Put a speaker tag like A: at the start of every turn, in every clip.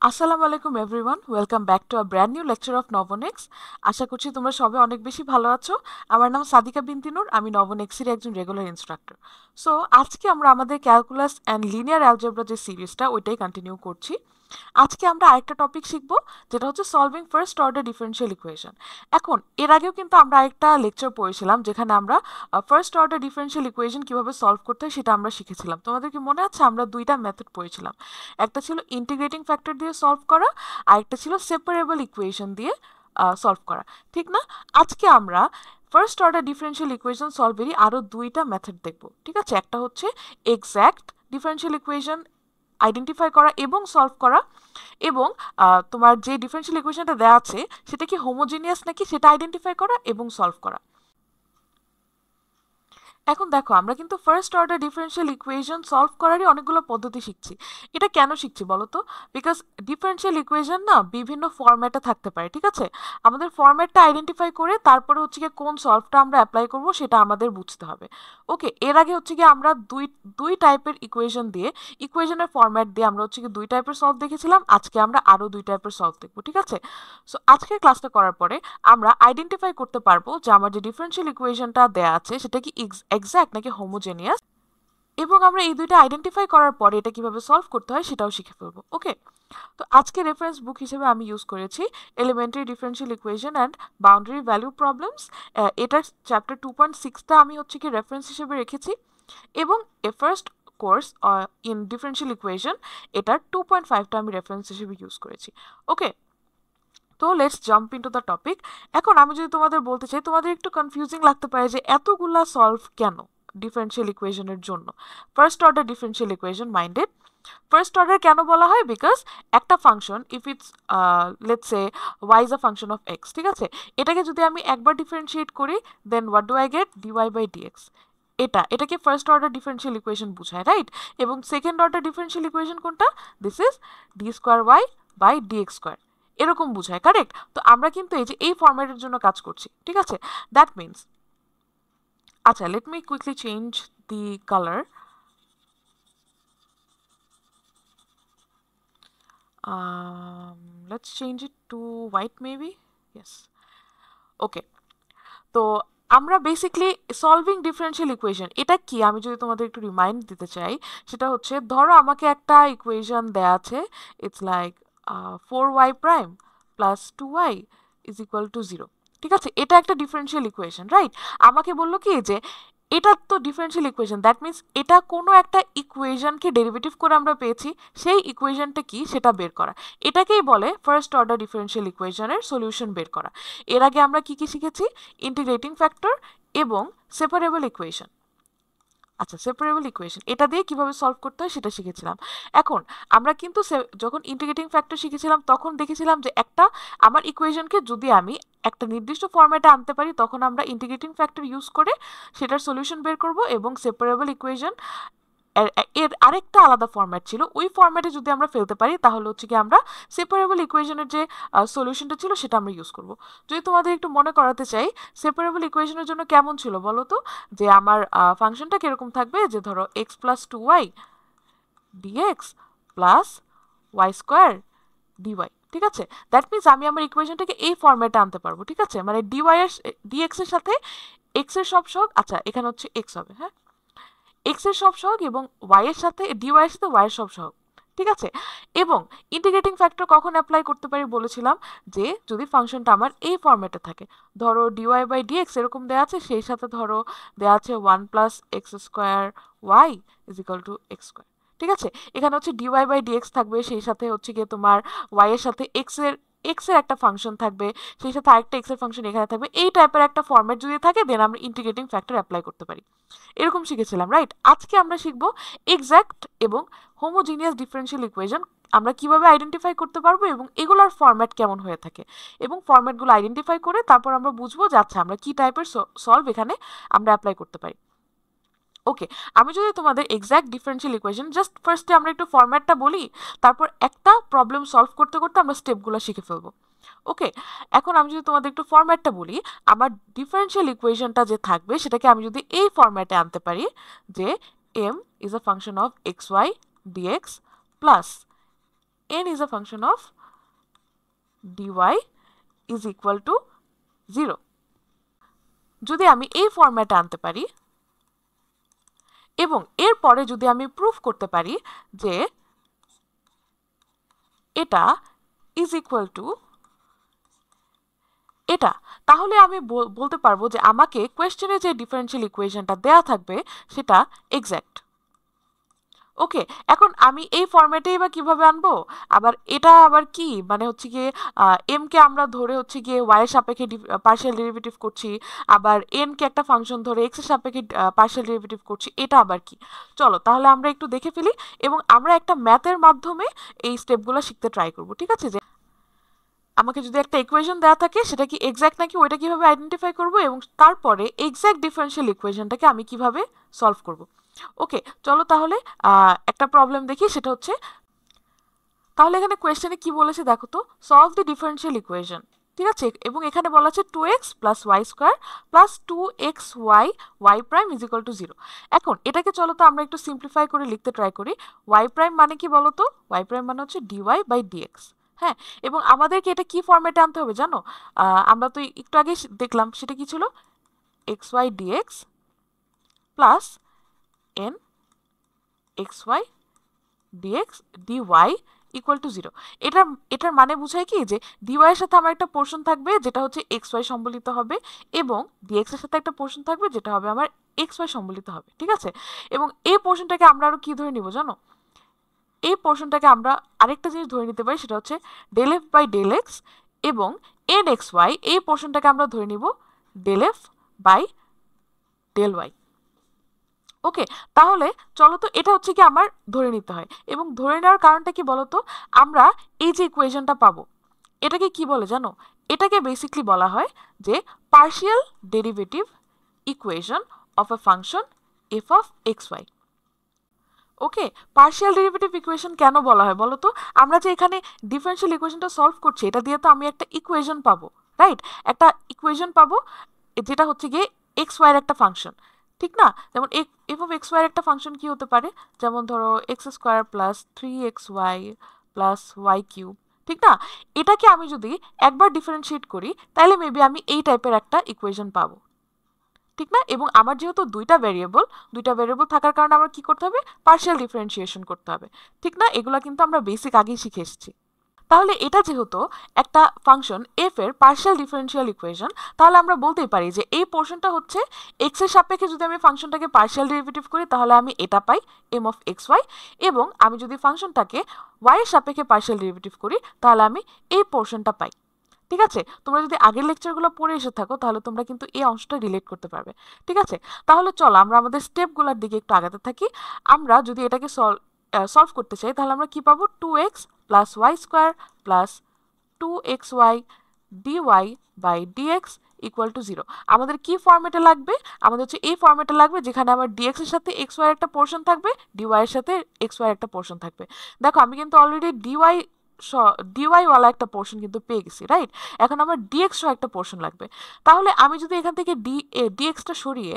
A: আসসালামু আলাইকুম everyone, welcome back to a brand new lecture of Novonex. আশা করছি তোমরা সবাই অনেক বেশি ভালো আছো। আমার নাম সাদিকা বিনতি নূর, আমি নভোনেক্সের একজন রেগুলার ইনস্ট্রাক্টর। সো আজকে আমরা আমাদের ক্যালকুলাস অ্যান্ড লিনিয়ার অ্যালজেব্রা যে সিরিজটা ওইটাই কন্টিনিউ করছি। আজকে আমরা আরেকটা টপিক শিখবো, যেটা হচ্ছে solving first order differential equation. এখন এর আগেও কিন্তু আমরা আরেকটা লেকচার পড়েছিলাম যেখানে আমরা ফার্স্ট অর্ডার ডিফারেনশিয়াল ইকুয়েশন কিভাবে সলভ করতে হয় সেটা আমরা শিখেছিলাম। তোমাদের কি মনে আছে? আমরা দুইটা মেথড পড়েছিলাম, একটা ছিল ইন্টিগ্রেটিং ফ্যাক্টর দিয়ে সলভ করা, আর একটা ছিল সেপারেবল ইকুয়েশন দিয়ে সলভ করা, ঠিক না? আজকে আমরা ফার্স্ট অর্ডার ডিফারেনশিয়াল ইকুয়েশন সলভেরই আরও দুইটা মেথড দেখব, ঠিক আছে? একটা হচ্ছে এক্স্যাক্ট ডিফারেনশিয়াল ইকুয়েশন আইডেন্টিফাই করা এবং সলভ করা, এবং তোমার যে ডিফারেনশিয়াল ইকুয়েশনটা দেওয়া আছে সেটা কি হোমোজিনিয়াস নাকি সেটা আইডেন্টিফাই করা এবং সলভ করা। এখন দেখো, আমরা কিন্তু first order differential equation solve করারই অনেকগুলো পদ্ধতি শিখছি। এটা কেন শিখছি বলো তো? বিকজ ডিফারেনশিয়াল ইকুয়েশন না বিভিন্ন ফরম্যাটে থাকতে পারে, ঠিক আছে? আমাদের ফরম্যাটটা আইডেন্টিফাই করে তারপরে হচ্ছে গিয়ে কোন সলভটা আমরা অ্যাপ্লাই করব সেটা আমাদের বুঝতে হবে। ওকে, এর আগে হচ্ছে গিয়ে আমরা দুই দুই টাইপের ইকুয়েশন দিয়ে, ইকুয়েশনের ফরম্যাট দিয়ে আমরা হচ্ছে গিয়ে দুই টাইপের সলভ দেখেছিলাম। আজকে আমরা আরও দুই টাইপের সলভ দেখবো, ঠিক আছে? সো আজকের ক্লাসটা করার পরে আমরা আইডেন্টিফাই করতে পারবো যে আমার যে ডিফারেনশিয়াল ইকুয়েশনটা দেয়া আছে সেটা কি এক্স্যাক্ট নাকি হোমোজেনিয়াস, এবং আমরা এই দুইটা আইডেন্টিফাই করার পরে এটা কিভাবে সলভ করতে হয় সেটাও শিখে ফেলবো। ওকে, তো আজকে রেফারেন্স বুক হিসেবে আমি ইউজ করেছি elementary differential equation and boundary value problems. এটার চ্যাপ্টার 2.6টা আমি হচ্ছে কি রেফারেন্স হিসেবে রেখেছি, এবং a first course in differential equation এটার 2.5টা আমি রেফারেন্স হিসেবে ইউজ করেছি। ওকে, তো let's jump into the topic. এখন আমি যদি তোমাদের বলতে চাই, তোমাদের একটু কনফিউজিং লাগতে পারে যে এতগুলা সলভ কেন ডিফারেনশিয়াল ইকুয়েশনের জন্য। First order differential equation minded. First order কেন বলা হয়? বিকজ একটা function, if it's let's say y is a function of x, ঠিক আছে? এটাকে যদি আমি একবার ডিফারেন্সিয়েট করি, then what do I get? Dy by dx. এটাকে ফার্স্ট অর্ডার ডিফারেনশিয়াল ইকুয়েশন বোঝায়, রাইট? এবং সেকেন্ড অর্ডার ডিফারেনশিয়াল ইকুয়েশন কোনটা? This is d square y by dx square, এরকম বোঝায়, কারেক্ট? তো আমরা কিন্তু এই যে এই ফরম্যাটের জন্য কাজ করছি, ঠিক আছে? দ্যাট মিনস, আচ্ছা, let me quickly change the colour. Let's change it to white maybe. Yes. Okay. তো আমরা বেসিকলি সলভিং ডিফারেনশিয়াল ইকুয়েশন এটা কি আমি যদি তোমাদের একটু রিমাইন্ড দিতে চাই, সেটা হচ্ছে ধরো আমাকে একটা ইকুয়েশন দেয়া আছে, it's like 4y prime plus 2y is equal to 0, ঠিক আছে? এটা একটা ডিফারেনশিয়াল ইকুয়েশন, রাইট? আমাকে বললো কি যে এটা তো ডিফারেনশিয়াল ইকুয়েশন, দ্যাট মিনস এটা কোনো একটা ইকুয়েশনকে ডেরিভেটিভ করে আমরা পেয়েছি, সেই ইকুয়েশনটা কি সেটা বের করা। এটাকেই বলে ফার্স্ট অর্ডার ডিফারেনশিয়াল ইকুয়েশনের সলিউশন বের করা। এর আগে আমরা কি কি শিখেছি? ইন্টিগ্রেটিং ফ্যাক্টর এবং সেপারেবল ইকুয়েশন। আচ্ছা, সেপারেবল ইকুয়েশন এটা দিয়ে কিভাবে সলভ করতে হয় সেটা শিখেছিলাম। এখন আমরা কিন্তু যখন ইন্টিগ্রেটিং ফ্যাক্টর শিখেছিলাম তখন দেখেছিলাম যে একটা আমার ইকুয়েশনকে যদি আমি একটা নির্দিষ্ট ফরম্যাটে আনতে পারি, তখন আমরা ইন্টিগ্রেটিং ফ্যাক্টর ইউজ করে সেটার সলিউশন বের করব, এবং সেপারেবল ইকুয়েশন এর আরেকটা আলাদা ফরম্যাট ছিল, ওই ফরম্যাটে যদি আমরা ফেলতে পারি তাহলে হচ্ছে কি আমরা সেপারেবল ইকুয়েশনের যে সলিউশনটা ছিল সেটা আমরা ইউজ করব। যদি তোমাদের একটু মনে করাতে চাই, সেপারেবল ইকুয়েশনের জন্য কেমন ছিল বলো তো? যে আমার ফাংশনটা কিরকম থাকবে, যে ধরো x plus 2y dx plus y square dy, ঠিক আছে? দ্যাট মিনস আমি আমার ইকুয়েশনটাকে এই ফরম্যাটে আনতে পারবো, ঠিক আছে? মানে ডিওয়াই এর ডিএক্স এর সাথে এক্স এর সব সহগ, আচ্ছা এখানে হচ্ছে এক্স হবে, হ্যাঁ, এক্স এর সব সহগ এবং ওয়াই এর সাথে ডিওয়াই এর সাথে ওয়াই এর সব সহগ, ঠিক আছে? এবং ইন্টিগ্রেটিং ফ্যাক্টর কখন অ্যাপ্লাই করতে পারি বলেছিলাম? যে যদি ফাংশনটা আমার এই ফরম্যাটে থাকে, ধরো ডিওয়াই বাই ডিএক্স এরকম দেওয়া আছে, সেই সাথে ধরো দেওয়া আছে 1 plus x square y is equal to x square, ঠিক আছে? এখানে হচ্ছে ডিওয়াই বাই ডিএক্স থাকবে, সেই সাথে হচ্ছে গিয়ে তোমার ওয়াই এর সাথে এক্স এর একটা ফাংশন থাকবে, সেই সাথে আরেকটা এক্স এর ফাংশন এখানে থাকবে। এই টাইপের একটা ফরম্যাট যদি থাকে, দেন আমরা ইন্টিগ্রেটিং ফ্যাক্টর অ্যাপ্লাই করতে পারি। এরকম শিখেছিলাম, রাইট? আজকে আমরা শিখবো এক্স্যাক্ট এবং হোমোজিনিয়াস ডিফারেনশিয়াল ইকুয়েশন আমরা কিভাবে আইডেন্টিফাই করতে পারবো, এবং এগুলোর ফরম্যাট কেমন হয়ে থাকে, এবং ফরম্যাটগুলো আইডেন্টিফাই করে তারপর আমরা বুঝবো যে আচ্ছা আমরা কি টাইপের সলভ এখানে আমরা অ্যাপ্লাই করতে পারি। ওকে, আমি যদি তোমাদের এক্স্যাক্ট ডিফারেনশিয়াল ইকুয়েশন জাস্ট ফার্স্টে আমরা একটু ফরম্যাটটা বলি, তারপর একটা প্রবলেম সলভ করতে করতে আমরা স্টেপগুলো শিখে ফেলবো। ওকে, এখন আমি যদি তোমাদের একটু ফরম্যাটটা বলি, আমার ডিফারেনশিয়াল ইকুয়েশনটা যে থাকবে সেটাকে আমি যদি এই ফরম্যাটে আনতে পারি, যে m is a function of x y dx plus n is a function of dy is equal to 0 যদি আমি এই ফরম্যাটে আনতে পারি এবং এরপরে যদি আমি প্রুফ করতে পারি যে এটা ইজ ইকুয়াল টু এটা, তাহলে আমি বলতে পারবো যে আমাকে কোয়েশ্চেনে যে ডিফারেনশিয়াল ইকুয়েশনটা দেয়া থাকবে সেটা এক্স্যাক্ট। ওকে, এখন আমি এই ফরম্যাটেই বা কিভাবে আনবো? আবার এটা আবার কি মানে হচ্ছে গিয়ে এম কে আমরা ধরে হচ্ছে গিয়ে ওয়াই এর সাপেক্ষে পার্শিয়াল ডেরিভেটিভ করছি, আবার এন কে একটা ফাংশন ধরে এক্স এর সাপেক্ষে পার্শিয়াল ডেরিভেটিভ করছি, এটা আবার কি? চলো তাহলে আমরা একটু দেখে ফেলি এবং আমরা একটা ম্যাথের মাধ্যমে এই স্টেপগুলো শিখতে ট্রাই করব। ঠিক আছে, যে আমাকে যদি একটা ইকুয়েশন দেওয়া থাকে সেটা কি এক্স্যাক্ট নাকি ওইটা কিভাবে আইডেন্টিফাই করব এবং তারপরে এক্স্যাক্ট ডিফারেনশিয়াল ইকুয়েশনটাকে আমি কিভাবে সলভ করব। ওকে, চলো তাহলে একটা প্রবলেম দেখি, সেটা হচ্ছে তাহলে এখানে কোয়েশ্চেনে কি বলেছে দেখো তো, সলভ দি ডিফারেনশিয়াল ইকুয়েশন। ঠিক আছে, এবং এখানে বলা আছে 2x plus y square plus 2xy y prime is equal to 0। এখন এটাকে চলো তো আমরা একটু সিম্পলিফাই করে লিখতে ট্রাই করি। ওয়াই প্রাইম মানে কি বলো তো? ওয়াই প্রাইম মানে হচ্ছে ডিওয়াই বাই ডিএক্স। হ্যাঁ, এবং আমাদেরকে এটা কি ফরম্যাটে আনতে হবে জানো? আমরা তো একটু আগে দেখলাম, সেটা কি ছিল? X y dx plus n x y dx dy equal to 0। এটার মানে বুঝায় কি যে ডিওয়াই এর সাথে আমার একটা পোর্শন থাকবে যেটা হচ্ছে এক্স ওয়াই সম্বলিত হবে এবং ডিএক্স এর সাথে একটা পোর্শন থাকবে যেটা হবে আমার এক্স ওয়াই সম্বলিত হবে। ঠিক আছে, এবং এই পোর্শনটাকে আমরা আরো কি ধরে নিব জানো? এই পোর্শনটাকে আমরা আরেকটা জিনিস ধরে নিতে পারি, সেটা হচ্ছে del f by del x, এবং এন এক্স ওয়াই এই পোর্শনটাকে আমরা ধরে নিব del f by del y. Okay, তাহলে চলো তো এটা হচ্ছে কি আমার ধরে নিতে হয়, এবং ধরে নেওয়ার কারণটা কি বলতো? আমরা এই যে ইকুয়েশনটা পাবো এটাকে কি বলে জানো? এটাকে বেসিকলি বলা হয় যে partial derivative equation of a function f of x y. Okay, partial derivative equation কেন বলা হয় বলো তো? আমরা যে এখানে ডিফারেনশিয়াল ইকুয়েশনটা সলভ করছি এটা দিয়ে তো আমি একটা ইকুয়েশন পাবো, রাইট? একটা ইকুয়েশন পাবো যেটা হচ্ছে গিয়ে এক্স ওয়াই এর একটা ফাংশন, ঠিক না? যেমন এফ অফ এক্স ওয়াই এর একটা ফাংশন কি হতে পারে? যেমন ধরো x square plus 3xy plus y cube, ঠিক না? এটাকে আমি যদি একবার ডিফারেন্সিয়েট করি তাহলে মেবি আমি এই টাইপের একটা ইকুয়েশন পাবো, ঠিক না? এবং আমার যেহেতু দুইটা ভেরিয়েবল থাকার কারণে আমার কি করতে হবে? পার্শিয়াল ডিফারেন্সিয়েশন করতে হবে, ঠিক না? এগুলো কিন্তু আমরা বেসিক আগেই শিখে এসেছি। তাহলে এটা যেহেতু একটা ফাংশন এফ এর পার্শিয়াল ডিফারেনশিয়াল ইকুয়েশন, তাহলে আমরা বলতেই পারি যে এই পোর্শনটা হচ্ছে এক্স এর সাপেক্ষে যদি আমি ফাংশনটাকে পার্শিয়াল ডেরিভেটিভ করি তাহলে আমি এটা পাই এম অফ এক্স ওয়াই, এবং আমি যদি ফাংশনটাকে ওয়াই এর সাপেক্ষে পার্শিয়াল ডেরিভেটিভ করি তাহলে আমি এই পোর্শনটা পাই। ঠিক আছে, তোমরা যদি আগের লেকচারগুলো পড়ে এসে থাকো তাহলে তোমরা কিন্তু এই অংশটা রিলেট করতে পারবে। ঠিক আছে, তাহলে চলো আমরা আমাদের স্টেপগুলোর দিকে একটু আগাতে থাকি। আমরা যদি এটাকে সলভ করতে চাই তাহলে আমরা কি পাবো? 2x plus y square plus 2xy dy by dx equal to 0। আমাদের কি ফরম্যাটে লাগবে? আমাদের হচ্ছে এই ফরম্যাটে লাগবে যেখানে আমার dx এর সাথে xy এর একটা পোর্শন থাকবে, dy এর সাথে xy এর একটা পোর্শন থাকবে। দেখো আমি কিন্তু অলরেডি dy ওয়ালা একটা পোর্শন কিন্তু পেয়ে গেছি, রাইট? এখন আমার dx সহ একটা পোর্শন লাগবে। তাহলে আমি যদি এখান থেকে dxটা সরিয়ে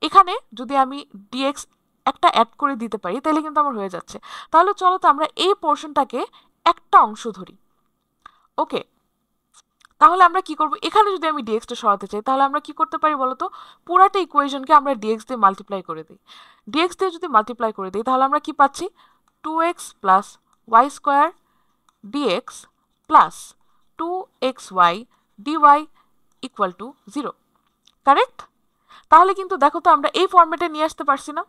A: এখানে যদি আমি dx একটা অ্যাড করে দিতে পারি তাহলে কিন্তু আমার হয়ে যাচ্ছে। তাহলে চলো তো আমরা এই পোর্শনটাকে একটা অংশ ধরি। ওকে, তাহলে আমরা কি করব? এখানে যদি আমি ডিএক্সটা সরাতে চাই তাহলে আমরা কি করতে পারি বলো তো? পুরাটা ইকুয়েশনকে আমরা ডিএক্স দিয়ে মাল্টিপ্লাই করে দিই। ডিএক্স দিয়ে যদি মাল্টিপ্লাই করে দিই তাহলে আমরা কি পাচ্ছি? 2x plus y square dx plus 2xy dy equal to 0, correct? তাহলে কিন্তু দেখো তো আমরা এই ফরম্যাটে নিয়ে আসতে পারছি না?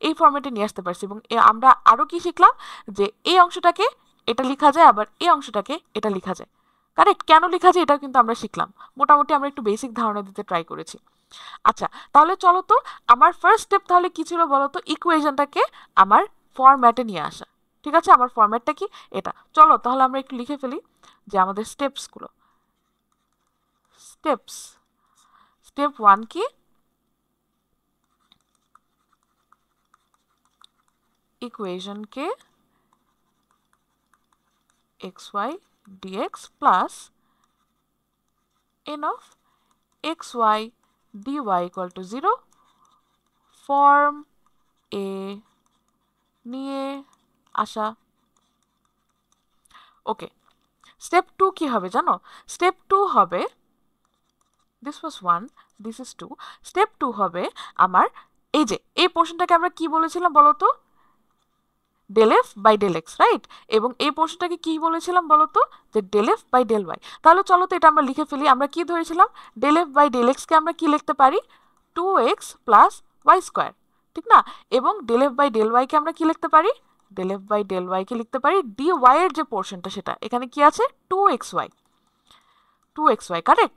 A: এই ফরম্যাটে নিয়ে আসতে পারছি, এবং আমরা আরও কি শিখলাম? যে এই অংশটাকে এটা লেখা যায়, আবার এই অংশটাকে এটা লেখা যায়। কারেক্ট, কেন লেখা যায় এটাও কিন্তু আমরা শিখলাম। মোটামুটি আমরা একটু বেসিক ধারণা দিতে ট্রাই করেছি। আচ্ছা, তাহলে চলো তো আমার ফার্স্ট স্টেপ তাহলে কি ছিল বলো তো? ইকুয়েশনটাকে আমার ফরম্যাটে নিয়ে আসা। ঠিক আছে, আমার ফরম্যাটটা কি? এটা। চলো তাহলে আমরা একটু লিখে ফেলি যে আমাদের স্টেপসগুলো। স্টেপ 1 কি? ইকুয়েশনকে xy dx plus n of xy dy equal to 0 form এ নিয়ে আসা। ওকে, স্টেপ 2 কি হবে জানো? স্টেপ 2 হবে, this was 1, this is 2, step 2 হবে আমার এই যে এই পোর্শনটাকে আমরা কি বলেছিলাম বলো তো? Del f by del x, right? এবং এই পোর্শনটাকে কি বলেছিলাম বলো তো? যে del f by del y. তাহলে চলো তো এটা আমরা লিখে ফেলি। আমরা কি ধরেছিলাম? ডেল এফ বাই ডেল এক্সকে আমরা কি লিখতে পারি? 2x প্লাস ওয়াই স্কোয়ার, ঠিক না? এবং ডেল এফ বাই ডেল ওয়াইকে আমরা কি লিখতে পারি? ডেল এফ বাই ডেল ওয়াইকে লিখতে পারি ডি ওয়াই এর যে পোর্শনটা সেটা এখানে কি আছে? 2xy, 2xy, correct?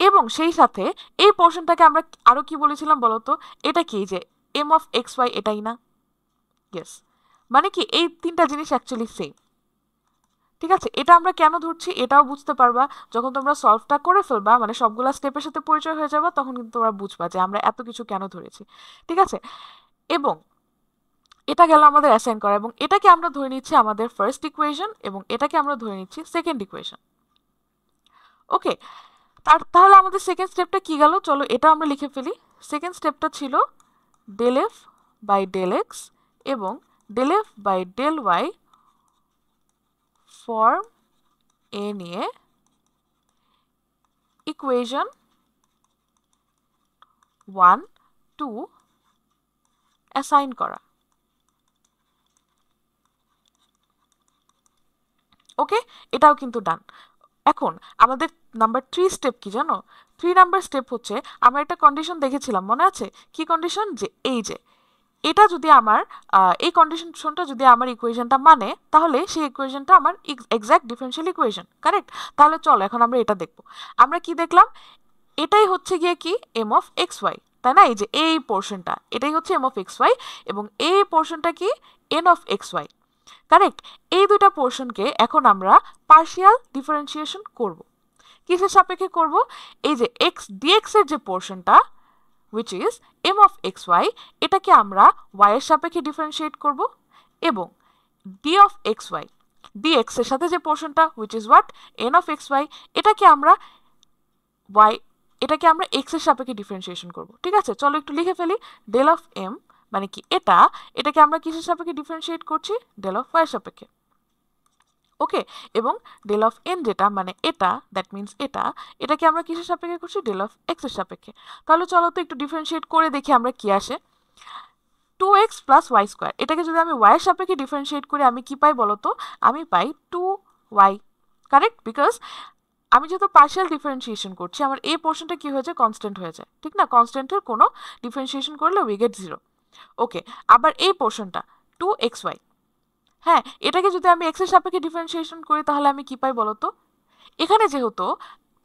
A: এবং সেই সাথে এই পোর্শনটাকে আমরা আরো কি বলেছিলাম বলো তো? এটা কি যে এম অফ এক্স ওয়াই, এটাই না? ইয়েস, মানে কি এই তিনটা জিনিস অ্যাকচুয়ালি সেম, ঠিক আছে? এটা আমরা কেন ধরছি এটাও বুঝতে পারবা যখন তোমরা সলভটা করে ফেলবা, মানে সবগুলা স্টেপের সাথে পরিচয় হয়ে যাবে, তখন কিন্তু তোমরা বুঝবা যে আমরা এত কিছু কেন ধরেছি, ঠিক আছে? এবং এটা গেল আমাদের অ্যাসাইন করা, এবং এটাকে আমরা ধরে নিচ্ছি আমাদের ফার্স্ট ইকুয়েশন, এবং এটাকে আমরা ধরে নিচ্ছি সেকেন্ড ইকুয়েশন। ওকে, তাহলে আমাদের সেকেন্ড স্টেপটা কি গেল? চলো এটা আমরা লিখে ফেলি। সেকেন্ড স্টেপটা ছিল del f by del x এবং del f by del y form এ নিয়ে ইকুয়েশন 1, 2 অ্যাসাইন করা। ওকে, এটাও কিন্তু ডান। এখন আমাদের নাম্বার 3 স্টেপ কি জানো? 3 নাম্বার স্টেপ হচ্ছে আমরা একটা কন্ডিশন দেখেছিলাম, মনে আছে? কি কন্ডিশন? যে এই যে এটা যদি আমার এই কন্ডিশনটা যদি আমার ইকুয়েশনটা মানে, তাহলে সেই ইকুয়েশনটা আমার এক্সাক্ট ডিফারেনশিয়াল ইকুয়েশন, কারেক্ট? তাহলে চলো এখন আমরা এটা দেখব। আমরা কি দেখলাম? এটাই হচ্ছে গিয়ে কি এম অফ এক্স ওয়াই, তাই না? এই যে এই পোর্শনটা এটাই হচ্ছে এম অফ এক্স ওয়াই, এবং এই পোর্শনটা কি n of x y, correct? এই দুইটা পোর্শনকে এখন আমরা পার্শিয়াল ডিফারেন্সিয়েশন করব। কিসের সাপেক্ষে করব? এই যে এক্স ডিএক্স এর যে পোর্শনটা which is m of xy, এটাকে আমরা y এর সাপেক্ষে ডিফারেন্সিয়েট করব, এবং d of xy, dx এর সাথে যে পোর্শনটা which is what? n of xy, এটাকে আমরা x এর সাপেক্ষে ডিফারেন্সিয়েশন করব, ঠিক আছে? চলো একটু লিখে ফেলি। ডেল অফ m মানে কি এটাকে আমরা কিসের সাপেক্ষে ডিফারেন্সিয়েট করছি? ডেল অফ y এর সাপেক্ষে। ওকে, এবং ডেল অফ এন যেটা মানে দ্যাট মিনস এটাকে আমরা কিসের সাপেক্ষে করছি? ডেল অফ এক্স এর সাপেক্ষে। তাহলে চলো তো একটু ডিফারেন্সিয়েট করে দেখি আমরা কি আসে। 2x প্লাস ওয়াই স্কোয়ার, এটাকে যদি আমি y এর সাপেক্ষে ডিফারেন্সিয়েট করি আমি কি পাই বলো তো? আমি পাই 2y, কারেক্ট? বিকজ আমি যেহেতু পার্শিয়াল ডিফারেন্সিয়েশন করছি, আমার এই পোর্শনটা কি হয়ে যায়? কনস্ট্যান্ট হয়ে যায়, ঠিক না? কনস্ট্যান্টের কোনো ডিফারেন্সিয়েশন করলে উই গেট 0। ওকে, আবার এই পোর্শনটা 2xy, হ্যাঁ, এটাকে যদি আমি এক্স এর সাপেক্ষে ডিফারেন্সিয়েশন করি তাহলে আমি কি পাই বলতো? এখানে যেহেতু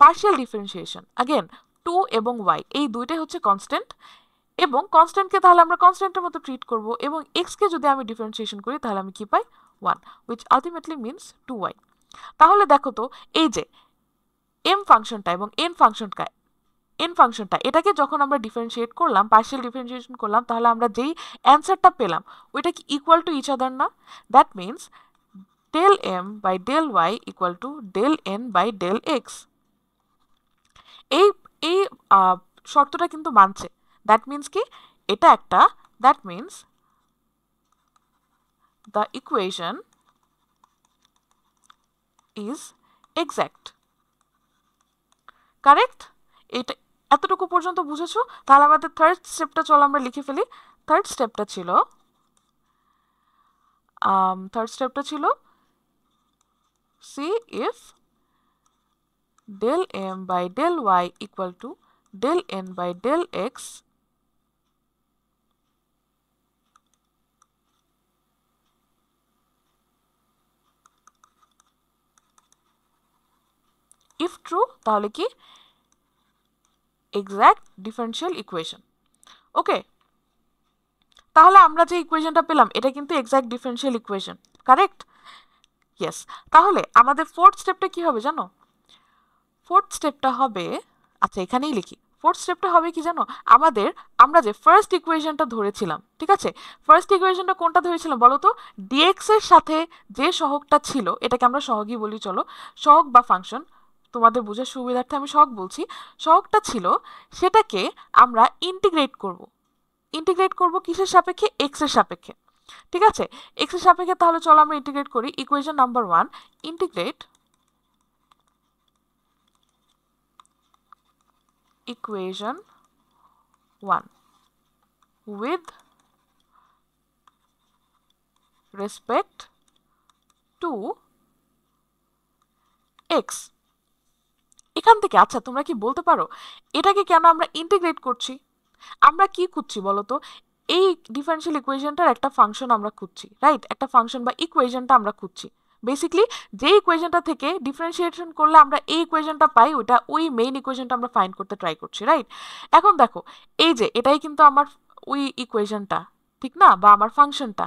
A: পার্শিয়াল ডিফারেন্সিয়েশন, আগেন 2 এবং y এই দুইটাই হচ্ছে কনস্ট্যান্ট, এবং কনস্ট্যান্টকে তাহলে আমরা কনস্ট্যান্টের মতো ট্রিট করব, এবং x কে যদি আমি ডিফারেন্সিয়েশন করি তাহলে আমি কি পাই? 1, which ultimately means 2y। তাহলে দেখো তো এই যে m ফাংশনটা এবং n ফাংশনটা এটাকে যখন আমরা ডিফারেন্সিয়েট করলাম, পার্শিয়াল ডিফারেন্সিয়েশন করলাম, তাহলে আমরা যেই অ্যান্সারটা পেলাম ওইটা কি ইকুয়াল টু ইচ আদার না? That means del m by del y equal to del n by del x। এই এই শর্তটা কিন্তু মানছে। দ্যাট মিনস কি? এটা একটা, that means the equation is exact, correct? এটা এতটুকু পর্যন্ত বুঝেছো? তাহলে আমাদের থার্ড স্টেপটা চলো আমরা লিখে ফেলি। থার্ড স্টেপটা ছিল see if del m by del y equal to del n by del x if true তাহলে কি? Exact differential equation. ওকে, তাহলে আমরা যে ইকুয়েশনটা পেলাম এটা কিন্তু exact differential equation, correct? Yes. তাহলে আমাদের ফোর্থ স্টেপটা কি হবে জানো? ফোর্থ স্টেপটা হবে, আচ্ছা এখানেই লিখি। ফোর্থ স্টেপটা হবে কি জানো? আমরা যে ফার্স্ট ইকুয়েশনটা ধরেছিলাম, ঠিক আছে? ফার্স্ট ইকুয়েশনটা কোনটা ধরেছিলাম বলো তো? ডিএক্স এর সাথে যে সহগটা ছিল, এটাকে আমরা সহগই বলি, চলো সহগ বা ফাংশন, তোমাদের বোঝার সুবিধার্থে আমি সহগ বলছি। সহগটা ছিল, সেটাকে আমরা ইন্টিগ্রেট করব কিসের সাপেক্ষে? এক্স এর সাপেক্ষে। ঠিক আছে, এক্স এর সাপেক্ষে তাহলে চলো আমরা ইন্টিগ্রেট করি। Equation number 1, integrate equation 1 with respect to x। এখান থেকে আচ্ছা তোমরা কি বলতে পারো এটাকে কেন আমরা ইন্টিগ্রেট করছি? আমরা কি খুঁজছি বলো তো? এই ডিফারেনশিয়াল ইকুয়েশনটার একটা ফাংশন আমরা খুঁজছি, রাইট? একটা ফাংশন বা ইকুয়েশনটা আমরা খুঁজছি। বেসিক্যালি যে ইকুয়েশনটা থেকে ডিফারেন্সিয়েশন করলে আমরা এই ইকুয়েশনটা পাই, ওটা ওই মেইন ইকুয়েশনটা আমরা ফাইন্ড করতে ট্রাই করছি, রাইট? এখন দেখো এই যে এটাই কিন্তু আমার ওই ইকুয়েশনটা, ঠিক না? বা আমার ফাংশনটা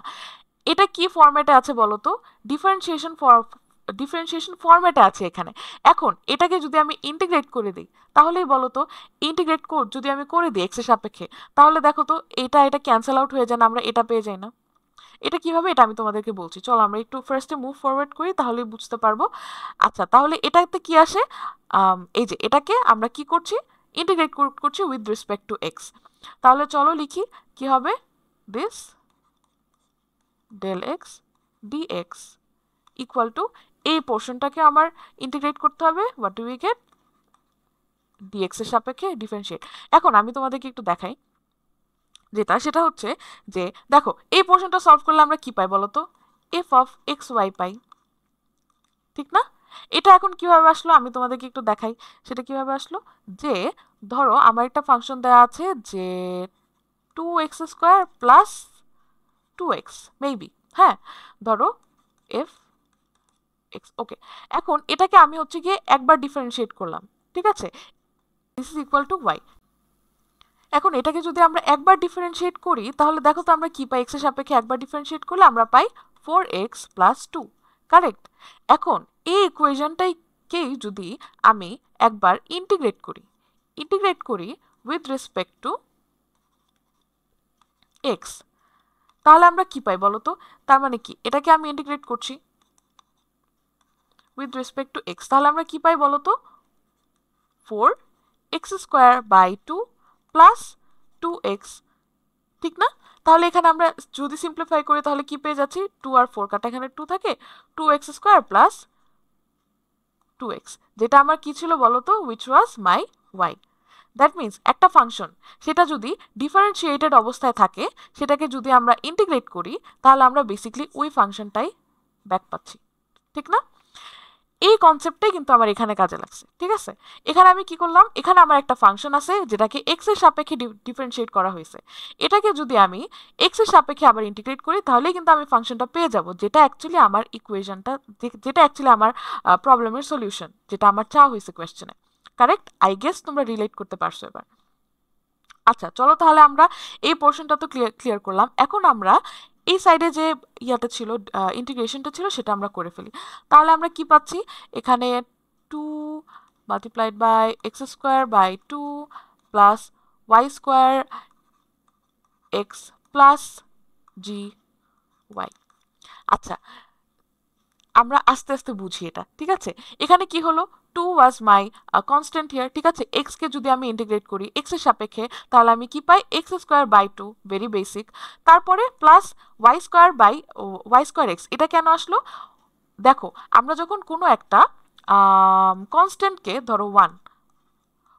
A: এটা কি ফরম্যাটে আছে বলো তো? ডিফারেন্সিয়েশন ফরম্যাটে আছে এখানে। এখন এটাকে যদি আমি ইন্টিগ্রেট করে দিই তাহলেই বলো তো, ইন্টিগ্রেট যদি আমি করে দিই এক্স এর সাপেক্ষে, তাহলে দেখো তো এটা ক্যান্সেল আউট হয়ে যায় না, আমরা এটা পেয়ে যাই না? এটা কিভাবে, এটা আমি তোমাদেরকে বলছি। চলো আমরা একটু ফার্স্টে মুভ ফরওয়ার্ড করি, তাহলেই বুঝতে পারবো। আচ্ছা তাহলে এটাতে কি আসে? এই যে এটাকে আমরা কি করছি, ইন্টিগ্রেট করছি উইথ রেসপেক্ট টু এক্স। তাহলে চলো লিখি কি হবে, this del x dx equal to এই পোর্শনটাকে আমার ইন্টিগ্রেট করতে হবে, what do we gate, dx এর সাপেক্ষে ডিফারেন্সিয়েট। এখন আমি তোমাদেরকে একটু দেখাই যেটা, সেটা হচ্ছে যে দেখো এই পোর্শনটা সলভ করলে আমরা কি পাই বলো তো? f of x y pi, ঠিক না? এটা এখন কিভাবে আসলো আমি তোমাদেরকে একটু দেখাই। সেটা কিভাবে আসলো, যে ধরো আমার একটা ফাংশন দেওয়া আছে যে 2x² প্লাস 2x মেবি, হ্যাঁ ধরো f x, ওকে। এখন এটাকে আমি হচ্ছে গিয়ে একবার ডিফারেন্সিয়েট করলাম, ঠিক আছে? This is equal two y। এখন এটাকে যদি আমরা একবার ডিফারেন্সিয়েট করি তাহলে দেখো তো আমরা কি পাই, এক্স এর সাপেক্ষে একবার ডিফারেন্সিয়েট করলে আমরা পাই 4x প্লাস 2, কারেক্ট? এখন এই ইকুয়েশনটাকেই যদি আমি একবার ইন্টিগ্রেট করি উইথ রেসপেক্ট টু এক্স, তাহলে আমরা কি পাই বলো তো? তার মানে কি, এটাকে আমি ইন্টিগ্রেট করছি উইথ রেসপেক্ট টু এক্স, তাহলে আমরা কি পাই বলো তো? 4x²/2 প্লাস 2x, ঠিক না? তাহলে এখানে আমরা যদি সিম্পলিফাই করি তাহলে কি পেয়ে যাচ্ছি, 2 আর 4 কাটা এখানে 2 থাকে, 2x² প্লাস 2x, যেটা আমার কি ছিল বলো তো, which was my y। That means একটা ফাংশন সেটা যদি ডিফারেন্সিয়েটেড অবস্থায় থাকে, সেটাকে যদি আমরা ইন্টিগ্রেট করি তাহলে আমরা বেসিক্যালি ওই ফাংশনটাই ব্যাক পাচ্ছি, ঠিক না? এই কনসেপ্টটাই কিন্তু আমার এখানে কাজে লাগছে, ঠিক আছে? এখানে আমি কি করলাম, এখানে আমার একটা ফাংশন আছে যেটাকে এক্স এর সাপেক্ষে ডিফারেন্সিয়েট করা হয়েছে। এটাকে যদি আমি এক্স এর সাপেক্ষে আবার ইন্টিগ্রেট করি তাহলে কিন্তু আমি ফাংশনটা পেয়ে যাব, যেটা অ্যাকচুয়ালি আমার ইকুয়েশনটা, যেটা অ্যাকচুয়ালি আমার প্রবলেমের সলিউশন, যেটা আমার চাওয়া হয়েছে কোয়েশ্চেনে। কারেক্ট? আই গেস তোমরা রিলেট করতে পারছো এবার। আচ্ছা চলো তাহলে আমরা এই পোর্শনটা তো ক্লিয়ার করলাম। এখন আমরা এই সাইডে যে ইয়াটা ছিল, ইন্টিগ্রেশনটা ছিল, সেটা আমরা করে ফেলি। তাহলে আমরা কি পাচ্ছি এখানে, 2 multiplied by x²/2 plus y² x plus gy। আচ্ছা আমরা আস্তে আস্তে বুঝি এটা, ঠিক আছে? এখানে কি হলো, 2 ওয়াজ মাই কনস্ট্যান্ট হিয়ার, ঠিক আছে? এক্স কে যদি আমি ইন্টিগ্রেট করি এক্স এর সাপেক্ষে তাহলে আমি কি পাই, x²/2, ভেরি বেসিক। তারপরে প্লাস y² x। এটা কেন আসলো দেখো, আমরা যখন কোনো একটা কনস্ট্যান্টকে ধরো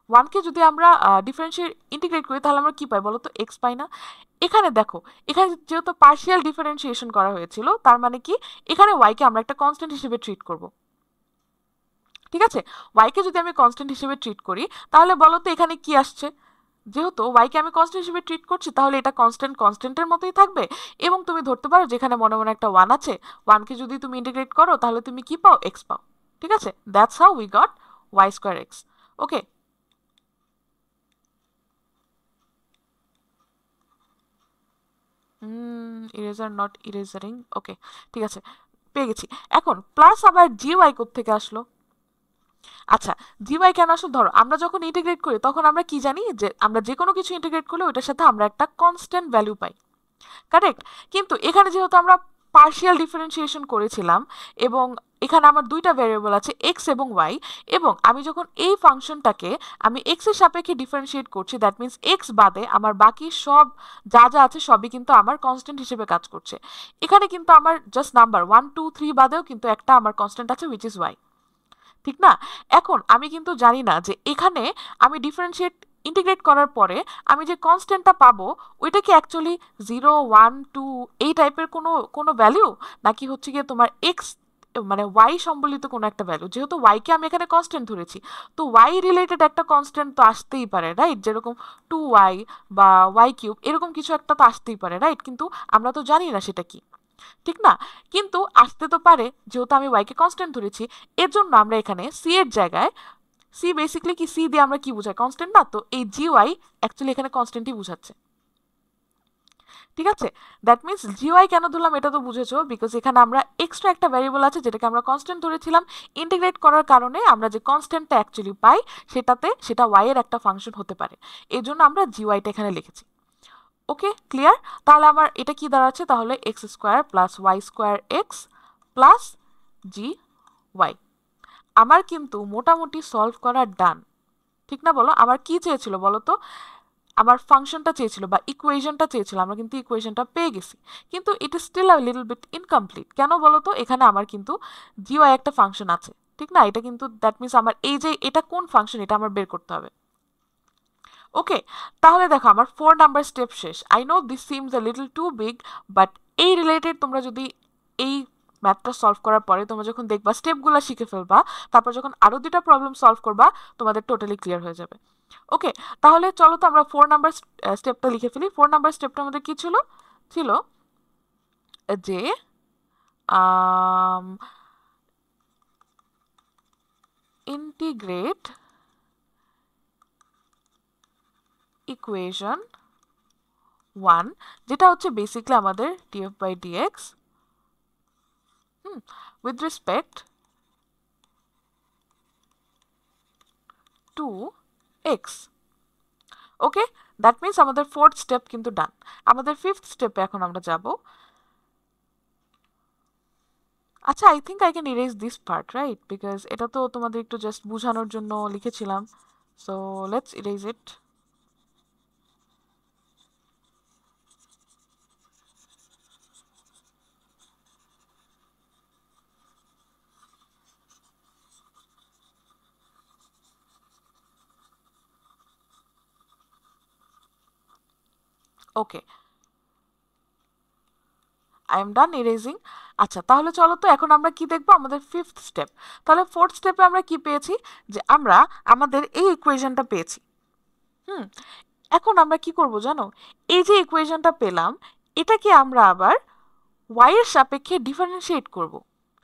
A: 1কে যদি আমরা ডিফারেন্সিয়েট ইন্টিগ্রেট করি তাহলে আমরা কি পাই বলো তো, এক্স পাই না? এখানে দেখো, এখানে যেহেতু পার্শিয়াল ডিফারেন্সিয়েশন করা হয়েছিল, তার মানে কি এখানে ওয়াইকে আমরা একটা কনস্ট্যান্ট হিসেবে ট্রিট করব, ঠিক আছে? ওয়াইকে যদি আমি কনস্ট্যান্ট হিসেবে ট্রিট করি তাহলে বলো তো এখানে কি আসছে, যেহেতু ওয়াইকে আমি কনস্ট্যান্ট হিসেবে ট্রিট করছি তাহলে এটা কনস্ট্যান্টের মতোই থাকবে। এবং তুমি ধরতে পারো যেখানে মনে মনে একটা 1 আছে, 1কে যদি তুমি ইন্টিগ্রেট করো তাহলে তুমি কি পাও, এক্স পাও, ঠিক আছে? That's how we got y²x। Okay, eraser not erasering, okay ঠিক আছে, পেয়ে গেছি। এখন প্লাস আবার জিওয়াই থেকে আসলো। আচ্ছা জিওয়াই কেন আসলো, ধরো আমরা যখন ইন্টিগ্রেট করি তখন আমরা কি জানি, যে আমরা যে কোনো কিছু ইন্টিগ্রেট করলে ওটার সাথে আমরা একটা কনস্ট্যান্ট ভ্যালু পাই, কারেক্ট? কিন্তু এখানে যেহেতু আমরা পার্শিয়াল ডিফারেন্সিয়েশন করেছিলাম এবং এখানে আমার দুইটা ভ্যারিয়েবল আছে x এবং y, এবং আমি যখন এই ফাংশনটাকে আমি x এর সাপেক্ষে ডিফারেন্সিয়েট করছি, দ্যাট মিন্স x বাদে আমার বাকি সব যা যা আছে সবই কিন্তু আমার কনস্ট্যান্ট হিসেবে কাজ করছে। এখানে কিন্তু আমার জাস্ট নাম্বার 1 2 3 বাদেও কিন্তু একটা আমার কনস্ট্যান্ট আছে উইচ ইজ y, ঠিক না? এখন আমি কিন্তু জানি না যে এখানে আমি ডিফারেন্সিয়েট ইন্টিগ্রেট করার পরে আমি যে কনস্ট্যান্টটা পাবো ওইটা কি অ্যাকচুয়ালি 0 1 2 এই টাইপের কোনো কোনো ভ্যালু, নাকি হচ্ছে গিয়ে তোমার এক্স মানে ওয়াই সম্বলিত কোনো একটা ভ্যালু। যেহেতু ওয়াইকে আমি এখানে কনস্ট্যান্ট ধরেছি, তো ওয়াই রিলেটেড একটা কনস্ট্যান্ট তো আসতেই পারে, রাইট? যেরকম 2y বা y কিউব এরকম কিছু একটা তো আসতেই পারে, রাইট? কিন্তু আমরা তো জানি না সেটা কি, ঠিক না? কিন্তু আসতে তো পারে, যেহেতু আমি ওয়াইকে কনস্ট্যান্ট ধরেছি। এর জন্য আমরা এখানে সি এর জায়গায়, সি বেসিক্যালি কি, সি দিয়ে আমরা কি বুঝাই? কনস্ট্যান্ট না? তো এই জি ওয়াই অ্যাকচুয়ালি এখানে কনস্ট্যান্টই বুঝাচ্ছে, ঠিক আছে? দ্যাট মিন্স জি ওয়াই কেন ধরলাম এটা তো বুঝেছো, বিকজ এখানে আমরা এক্সট্রা একটা ভ্যারিয়েবল আছে যেটাকে আমরা কনস্ট্যান্ট ধরেছিলাম। ইন্টিগ্রেট করার কারণে আমরা যে কনস্ট্যান্টটা অ্যাকচুয়ালি পাই সেটা ওয়াই এর একটা ফাংশন হতে পারে, এই জন্য আমরা জি ওয়াইটা এখানে লিখেছি। Okay, clear? তাহলে আমার এটা কি দাঁড়াচ্ছে? তাহলে x square plus y square x plus g y. আমার কিন্তু মোটামুটি সলভ করা ডান, ঠিক না? বলো আমার কি চেয়েছিল বলো তো? আমার ফাংশনটা চেয়েছিল বা ইকুয়েশনটা চেয়েছিল, আমরা কিন্তু ইকুয়েশনটা পেয়ে গেছি, কিন্তু it is still a little bit incomplete. কেন বলো তো? এখানে আমার কিন্তু জি ওয়াই একটা ফাংশন আছে, ঠিক না? এটা কিন্তু দ্যাট মিন্স আমার এই যে এটা কোন ফাংশন এটা আমার বের করতে হবে। ওকে, তাহলে দেখো আমার 4 নাম্বার স্টেপ শেষ। I know this seems a little too big, but এই রিলেটেড তোমরা যদি এই ম্যাথটা সলভ করার পরে তোমরা যখন দেখবা স্টেপগুলো শিখে ফেলবা, তারপর যখন আরও দুটা প্রবলেম সলভ করবা তোমাদের টোটালি ক্লিয়ার হয়ে যাবে। ওকে, তাহলে চলো তো আমরা 4 নাম্বার স্টেপটা লিখে ফেলি। 4 নাম্বার স্টেপটা আমাদের কি ছিল? ছিল যে ইন্টিগ্রেট ইকুয়েশন 1, যেটা হচ্ছে বেসিক্যালি আমাদের df by dx with respect to x. Okay, that means আমাদের 4th স্টেপ কিন্তু ডান। আমাদের 5th স্টেপে এখন আমরা যাব। আচ্ছা, I think I can erase this part, right? Because এটা তো তোমাদের একটু জাস্ট বোঝানোর জন্য লিখেছিলাম, so let's erase it. Okay, I am done erasing. আচ্ছা, তাহলে চলো তো এখন আমরা কি দেখবো? আমাদের 5th স্টেপ। তাহলে 4th স্টেপে আমরা কি পেয়েছি? যে আমরা আমাদের এই ইকুয়েশনটা পেয়েছি। এখন আমরা কি করব জানো? এই যে ইকুয়েশনটা পেলাম এটাকে আমরা আবার y এর সাপেক্ষে ডিফারেন্সিয়েট করব।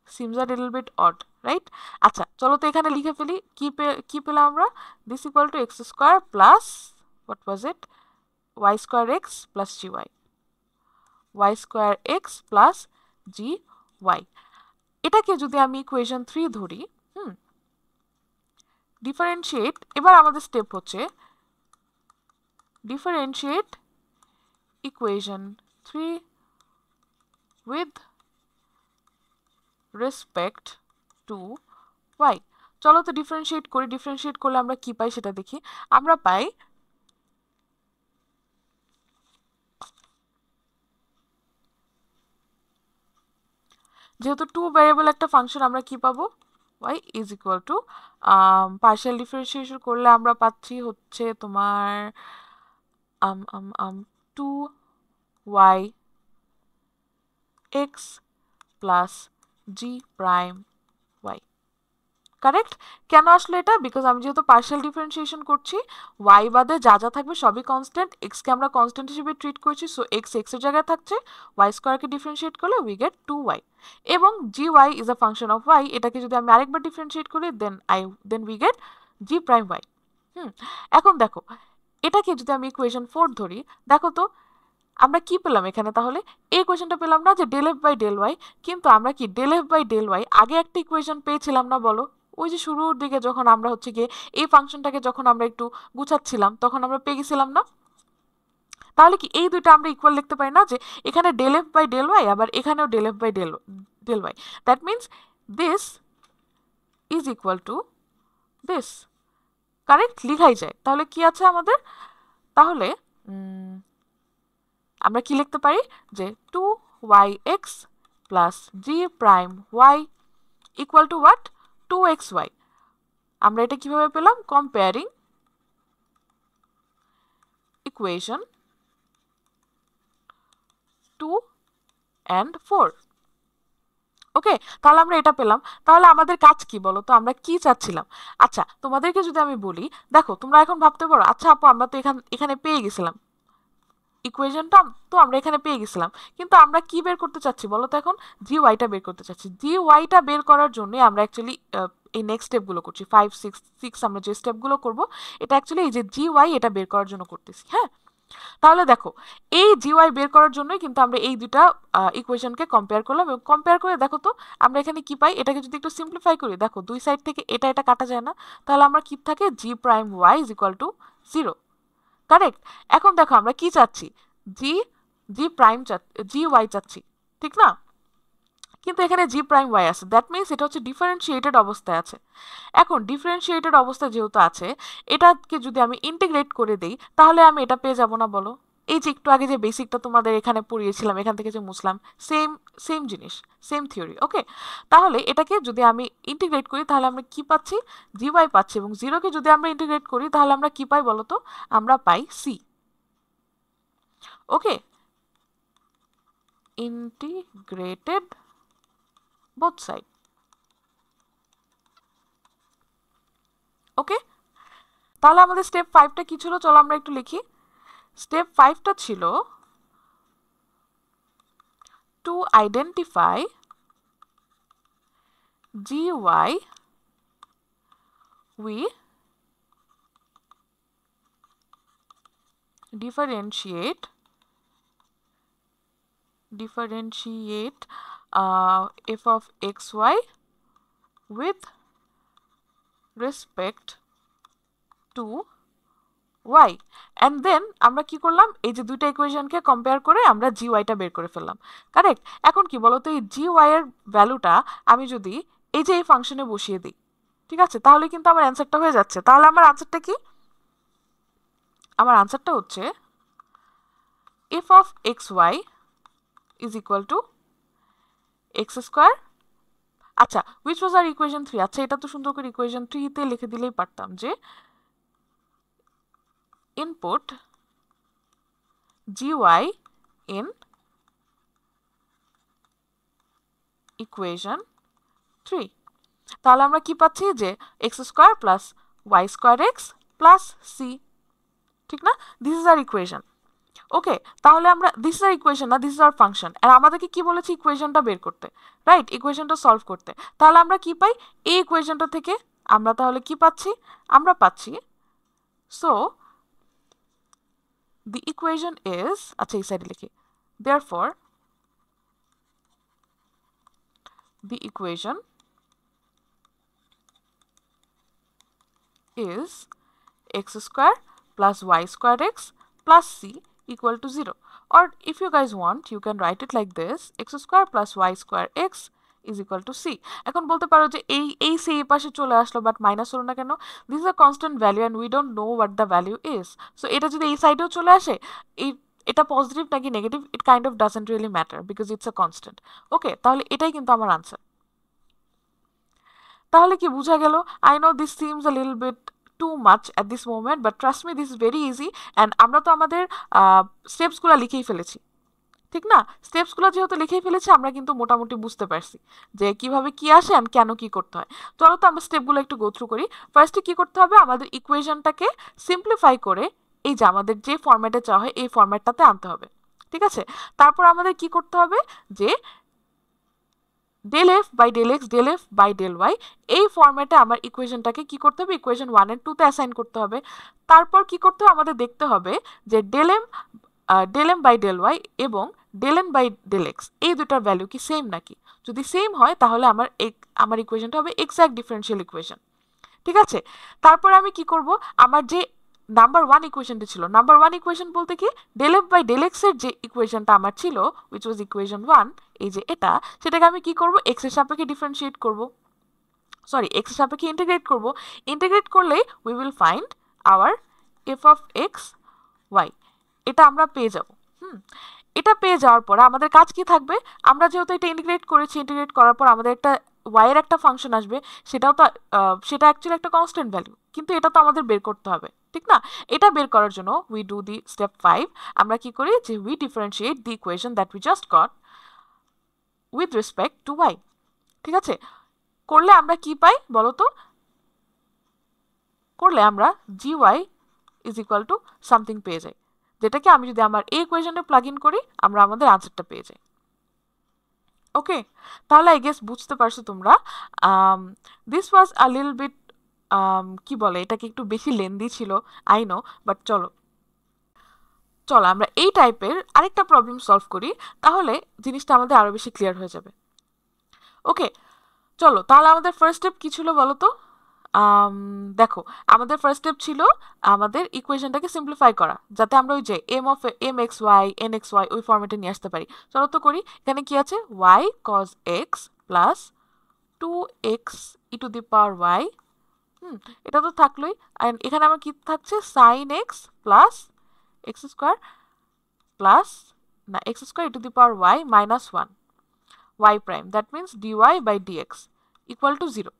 A: Seems a little bit odd, right? আচ্ছা, চলো তো এখানে লিখে ফেলি। কি পেলাম আমরা? This equal to x square plus what was it, y square x plus g y, y square x plus g y. এটাকে যদি আমি ইকুয়েশন 3 ধরি, ডিফারেন্সিয়েট, এবার আমাদের স্টেপ হচ্ছে differentiate equation 3 with respect to y. চলো তো ডিফারেন্সিয়েট করি। ডিফারেন্সিয়েট করলে আমরা কি পাই সেটা দেখি। আমরা পাই যেহেতু 2 ভ্যারিয়েবল একটা ফাংশন, আমরা কি পাবো? y is equal to partial differentiation করলে আমরা পাচ্ছি হচ্ছে তোমার 2y x plus g prime y। Correct? কেন আসলে এটা? বিকজ আমি যেহেতু পার্শিয়াল ডিফারেন্সিয়েশন করছি, y বাদে যা যা থাকবে সবই কনস্ট্যান্ট, x কে আমরা কনস্ট্যান্ট হিসেবে ট্রিট করছি, সো x এর জায়গায় থাকছে, y স্কোয়ারকে ডিফারেন্সিয়েট করলে উই গেট 2y, এবং gy is a function of y। এটাকে যদি আমি আরেকবার ডিফারেন্সিয়েট করি then we get g prime y। এখন দেখো এটাকে যদি আমি ইকুয়েশন 4 ধরি, দেখো তো আমরা কি পেলাম এখানে? তাহলে এই ইকুয়েশনটা পেলাম না যে del f by del y, কিন্তু আমরা কি del f by del y আগে একটা ইকুয়েশন পেয়েছিলাম না বলো? ওই যে শুরুর দিকে যখন আমরা হচ্ছে গিয়ে এই ফাংশনটাকে যখন আমরা একটু গুছাচ্ছিলাম তখন আমরা পেয়ে গেছিলাম না? তাহলে কি এই দুইটা আমরা ইকুয়াল লিখতে পারি না? যে এখানে del f by del y আবার এখানেও del f by del y, that means this is equal to this, correct, লিখাই যায়। তাহলে কি আছে আমাদের, তাহলে আমরা কি লিখতে পারি যে 2yx plus g prime y equal two what, 2xy। আমরা এটা কিভাবে পেলাম, কম্পেয়ারিং ইকুয়েশন 2 and 4। ওকে, তাহলে আমরা এটা পেলাম। তাহলে আমাদের কাজ কি বলো তো, আমরা কি চাচ্ছিলাম? আচ্ছা, তোমাদেরকে যদি আমি বলি, দেখো তোমরা এখন ভাবতে পারো, আচ্ছা আপু আমরা তো এখানে পেয়ে গেছিলাম ইকুয়েশনটা, তো আমরা এখানে পেয়ে গেছিলাম, কিন্তু আমরা কি বের করতে চাচ্ছি বলো তো, এখন জি ওয়াইটা বের করতে চাচ্ছি। জি ওয়াইটা বের করার জন্য আমরা অ্যাকচুয়ালি এই নেক্সট স্টেপগুলো করছি, 5 6 6 আমরা যে স্টেপগুলো করব, এটা অ্যাকচুয়ালি এই যে জি ওয়াই এটা বের করার জন্য করতেছি। হ্যাঁ, তাহলে দেখো এই জি ওয়াই বের করার জন্যই কিন্তু আমরা এই দুটা ইকুয়েশনকে কম্পেয়ার করলাম, এবং কম্পেয়ার করে দেখো তো আমরা এখানে কি পাই। এটাকে যদি একটু সিম্পলিফাই করি, দেখো দুই সাইড থেকে এটা এটা কাটা যায় না, তাহলে আমরা কি থাকে, g prime y is equal to 0, correct. এখন দেখো আমরা কি চাচ্ছি, জি জি প্রাইম জি ওয়াই চাচ্ছি, ঠিক না? কিন্তু এখানে জি প্রাইম ওয়াই আছে, দ্যাট মিনস এটা হচ্ছে ডিফারেন্সিয়েটেড অবস্থায় আছে। এখন ডিফারেন্সিয়েটেড অবস্থায় যেহেতু আছে, এটাকে যদি আমি ইন্টিগ্রেট করে দেই, তাহলে আমি এটা পেয়ে যাব না বলো? এই যে একটু আগে যে বেসিকটা তোমাদের এখানে পড়িয়েছিলাম, এখান থেকে যে মুছলাম, সেম সেম জিনিস, সেম থিওরি। ওকে, তাহলে এটাকে যদি আমি ইন্টিগ্রেট করি, তাহলে আমরা কি পাচ্ছি, জি ওয়াই পাচ্ছি, এবং জিরোকে যদি আমরা ইন্টিগ্রেট করি, তাহলে আমরা কি পাই বলো তো, আমরা পাই সি। ওকে, ইন্টিগ্রেটেড both side। ওকে, তাহলে আমাদের স্টেপ 5টা কি ছিল, চলো আমরা একটু লিখি। স্টেপ 5টা ছিল to identify gy we differentiate f of xy with respect to y, and then আমরা কি করলাম, এই যে দুইটা ইকুয়েশনকে কম্পেয়ার করে আমরা জি ওয়াইটা বের করে ফেললাম, কারেক্ট। এখন কি বলতো, এই জি ওয়াই এর ভ্যালুটা আমি যদি এই যে এই ফাংশনে বসিয়ে দিই, ঠিক আছে, তাহলে কিন্তু আমার অ্যান্সারটা হয়ে যাচ্ছে। তাহলে আমার আনসারটা কি, আমার আনসারটা হচ্ছে f of xy is equal to x square. আচ্ছা, which was our equation 3? আচ্ছা, এটা তো সুন্দর করে ইকুয়েশন 3 তে লিখে দিলেই পারতাম যে input gy in equation 3। তাহলে আমরা কি পাচ্ছি, যে x square plus y square x plus c, ঠিক না? This is our equation. Okay, তাহলে আমরা দিস ইজ আর ইকুয়েশন না, দিস ইজ আর ফাংশন, আর আমাদেরকে কি বলেছে, ইকুয়েশনটা বের করতে, রাইট, ইকুয়েশনটা সলভ করতে। তাহলে আমরা কি পাই, এই ইকুয়েশনটা থেকে আমরা তাহলে কি পাচ্ছি, আমরা পাচ্ছি, সো the equation is, আচ্ছা এই সাইডে লিখি, therefore the equation is x square plus y square x plus c equal to 0, or if you guys want you can write it like this, x square plus y square x is equal to c। এখন বলতে পারো যে এই c এই পাশে চলে আসলো, but minus হলো না কেন? This is a constant value and we don't know what the value is, so এটা যদি এই সাইডেও চলে আসে, এটা পজিটিভ নাকি negative, it kind of doesn't really matter because it's a constant. Okay, তাহলে এটাই কিন্তু আমার আনসার। তাহলে কি বোঝা গেল? I know this seems a little bit too much at this moment, but trust me this is very easy, and আমরা তো আমাদের স্টেপসগুলো লিখেই ফেলেছি, ঠিক না? স্টেপসগুলো যেহেতু লিখেই ফেলেছি, আমরা কিন্তু মোটামুটি বুঝতে পারছি যে কিভাবে কি আসে অ্যান্ড কেন কি করতে হয়। চলো তো আমরা স্টেপগুলো একটু গো থ্রু করি। ফার্স্টে কি করতে হবে, আমাদের ইকুয়েশনটাকে সিম্পলিফাই করে এই যে আমাদের যে ফরম্যাটে চাওয়া হয় এই ফরম্যাটটাতে আনতে হবে, ঠিক আছে? তারপর আমাদের কি করতে হবে, যে del f by del x del f by del y এই ফরম্যাটে আমার ইকুয়েশনটাকে কি করতে হবে, ইকুয়েশন 1 এর 2 তে অ্যাসাইন করতে হবে। তারপর কি করতে হবে, আমাদের দেখতে হবে যে del m by del y এবং del n by del x এই দুটার ভ্যালু কি সেম নাকি। যদি সেম হয় তাহলে আমার ইকুয়েশনটা হবে এক্সাক্ট ডিফারেনশিয়াল ইকুয়েশন, ঠিক আছে? তারপর আমি কি করব, আমার যে নাম্বার 1 ইকুয়েশনটা ছিল, নাম্বার 1 ইকুয়েশন বলতে কি, del f by del x এর যে ইকুয়েশনটা আমার ছিল, which was equation 1, এই যে এটা, সেটাকে আমি কি করব, এক্স এর সাপেক্ষে ডিফারেন্সিয়েট করব, সরি এক্স এর সাপেক্ষে ইন্টিগ্রেট করব। ইন্টিগ্রেট করলে we will find our f of x y, এটা আমরা পেয়ে যাব। এটা পেয়ে যাওয়ার পর আমাদের কাজ কি থাকবে, আমরা যেহেতু এটা ইন্টিগ্রেট করেছি, ইন্টিগ্রেট করার পর আমাদের একটা ওয়াই এর একটা ফাংশন আসবে, সেটাও তো সেটা অ্যাকচুয়ালি একটা কনস্ট্যান্ট ভ্যালু, কিন্তু এটা তো আমাদের বের করতে হবে, ঠিক না? এটা বের করার জন্য উই ডু দি স্টেপ 5, আমরা কি করি যে we differentiate the equation that we just got with respect to y. ঠিক আছে, করলে আমরা কি পাই বলো তো, করলে আমরা gy is equal to something পেয়ে যাই, যেটাকে আমি যদি আমার এই ইকুয়েশনে প্লাগ ইন করি আমরা আমাদের আনসারটা পেয়ে যাই। ওকে, তাহলে আই গেস বুঝতে পারছো তোমরা। This was a little bit কি বলে, এটাকে একটু বেশি লেন্দি ছিল, আই নো, বাট চলো আমরা এই টাইপের আরেকটা প্রবলেম সলভ করি, তাহলে জিনিসটা আমাদের আরো বেশি ক্লিয়ার হয়ে যাবে। ওকে, চলো তাহলে আমাদের ফার্স্ট স্টেপ কি ছিল বলো তো। দেখো, আমাদের ফার্স্ট স্টেপ ছিল আমাদের ইকুয়েশনটাকে সিম্পলিফাই করা, যাতে আমরা ওই যে m x y n x y ওই ফর্মেটে নিয়ে আসতে পারি। চলো তো করি, এখানে কি আছে, y cos x plus 2x e to the power y, এটা তো থাকলোই, আর এখানে আমার কি থাকছে, sin x plus x square plus না x square e to the power y minus 1 y prime, that means dy by dx equal to 0।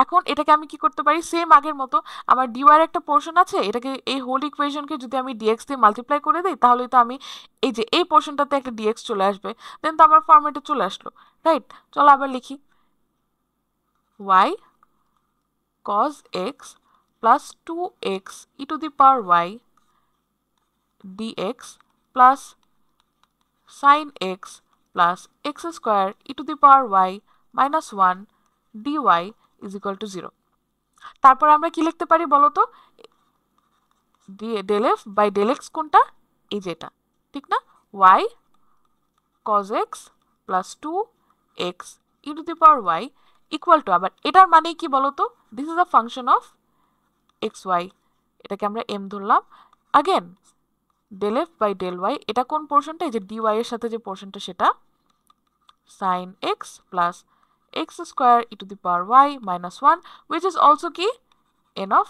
A: এখন এটাকে আমি কি করতে পারি, সেম আগের মতো, আমার ডিওয়াই এর একটা পোর্শন আছে, এটাকে এই হোল ইকুয়েশনকে যদি আমি ডিএক্স দিয়ে মাল্টিপ্লাই করে দিই, তাহলে তো আমি এই যে এই পোর্শনটাতে একটা ডিএক্স চলে আসবে, দেন তো আমার ফর্মেটে চলে আসলো, রাইট? চলো আবার লিখি, y cos x plus 2x e to the power y dx plus sin x plus x square e to the power y minus 1 dy is equal to 0। তারপর আমরা কি লিখতে পারি বলো তো, del f by del x কোনটা, এই যেটা, ঠিক না, y cos x plus 2x e to the power y equal to, আবার এটার মানে কি বলতো, this is a function of x y, এটাকে আমরা এম ধরলাম, again del f by del y, এটা কোন পোর্শনটা, এই যে ডি ওয়াই এর সাথে যে পোর্শনটা সেটা, sine x plus x square e to the power y minus 1 which is also কি এন অফ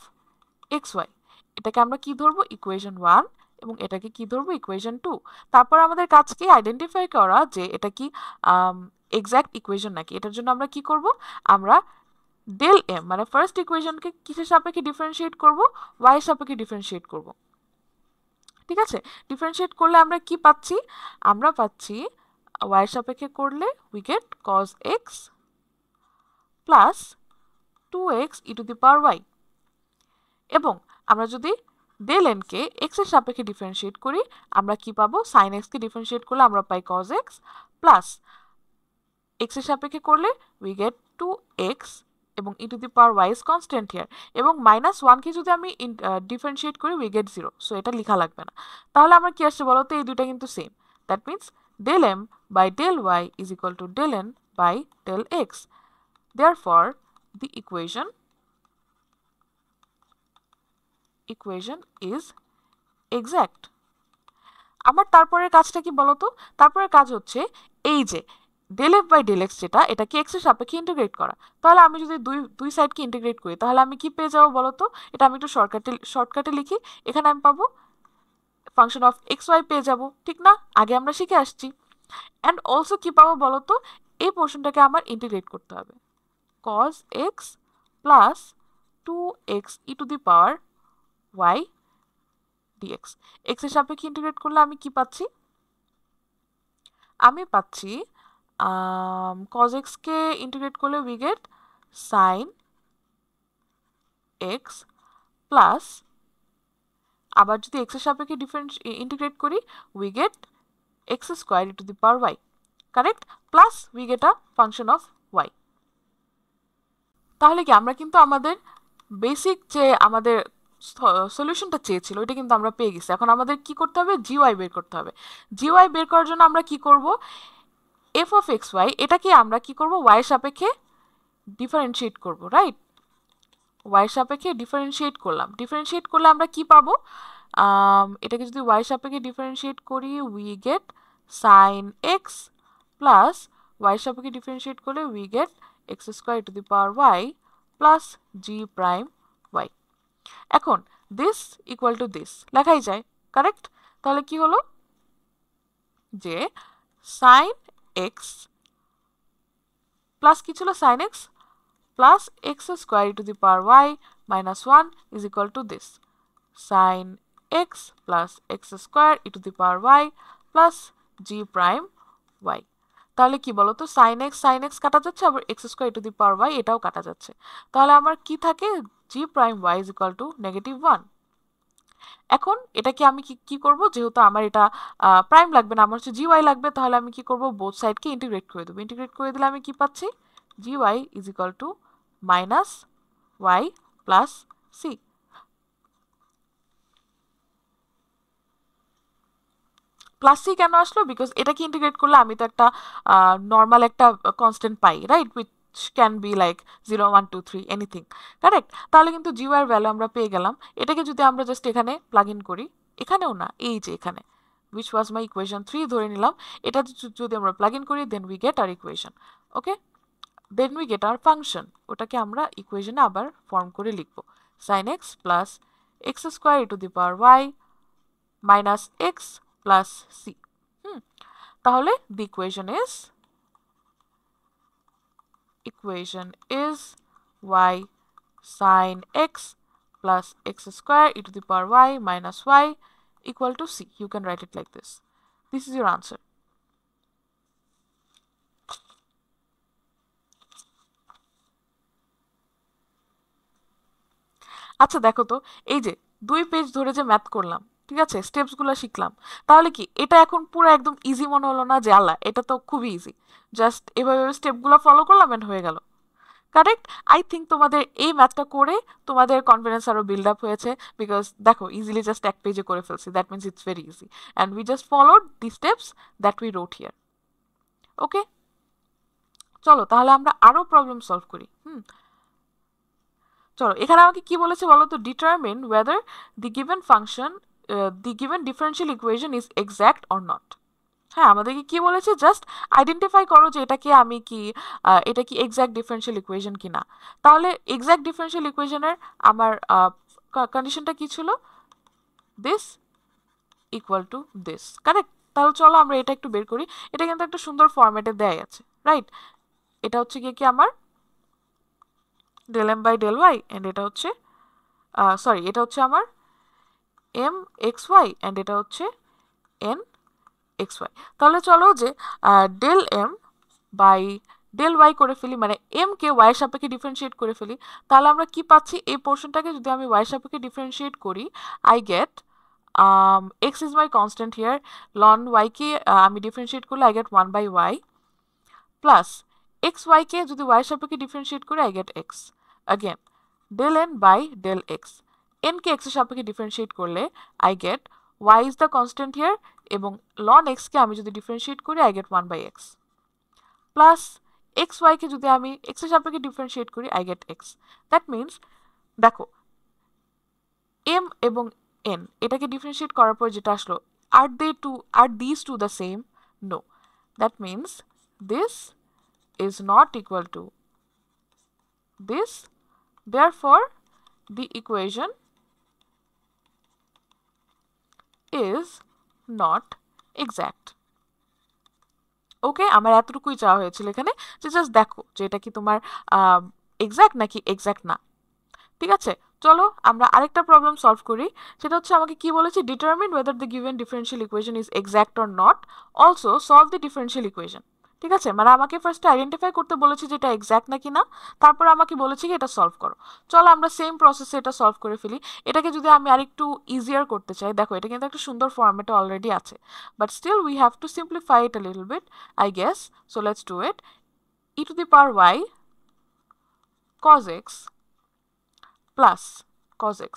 A: এক্স ওয়াই। এটাকে আমরা কি ধরবো, ইকুয়েশন 1, এবং এটাকে কি ধরবো, ইকুয়েশন 2। তারপর আমাদের কাজ কি, আইডেন্টিফাই করা যে এটা কি এক্সাক্ট ইকুয়েশন নাকি। এটার জন্য আমরা কি করব, আমরা ডেল এম মানে ফার্স্ট ইকুয়েশনকে কিসের সাপেক্ষে ডিফারেন্সিয়েট করব, ওয়াই এর সাপেক্ষে ডিফারেন্সিয়েট করব। ঠিক আছে, ডিফারেন্সিয়েট করলে আমরা কি পাচ্ছি, আমরা পাচ্ছি ওয়াই এর সাপেক্ষে করলে we get cos x plus 2x e to the power y, এবং আমরা যদি ডেল এন কে এক্স এর সাপেক্ষে ডিফারেন্সিয়েট করি, আমরা কি পাবো, সাইন এক্স কে ডিফারেন্সিয়েট করলে আমরা পাই cos x প্লাস এক্স এর সাপেক্ষে করলে উই গেট 2x এবং e to the power y is constant here, এবং মাইনাস 1 কে যদি আমি ডিফারেন্সিয়েট করি উই গেট 0, সো এটা লেখা লাগবে না। তাহলে আমার কি আসছে বলো তো, এই দুইটা কিন্তু same, that means del m by del y is equal to del n by del x, therefore the equation is exact। আমার তারপরের কাজটা কি বলতো, তারপরের কাজ হচ্ছে এই যে del f by del x যেটা, এটাকে x এর সাপেক্ষে ইন্টিগ্রেট করা। তাহলে আমি যদি দুই সাইডকে ইন্টিগ্রেট করি, তাহলে আমি কি পেয়ে যাবো বলতো, এটা আমি একটু শর্টকাটে লিখি, এখানে আমি পাবো ফাংশন অফ এক্স ওয়াই পেয়ে যাব, ঠিক না, আগে আমরা শিখে আসছি। অ্যান্ড অলসো কি পাবো বলতো, এই পোর্শনটাকে আমার ইন্টিগ্রেট করতে হবে, cos x plus 2x e to the power y dx, x এর সাপেক্ষে ইন্টিগ্রেট করলে আমি কি পাচ্ছি, আমি পাচ্ছি cos x কে ইন্টিগ্রেট করলে we gate sin x plus, আবার যদি x এর সাপেক্ষে ইন্টিগ্রেট করি we gate x square e to the power y, correct, plus we get a function of y। তাহলে কি আমরা কিন্তু আমাদের বেসিক যে আমাদের সলিউশনটা চেয়েছিল ওইটা কিন্তু আমরা পেয়ে গেছি। এখন আমাদের কি করতে হবে, জিওয়াই বের করতে হবে। জিওয়াই বের করার জন্য আমরা কি করব, এফ অফ এক্স ওয়াই এটাকে আমরা কি করব, ওয়াই এর সাপেক্ষে ডিফারেন্সিয়েট করব, রাইট, ওয়াই এর সাপেক্ষে ডিফারেন্সিয়েট করলাম, ডিফারেন্সিয়েট করলে আমরা কি পাবো, এটাকে যদি ওয়াই এর সাপেক্ষে ডিফারেন্সিয়েট করি we get sine x plus y সাপেক্ষে ডিফারেন্সিয়েট করলে we get x square to the power y plus g prime y. এখন দিস ইকুয়াল টু দিস লেখাই যায়, কারেক্ট? তাহলে কি হলো যে সাইন এক্স প্লাস কি ছিল, sine x plus x square to the power y minus one is equal to this sine x plus x square to the power y plus g prime y. তাহলে কি বলতো, sine x কাটা যাচ্ছে, আবার x square to the power y এটাও কাটা যাচ্ছে। তাহলে আমার কি থাকে, g prime y is equal to -1। এখন এটাকে আমি কি করব, যেহেতু আমার এটা প্রাইম লাগবে না, আমার হচ্ছে জি ওয়াই লাগবে, তাহলে আমি কি করব, বোথ সাইডকে ইন্টিগ্রেট করে দেবো। ইন্টিগ্রেট করে দিলে আমি কি পাচ্ছি, g y is equal to minus y plus c. Plus c কেন আসলো, বিকজ এটাকে ইন্টিগ্রেট করলে আমি তো একটা নর্মাল একটা constant pi, right, which can be like 0 1 2 3 anything, correct? তাহলে কিন্তু জি ওয়াই এর ভ্যালু আমরা পেয়ে গেলাম। এটাকে যদি আমরা জাস্ট এখানে প্লাগ ইন করি, এখানেও না, এই যে এখানে which was my equation 3 ধরে নিলাম, এটা যদি আমরা প্লাগ ইন করি then we get our equation, okay, then we get our function। ওটাকে আমরা ইকুয়েশনে আবার ফর্ম করে লিখব, sin x plus x square to the power y minus x plus c। তাহলে the equation is y sin x plus x square e to the power y minus y equal to c. You can write it like this. This is your answer. আচ্ছা দেখো তো, এই যে 2 page ধরে যে math করলাম, ঠিক আছে, স্টেপসগুলো শিখলাম, তাহলে কি এটা এখন পুরো একদম ইজি মনে হলো না, যে আল্লাহ এটা তো খুবই ইজি, জাস্ট এভাবে স্টেপগুলো ফলো করলাম এন্ড হয়ে গেল, কারেক্ট? আই থিঙ্ক তোমাদের এই ম্যাথটা করে তোমাদের কনফিডেন্স আরো বিল্ড আপ হয়েছে, বিকজ দেখো ইজিলি জাস্ট এক পেজে করে ফেলছি, that means it's very easy and we just followed the steps that we wrote here. Okay, চলো তাহলে আমরা আরো প্রবলেম সলভ করি। চলো, এখানে আমাকে কি বলেছে বলো তো, determine weather the given function the given differential equation is exact or not. হ্যাঁ, আমাদেরকে কি বলেছে, জাস্ট আইডেন্টিফাই করো যে এটাকে আমি কি এটা কি এক্সাক্ট ডিফারেন্সিয়াল ইকুয়েশন কিনা। তাহলে এক্সাক্ট ডিফারেন্সিয়াল ইকুয়েশনের আমার কন্ডিশনটা কি ছিল, this equal to this, correct? তাহলে চলো আমরা এটা একটু বের করি। এটা কিন্তু একটা সুন্দর ফরম্যাটে দেয়া আছে, রাইট? এটা হচ্ছে কি আমার del m by del y and এটা হচ্ছে সরি, এটা হচ্ছে আমার m x y এন্ড এটা হচ্ছে n x y। তাহলে চলো যে del m by del y করে ফেলি, মানে m কে y এর সাপেক্ষে ডিফারেন্সিয়েট করে ফেলি। তাহলে আমরা কি পাচ্ছি, এই পোর্শনটাকে যদি আমি y এর সাপেক্ষে ডিফারেন্সিয়েট করি, I get x is my constant here, ln y কে আমি ডিফারেন্সিয়েট করলে I get 1 by y plus x y কে যদি y এর সাপেক্ষে ডিফারেন্সিয়েট করি I get x, again del n by del x, n K x এর সাপেক্ষে differentiate করলে I get y is the constant here এবং ln x কে আমি যদি ডিফারেন্সিয়েট করি I get 1 by x plus x y কে যদি আমি x এর সাপেক্ষে ডিফারেন্সিয়েট করি I get x। That means দেখো m এবং n এটাকে ডিফারেন্সিয়েট করার পর যেটা আসলো, are these two the same? No, that means this is not equal to this, therefore the equation is not exact। ওকে, আমার এতটুকুই চাওয়া হয়েছিল এখানে, যে জাস্ট দেখো যে এটা কি তোমার এক্সাক্ট নাকি এক্সাক্ট না। ঠিক আছে, চলো আমরা আরেকটা প্রবলেম সলভ করি। সেটা হচ্ছে আমাকে কি বলেছে, determine whether the given differential equation is exact or not, also solve the differential equation. ঠিক আছে, মানে আমাকে ফার্স্টে আইডেন্টিফাই করতে বলেছে যে এটা এক্সাক্ট নাকি না, তারপর আমাকে বলেছে কি এটা সলভ করো। চলো আমরা সেম প্রসেসে এটা সলভ করে ফেলি। এটাকে যদি আমি আরেকটু ইজিয়ার করতে চাই, দেখো এটা কিন্তু একটা সুন্দর ফরম্যাটে অলরেডি আছে, but still we have to simplify it a little bit I guess. So let's do it. e to the power y cos x plus cos x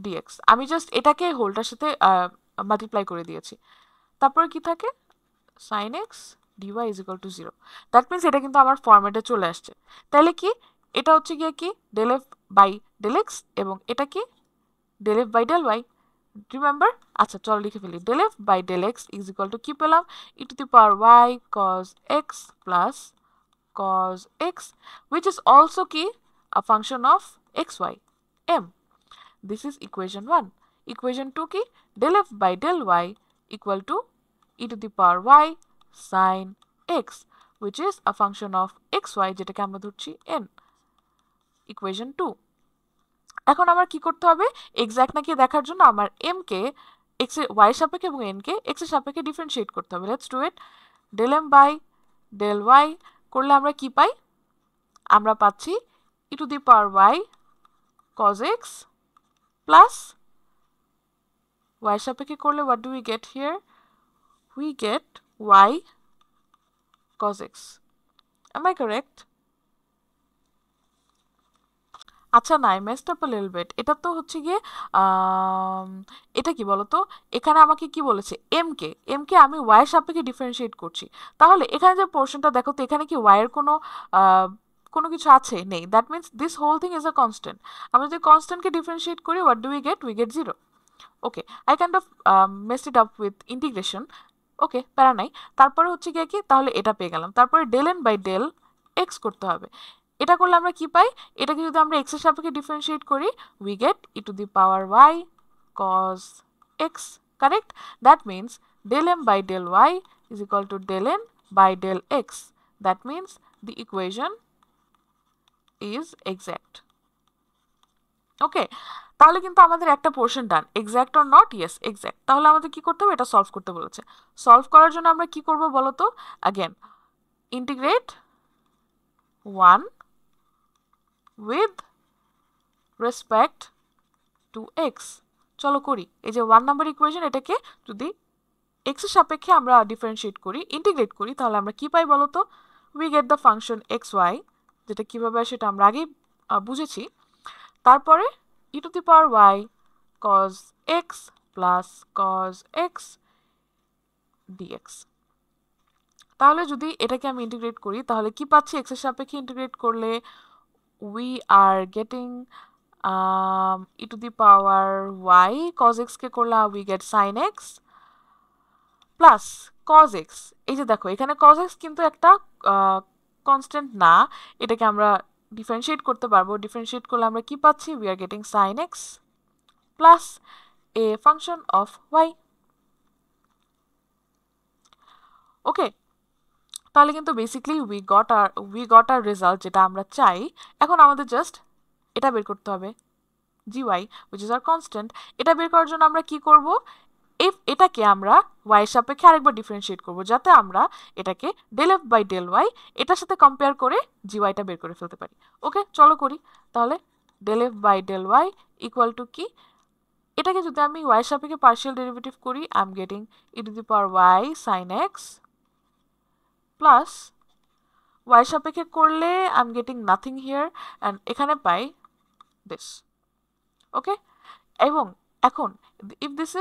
A: dx, আমি জাস্ট এটাকে হোলটার সাথে মাল্টিপ্লাই করে দিয়েছি। তারপরে কি থাকে, sin x dy is equal to 0। That means এটা কিন্তু আমার ফরম্যাটে চলে আসছে। তাহলে কি এটা হচ্ছে গিয়ে কি del f by del x এবং এটা কি del f by del y, remember? আচ্ছা চলো লিখে ফেলি। del f by del x is equal to কি পেলাম? e to the power y cos x plus cos x, which is also কি? A function of xy, m. This is equation 1. Equation 2 কি? del f by del y equal to e to the power y sin x, which is a function of xy যেটাকে আমরা ধরছি n. Equation 2. এখন আমার কি করতে হবে? Exact নাকি দেখার জন্য আমার m কে x এর y এর সাপেক্ষে এবং n কে x এর সাপেক্ষে ডিফারেন্সিয়েট করতে হবে। Let's do it. del m by del y করলে আমরা কি পাই? আমরা পাচ্ছি e to the power y cos x plus y এর সাপেক্ষে করলে what do we get here? We get y cos x. Am I correct? আচ্ছা না, I messed up a little bit. এটা তো হচ্ছে গিয়ে এটা কি বলতো, এখানে আমাকে কি বলেছে? m কে আমি y এর সাপেক্ষে ডিফারেন্সিয়েট করছি। তাহলে এখানে যে পোর্শনটা দেখো তো, এখানে কি y এর কোনো কিছু আছে? নেই। That means this whole thing is a constant. আমরা যদি কনস্ট্যান্টকে ডিফারেন্সিয়েট করি, what do we get? We get 0. Okay, I kind of messed it up with integration. Okay, প্যারা নাই। তারপরে হচ্ছে গিয়ে কি, তাহলে এটা পেয়ে গেলাম। তারপরে del n by del x করতে হবে। এটা করলে আমরা কি পাই? এটাকে যদি আমরা x এর সাপেক্ষে ডিফারেন্সিয়েট করি, we gate e to the power y cos x. Correct? That means del m by del y is equal to del n by del x. That means the equation is exact. ওকে, তাহলে কিন্তু আমাদের একটা portion done. Exact or not? Yes, exact. তাহলে আমাদের কি করতে হবে? এটা সলভ করতে বলেছে। সলভ করার জন্য আমরা কি করব বলো তো? Again integrate 1 with respect to x. চলো করি। এই যে 1 নাম্বার ইকুয়েশন, এটাকে যদি x এর সাপেক্ষে আমরা ডিফারেন্সিয়েট করি, ইন্টিগ্রেট করি, তাহলে আমরা কি পাই বলো তো? We get the function xy, যেটা কিভাবে সেটা আমরা আগেই বুঝেছি। তারপরে e to the power y cos x plus cos x dx. তাহলে যদি এটাকে আমি ইন্টিগ্রেট করি, তাহলে কি পাচ্ছি? x এর সাপেক্ষে ইন্টিগ্রেট করলে we are getting e to the power y cos x কে করলে we get sin x plus cos x. এই যে দেখো, এখানে cos x কিন্তু একটা কনস্ট্যান্ট না, এটাকে আমরা ডিফারেন্সিয়েট করতে পারবো। ডিফারেন্সিয়েট করলে আমরা কি পাচ্ছি? we are getting sin x plus a function of y. ওকে, তাহলে কিন্তু basically we got our result যেটা আমরা চাই। এখন আমাদের জাস্ট এটা বের করতে হবে, gy which is our constant. এটা বের করার জন্য আমরা কি করব? এটাকে আমরা y এর সাপেক্ষে আরেকবার ডিফারেন্সিয়েট করব, যাতে আমরা এটাকে del f by del y এটার সাথে কম্পেয়ার করে gy টা বের করে ফেলতে পারি। ওকে, চলো করি। তাহলে del f by del y equal to কি? এটাকে যদি আমি y এর সাপেক্ষে পার্শিয়াল ডেরিভেটিভ করি, I am getting e to the power y sin x plus y এর সাপেক্ষে করলে I am getting nothing here, and এখানে পাই দিস। ওকে, এবং এখন if this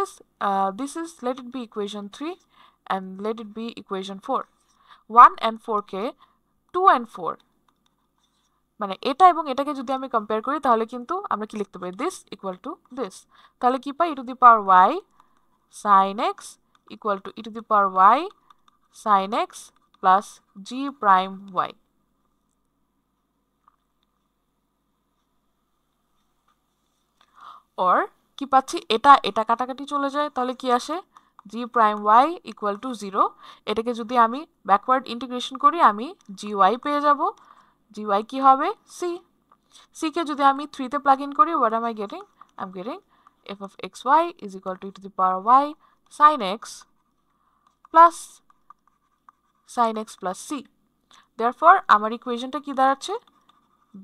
A: is let it be equation 3 and let it be equation 4. 1 and 4 K 2 and 4 মানে এটা এবং এটাকে যদি আমি কম্পেয়ার করি, তাহলে কিন্তু আমরা কি লিখতে পারি? this equal to this. তাহলে কি পাই? e to the power y sin x equal to e to the power y sin x plus g prime y. or কি পাচ্ছি? এটা কাটাকাটি চলে যায়, তাহলে কি আসে? g prime y equal to 0. এটাকে যদি আমি ব্যাকওয়ার্ড ইন্টিগ্রেশন করি, আমি gy পেয়ে যাব। gy কি হবে? c কে যদি আমি 3 তে প্লাগ ইন করি, what am I getting? I'm getting f of xy is equal to e to the power y sin x plus sin x plus c. Therefore আমার ইকুয়েশনটা কি দাঁড়াচ্ছে?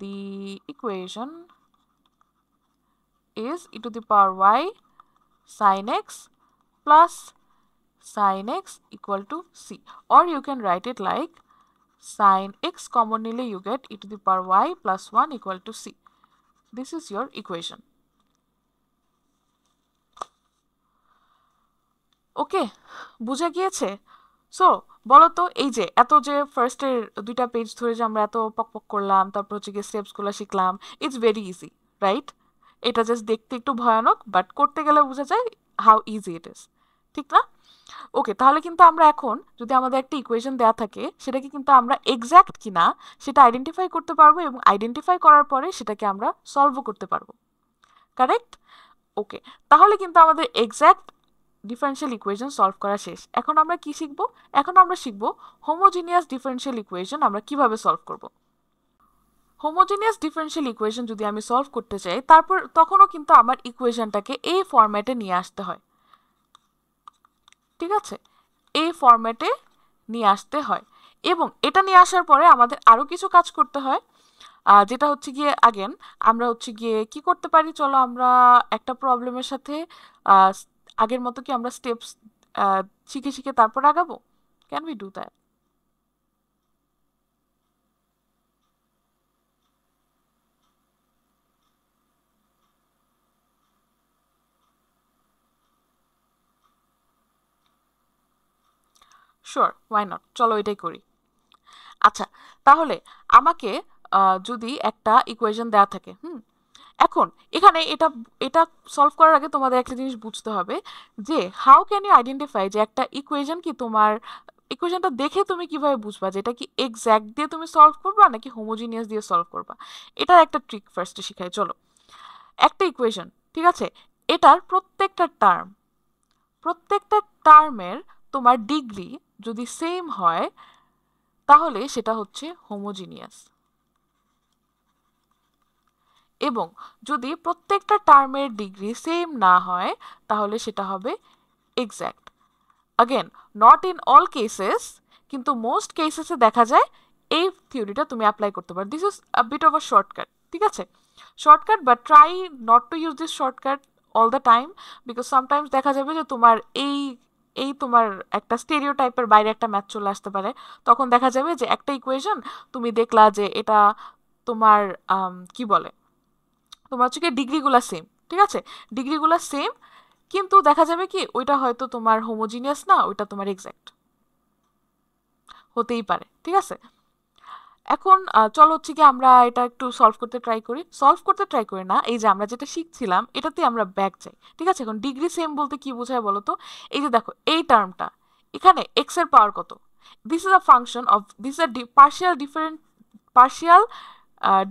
A: The equation is e to the power y sin x plus sin x equal to c, or you can write it like sin x common nile you get e to the power y plus 1 equal to c. This is your equation. ওকে, বুঝা গিয়েছে? So বলো তো, এই যে এত যে ফার্স্টের 2টা পেজ ধরে যে আমরা এত পক করলাম, তারপর হচ্ছে গিয়ে স্টেপসগুলো শিখলাম, ইটস ভেরি ইজি, রাইট? এটা জাস্ট দেখতে একটু ভয়ানক, বাট করতে গেলে বোঝা যায় হাউ ইজি ইট ইজ, ঠিক না? ওকে, তাহলে কিন্তু আমরা এখন যদি আমাদের একটা ইকুয়েশন দেওয়া থাকে সেটাকে কিন্তু আমরা এক্স্যাক্ট কিনা সেটা আইডেন্টিফাই করতে পারবো, এবং আইডেন্টিফাই করার পরে সেটাকে আমরা সলভও করতে পারবো, কারেক্ট? ওকে, তাহলে কিন্তু আমাদের এক্স্যাক্ট ডিফারেনশিয়াল ইকুয়েশন সলভ করা শেষ। এখন আমরা কি শিখব? এখন আমরা শিখব হোমোজিনিয়াস ডিফারেনশিয়াল ইকুয়েশন আমরা কিভাবে সলভ করব। হোমোজিনিয়াস ডিফারেনশিয়াল ইকুয়েশন যদি আমি সলভ করতে চাই, তারপর তখনও কিন্তু আমার ইকুয়েশনটাকে এই ফরম্যাটে নিয়ে আসতে হয়, ঠিক আছে? এই ফরম্যাটে নিয়ে আসতে হয়, এবং এটা নিয়ে আসার পরে আমাদের আরও কিছু কাজ করতে হয়, যেটা হচ্ছে গিয়ে আগেন আমরা হচ্ছে গিয়ে কি করতে পারি, চলো আমরা একটা প্রবলেমের সাথে আগের মতো কি আমরা স্টেপস শিখে শিখে তারপর আগাবো? Can we do that? Sure, why not, চলো এটাই করি। আচ্ছা, তাহলে আমাকে যদি একটা ইকুয়েশন দেওয়া থাকে, এখন এখানে এটা এটা সলভ করার আগে তোমাদের একটা জিনিস বুঝতে হবে যে হাউ ক্যান ইউ আইডেন্টিফাই যে একটা ইকুয়েশন কি তোমার, ইকুয়েশনটা দেখে তুমি কিভাবে বুঝবা যে এটা কি এক্স্যাক্ট দিয়ে তুমি সলভ করবা নাকি হোমোজিনিয়াস দিয়ে সলভ করবা। এটার একটা ট্রিক ফার্স্টে শিখাই, চলো। একটা ইকুয়েশন, ঠিক আছে, এটার প্রত্যেকটা টার্মের তোমার ডিগ্রি যদি সেম হয় তাহলে সেটা হচ্ছে হোমোজিনিয়াস, এবং যদি প্রত্যেকটা টার্মের ডিগ্রি সেম না হয় তাহলে সেটা হবে exact. Again, not in all cases, কিন্তু মোস্ট কেসেসে দেখা যায় এই থিওরিটা তুমি অ্যাপ্লাই করতে পারো। This is a bit of a shortcut, ঠিক আছে? Shortcut, but try not to use this shortcut all the time, because sometimes দেখা যাবে যে তোমার এই এই তোমার একটা স্টেরিও টাইপের বাইরে একটা ম্যাথ চলে আসতে পারে। তখন দেখা যাবে যে একটা ইকুয়েশন তুমি দেখলা যে এটা তোমার কি বলে, তোমার হচ্ছে কি ডিগ্রিগুলো সেম, ঠিক আছে, ডিগ্রিগুলো সেম, কিন্তু দেখা যাবে কি ওইটা হয়তো তোমার হোমোজিনিয়াস না, ওইটা তোমার এক্স্যাক্ট হতেই পারে, ঠিক আছে? এখন চলো হচ্ছে কি আমরা এটা একটু সলভ করতে ট্রাই করি না, এই যে আমরা যেটা শিখছিলাম এটাতে আমরা ব্যাক যাই, ঠিক আছে? এখন ডিগ্রি সেম বলতে কি বোঝায় বলো তো? এই যে দেখো এই টার্মটা, এখানে এক্স এর পাওয়ার কত, this is a function of, this is a partial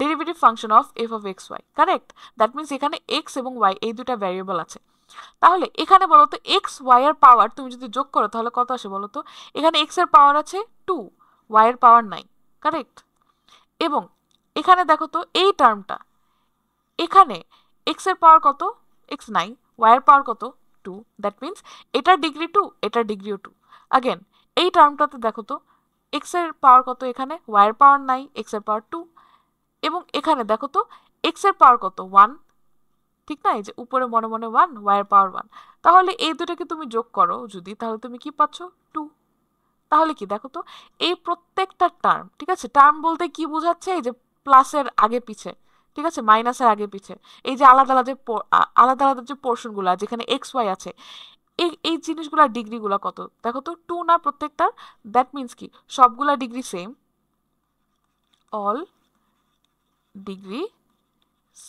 A: derivative function of f of x y, correct? That means এখানে এক্স এবং ওয়াই এই দুটা ভ্যারিয়েবল আছে। তাহলে এখানে বলো তো এক্স ওয়াই এর পাওয়ার তুমি যদি যোগ করো তাহলে কত আসে বলো তো? এখানে এক্স এর পাওয়ার আছে 2, ওয়াই এর পাওয়ার 9, কারেক্ট? এবং এখানে দেখো তো এই টার্মটা, এখানে এক্স এর পাওয়ার কত? এক্স 9, ওয়াই এর পাওয়ার কত? 2, দ্যাট মিনস এটার ডিগ্রি 2, এটার ডিগ্রিও 2। আগেন এই টার্মটাতে দেখো তো এক্স এর পাওয়ার কত, এখানে ওয়াই এর পাওয়ার 9, এক্স এর পাওয়ার 2, এবং এখানে দেখো তো এক্স এর পাওয়ার কত? 1, ঠিক না? এই যে উপরে মনে মনে 1, ওয়াই এর পাওয়ার 1, তাহলে এই দুটাকে তুমি যোগ করো যদি, তাহলে তুমি কি পাচ্ছ? 2। তাহলে কি দেখো তো এই প্রত্যেকটা টার্ম, ঠিক আছে, টার্ম বলতে কি বোঝাচ্ছে? এই যে প্লাসের আগে পিছে, ঠিক আছে, মাইনাসের আগে পিছে, এই যে আলাদা আলাদা আলাদা আলাদা যে পোর্শনগুলো যেখানে এক্স ওয়াই আছে, এই এই জিনিসগুলোর ডিগ্রিগুলো কত দেখো তো? 2 না প্রত্যেকটার? দ্যাট মিনস কি সবগুলা degree same, all degree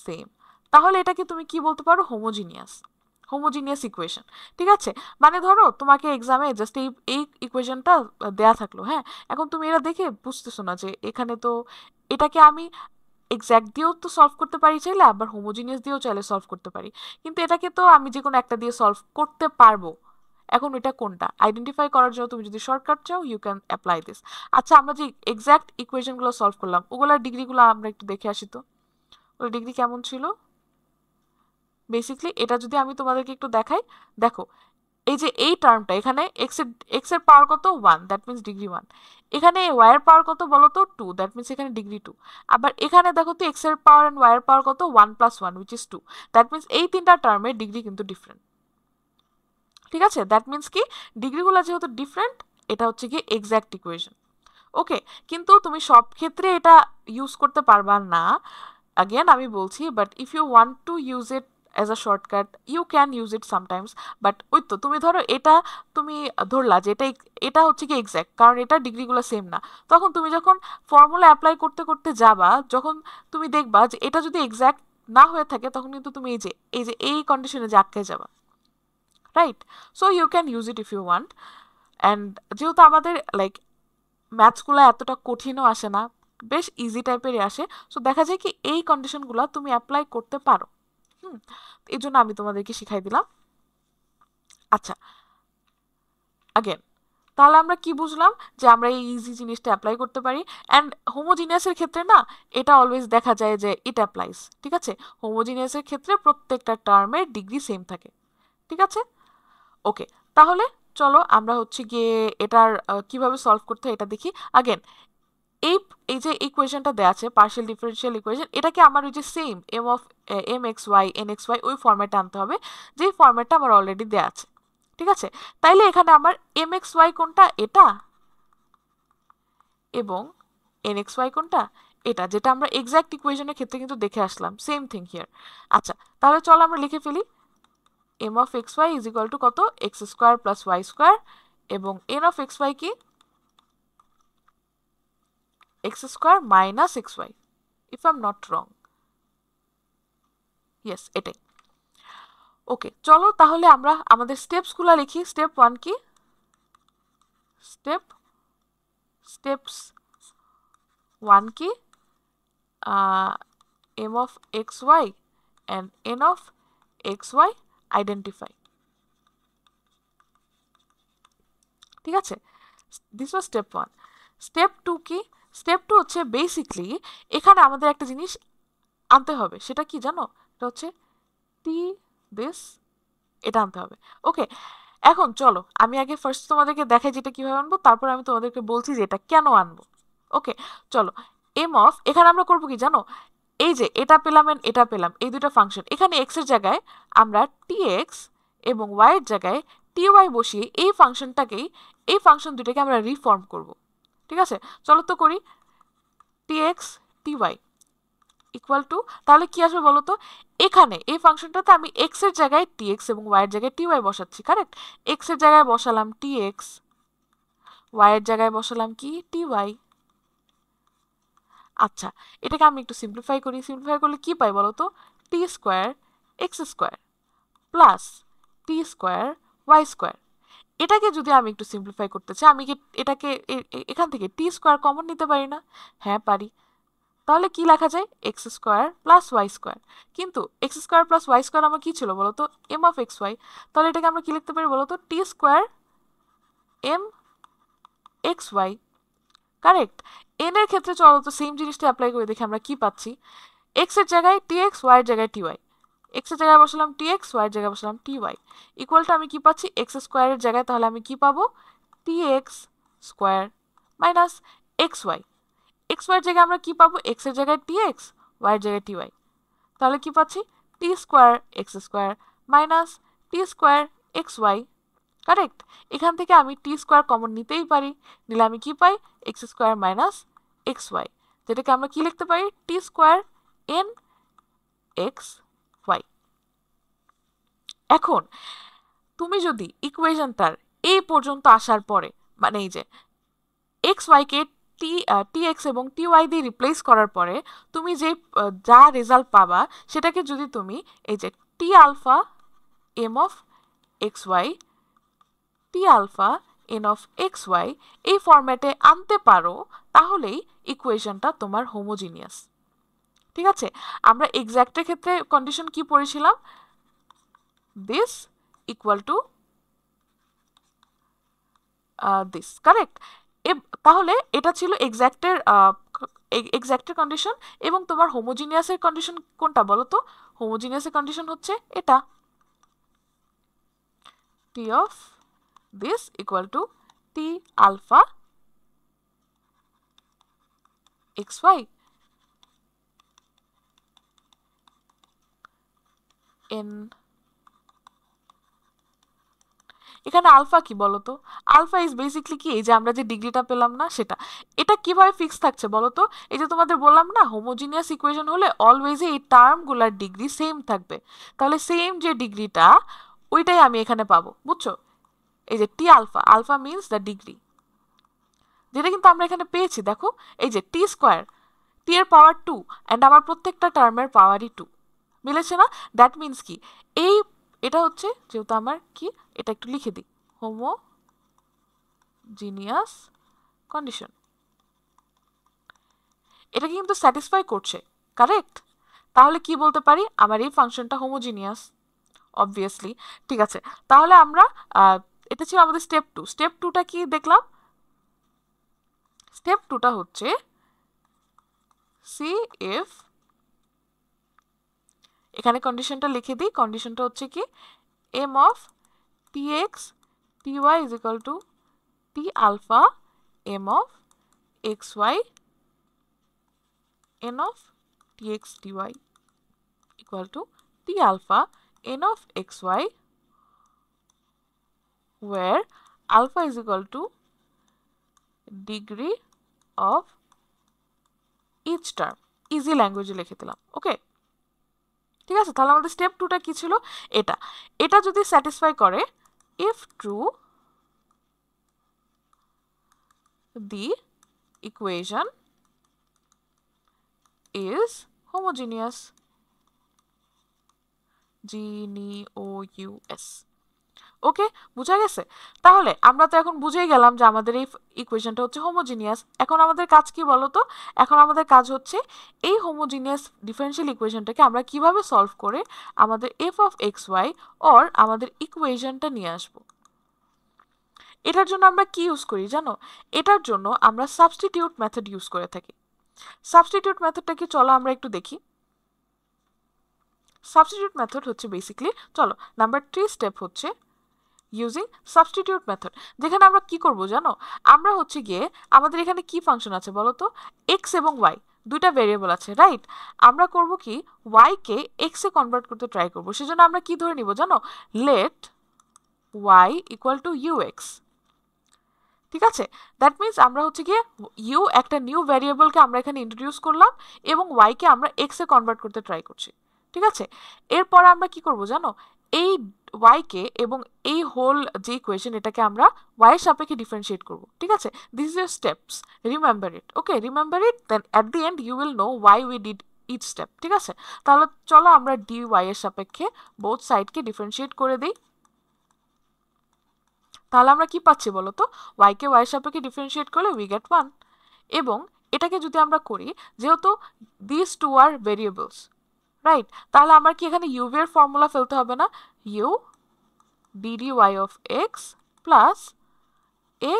A: same. তাহলে এটাকে তুমি কি বলতে পারো? হোমোজিনিয়াস ইকুয়েশন, ঠিক আছে? মানে ধরো তোমাকে এক্সামে জাস্ট এই ইকুয়েশনটা দেয়া থাকলো, হ্যাঁ, এখন তুমি এটা দেখে বুঝতেছো না যে এখানে তো এটাকে আমি এক্স্যাক্ট দিয়েও তো সলভ করতে পারি চাইলে, আবার হোমোজিনিয়াস দিয়েও চাইলে সলভ করতে পারি, কিন্তু এটাকে তো আমি যে কোনো একটা দিয়ে সলভ করতে পারবো। এখন এটা কোনটা আইডেন্টিফাই করার জন্য তুমি যদি শর্টকাট চাও, ইউ ক্যান অ্যাপ্লাই দিস। আচ্ছা, আমরা যে এক্স্যাক্ট ইকুয়েশনগুলো সলভ করলাম ওগুলোর ডিগ্রিগুলো আমরা একটু দেখে আসি তো, ওর ডিগ্রি কেমন ছিল। বেসিকলি এটা যদি আমি তোমাদেরকে একটু দেখাই, দেখো এই যে এই টার্মটা, এখানে এক্স এর পাওয়ার কত? 1, দ্যাট মিনস ডিগ্রি 1। এখানে ওয়াই এর পাওয়ার কত বলো তো? 2, দ্যাট মিনস এখানে ডিগ্রি 2। আবার এখানে দেখো তো এক্স এর পাওয়ার এন্ড ওয়াই এর পাওয়ার কত? 1 plus 1 which is 2, that means এই তিনটা টার্মের ডিগ্রি কিন্তু ডিফারেন্ট, ঠিক আছে? দ্যাট মিনস কি ডিগ্রিগুলো যেহেতু ডিফারেন্ট, এটা হচ্ছে কি এক্স্যাক্ট ইকুয়েশন। ওকে, কিন্তু তুমি সব ক্ষেত্রে এটা ইউজ করতে পারবা না, again আমি বলছি, but if you want to use it as a shortcut you can use it sometimes. But ওই তো তুমি ধরো এটা তুমি ধরলা যে এটা হচ্ছে কি এক্স্যাক্ট, কারণ এটা ডিগ্রিগুলো সেম না, তখন তুমি যখন ফর্মুলা অ্যাপ্লাই করতে করতে যাবা, যখন তুমি দেখবা যে এটা যদি এক্স্যাক্ট না হয়ে থাকে, তখন কিন্তু তুমি এই যে এই কন্ডিশনে যে আটকে যাবা, right? So you can use it if you want. And যেহেতু আমাদের লাইক ম্যাথসগুলো এতটা কঠিনও আসে না, বেশ ইজি টাইপেরই আসে, সো দেখা যায় কি এই কন্ডিশনগুলো তুমি অ্যাপ্লাই করতে পারো। এই জন্য আমি তোমাদেরকে শিখাই দিলাম। আচ্ছা, আগেন তাহলে আমরা কি বুঝলাম যে আমরা এই ইজি জিনিসটা অ্যাপ্লাই করতে পারি। অ্যান্ড হোমোজিনিয়াসের ক্ষেত্রে না এটা অলওয়েজ দেখা যায় যে ইট অ্যাপ্লাইজ। ঠিক আছে, হোমোজিনিয়াসের ক্ষেত্রে প্রত্যেকটা টার্মের ডিগ্রি সেম থাকে। ঠিক আছে, ওকে। তাহলে চলো আমরা হচ্ছে গিয়ে এটার কিভাবে সলভ করতে হয় এটা দেখি। আগেন এই এই যে ইকুয়েশনটা দেওয়া আছে পার্শিয়াল ডিফারেনশিয়াল ইকুয়েশন, এটাকে আমার ওই যে same m x y n x y ওই ফর্ম্যাটে আনতে হবে, যে ফর্ম্যাটটা আমার অলরেডি দেওয়া আছে। ঠিক আছে, তাইলে এখানে আমার এম এক্স ওয়াই কোনটা, এটা, এবং এন এক্স ওয়াই কোনটা, এটা, যেটা আমরা এক্সাক্ট ইকুয়েশনের ক্ষেত্রে কিন্তু দেখে আসলাম। Same thing here. আচ্ছা, তাহলে চলো আমরা লিখে ফেলি। M of x y is equal to কত, x square plus y square, এবং এন অফ এক্স ওয়াই কি, x square minus x y, if I am not wrong. Yes, এটাই। ওকে, চলো তাহলে আমরা আমাদের স্টেপসগুলো লিখি। স্টেপ ওয়ান কি, স্টেপস ওয়ান কি, m of x y and n of x y identify. ঠিক আছে, this was step one. Step two কি, স্টেপ টু হচ্ছে বেসিকলি এখানে আমাদের একটা জিনিস আনতে হবে, সেটা কি জানো, এটা হচ্ছে টি দিস, এটা আনতে হবে। ওকে, এখন চলো আমি আগে ফার্স্ট তোমাদেরকে দেখাই যেটা কিভাবে আনবো, তারপর আমি তোমাদেরকে বলছি যে এটা কেন আনবো। ওকে, চলো। এম অফ, এখানে আমরা করবো কি জানো, এই যে এটা পেলাম এন্ড এটা পেলাম, এই দুটো ফাংশন, এখানে এক্স এর জায়গায় আমরা টি এক্স এবং ওয়াই এর জায়গায় টি ওয়াই বসিয়ে এই ফাংশনটাকেই, এই ফাংশন দুটাকে আমরা রিফর্ম করব। ঠিক আছে, চলো তো করি। T x t y equal to, তাহলে কি আসবে বলো তো, এখানে এই ফাংশনটাতে আমি এক্স এর জায়গায় টি এক্স এবং ওয়াই এর জায়গায় টি ওয়াই বসাচ্ছি। কারেক্ট, এক্স এর জায়গায় বসালাম টি এক্স, ওয়াই এর জায়গায় বসালাম কি, টি ওয়াই। আচ্ছা, এটাকে আমি একটু সিম্পলিফাই করি। সিম্পলিফাই করলে কি পাই বলো তো, টি স্কোয়ার এক্স স্কোয়ার প্লাস টি স্কোয়ার ওয়াই স্কোয়ার। এটাকে যদি আমি একটু সিম্পলিফাই করতে চাই, আমি কি এটাকে এখান থেকে টি স্কোয়ার কমন নিতে পারি না? হ্যাঁ পারি। তাহলে কি লেখা যায়, x square plus y square. কিন্তু x square plus y square আমার কি ছিল বলতো, এম অফ এক্স ওয়াই। তাহলে এটাকে আমরা কি লিখতে পারি বলতো, t square m x y. Correct. N এর ক্ষেত্রে চলো তো সেম জিনিসটা অ্যাপ্লাই করে দেখি আমরা কি পাচ্ছি। এক্স এর জায়গায় টি এক্স, ওয়াই এর জায়গায় টি ওয়াই, এক্স এর জায়গায় বসালাম টি এক্স, ওয়াই এর জায়গায় বসালাম টি ওয়াই, ইকুয়ালটা আমি কি পাচ্ছি, এক্স স্কোয়ারের জায়গায় তাহলে আমি কি পাবো, t x square minus x y. X y এর জায়গায় আমরা কি পাবো, এক্স এর জায়গায় টি এক্স, ওয়াই এর জায়গায় টি ওয়াই, তাহলে কি পাচ্ছি, টি স্কোয়ার এক্স স্কোয়ার মাইনাস টি স্কোয়ার এক্স ওয়াই। কারেক্ট, এখান থেকে আমি টি স্কোয়ার কমন নিতেই পারি, নিলে আমি কি পাই, x square minus x y, যেটাকে আমরা কি লিখতে পারি, t square n x y. এখন তুমি যদি ইকুয়েশনটার এই পর্যন্ত আসার পরে, মানে এই যে এক্স ওয়াইকে টি এক্স এবং টি ওয়াই দিয়ে রিপ্লেস করার পরে তুমি যে যা রেজাল্ট পাবা, সেটাকে যদি তুমি এই যে t alpha m of x y, t alpha n of x y এই ফরম্যাটে আনতে পারো, তাহলেই ইকুয়েশনটা তোমার হোমোজিনিয়াস। ঠিক আছে, আমরা এক্সাক্টের ক্ষেত্রে কন্ডিশন কি পড়েছিলাম, this equal to this. Correct, তাহলে এটা ছিল এক্সাক্টের কন্ডিশন। এবং তোমার হোমোজিনিয়াসের কন্ডিশন কোনটা বলো তো, হোমোজিনিয়াসের কন্ডিশন হচ্ছে এটা, t of this equal to t alpha x y n. এখানে আলফা কি বলতো, আলফা ইজ বেসিকলি কি, এই যে আমরা যে ডিগ্রিটা পেলাম না সেটা। এটা কিভাবে ফিক্স থাকছে বলতো, এই যে তোমাদের বললাম না হোমোজিনিয়াস ইকুয়েশন হলে অলওয়েজই এই টার্মগুলোর ডিগ্রি সেম থাকবে। তাহলে সেম যে ডিগ্রিটা ওইটাই আমি এখানে পাবো, বুঝছো? এই যে t alpha, alpha means the degree, যেটা কিন্তু আমরা এখানে পেয়েছি। দেখো এই যে টি স্কোয়ার, টি এর পাওয়ার 2 অ্যান্ড আমার প্রত্যেকটা টার্মের পাওয়ারই 2, মিলেছে না? দ্যাট মিনস কি, এই এটা হচ্ছে যেহেতু আমার কি, এটা একটু লিখে দিই, হোমোজিনিয়াস কন্ডিশন। এটা কিন্তু স্যাটিসফাই করছে, কারেক্ট? তাহলে কি বলতে পারি, আমার এই ফাংশনটা হোমোজিনিয়াস, অবভিয়াসলি। ঠিক আছে, তাহলে আমরা এটা ছিল আমাদের স্টেপ 2। স্টেপ 2টা কি দেখলাম? স্টেপ 2টা হচ্ছে সি ইফ, এখানে কন্ডিশনটা লিখে দিই, কন্ডিশনটা হচ্ছে কি, m of t x t y is equal to t alpha m of x y n of tx dy equal to t alpha n of xy, where alpha is equal to degree of each term. Easy ল্যাঙ্গুয়েজে লিখে দিলাম। ওকে, ঠিক আছে, তাহলে আমাদের step 2টা কি ছিল? এটা এটা যদি স্যাটিসফাই করে, if true the equation is homogeneous, GNOUS। ওকে, বুঝা গেছে? তাহলে আমরা তো এখন বুঝেই গেলাম যে আমাদের এই ইকুয়েশনটা হচ্ছে হোমোজিনিয়াস। এখন আমাদের কাজ কি বলো তো? এখন আমাদের কাজ হচ্ছে এই হোমোজিনিয়াস ডিফারেনশিয়াল ইকুয়েশনটাকে আমরা কিভাবে সলভ করে আমাদের f of x y or আমাদের ইকুয়েশনটা নিয়ে আসবো। এটার জন্য আমরা কি ইউজ করি জানো? এটার জন্য আমরা সাবস্টিটিউট মেথড ইউজ করে থাকি। সাবস্টিটিউট মেথডটা কি, চলো আমরা একটু দেখি। সাবস্টিটিউট মেথড হচ্ছে বেসিক্যালি, চলো নাম্বার 3 স্টেপ হচ্ছে ইউজিং সাবস্টিটিউট মেথড, যেখানে আমরা কি করব জানো? আমরা হচ্ছে গিয়ে আমাদের এখানে কি ফাংশন আছে বলো তো? এক্স এবং ওয়াই দুইটা ভেরিয়েবল আছে, রাইট? আমরা করব কি, ওয়াই কে এক্স এ কনভার্ট করতে ট্রাই করব। সেজন্য আমরা কি ধরে নিব জানো? Let y equal to u x. ঠিক আছে, দ্যাট মিনস আমরা হচ্ছে গিয়ে ইউ একটা নিউ ভ্যারিয়েবলকে আমরা এখানে ইন্ট্রোডিউস করলাম এবং ওয়াইকে আমরা এক্স এ কনভার্ট করতে ট্রাই করছি। ঠিক আছে, এরপর আমরা কি করব জানো? এই ওয়াইকে এবং এই হোল যে ইকুয়েশন এটাকে আমরা ওয়াই এর সাপেক্ষে ডিফারেন্সিয়েট করব। ঠিক আছে, this is your steps, remember it. Okay, remember it, then at the end you will know why we did each step. ঠিক আছে, তাহলে চলো আমরা ডি ওয়াই এর সাপেক্ষে বোথ সাইডকে ডিফারেন্সিয়েট করে দিই। তাহলে আমরা কি পাচ্ছি বলো তো? y কে y এর সাপেক্ষে ডিফারেন্সিয়েট করলে উই গেট 1, এবং এটাকে যদি আমরা করি, যেহেতু this two are variables, right? তাহলে আমার কি এখানে u এর ফর্মুলা ফেলতে হবে না? u dy of x plus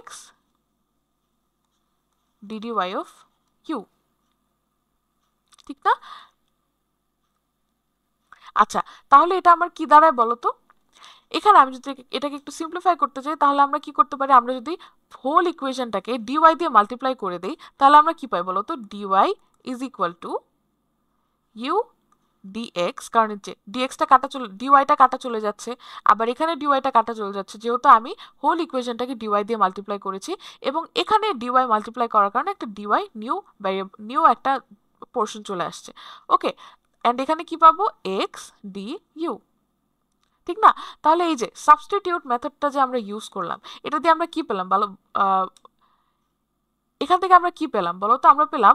A: x dy of u, ঠিক না? আচ্ছা, তাহলে এটা আমার কি দাঁড়ায় বলো তো? এখানে আমি যদি এটাকে একটু সিম্পলিফাই করতে চাই, তাহলে আমরা কি করতে পারি? আমরা যদি হোল ইকুয়েশনটাকে dy দিয়ে মাল্টিপ্লাই করে দেই, তাহলে আমরা কি পাই বলো তো? dy is equal to u dx, কারণ dxটা কাটা চলে, dyটা কাটা চলে যাচ্ছে, আবার এখানে dyটা কাটা চলে যাচ্ছে, যেহেতু আমি হোল ইকুয়েশনটাকে dy দিয়ে মাল্টিপ্লাই করেছি, এবং এখানে dy মাল্টিপ্লাই করার কারণে একটা dy নিউ একটা পোর্শন চলে আসছে। ওকে, অ্যান্ড এখানে কি পাবো? x du, ঠিক না? তাহলে এই যে সাবস্টিটিউট মেথডটা যে আমরা ইউজ করলাম, এটা দিয়ে আমরা কি পেলাম বলো? এখান থেকে আমরা কি পেলাম বলো তো? আমরা পেলাম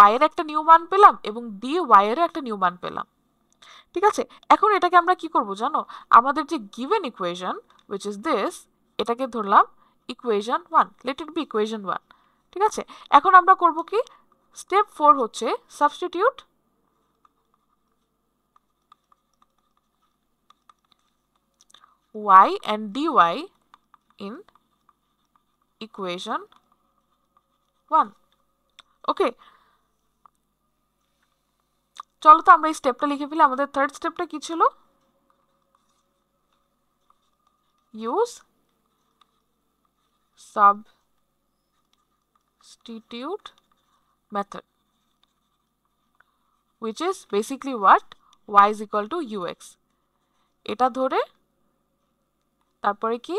A: y এর একটা নিউ মান পেলাম এবং dy এর একটা নিউ মান পেলাম। ঠিক আছে, এখন এটাকে আমরা কি করব জানো? আমাদের যে given equation which is this, এটাকে ধরলাম equation 1, let it be equation 1। ঠিক আছে, এখন আমরা করব কি, স্টেপ 4 হচ্ছে substitute y and dy in equation 1। ওকে, চলো তো আমরা এই স্টেপটা লিখে ফেলি। আমাদের থার্ড স্টেপটা কি ছিল? Use substitute method, which is basically what? y is equal to ux। এটা ধরে তারপরে কি,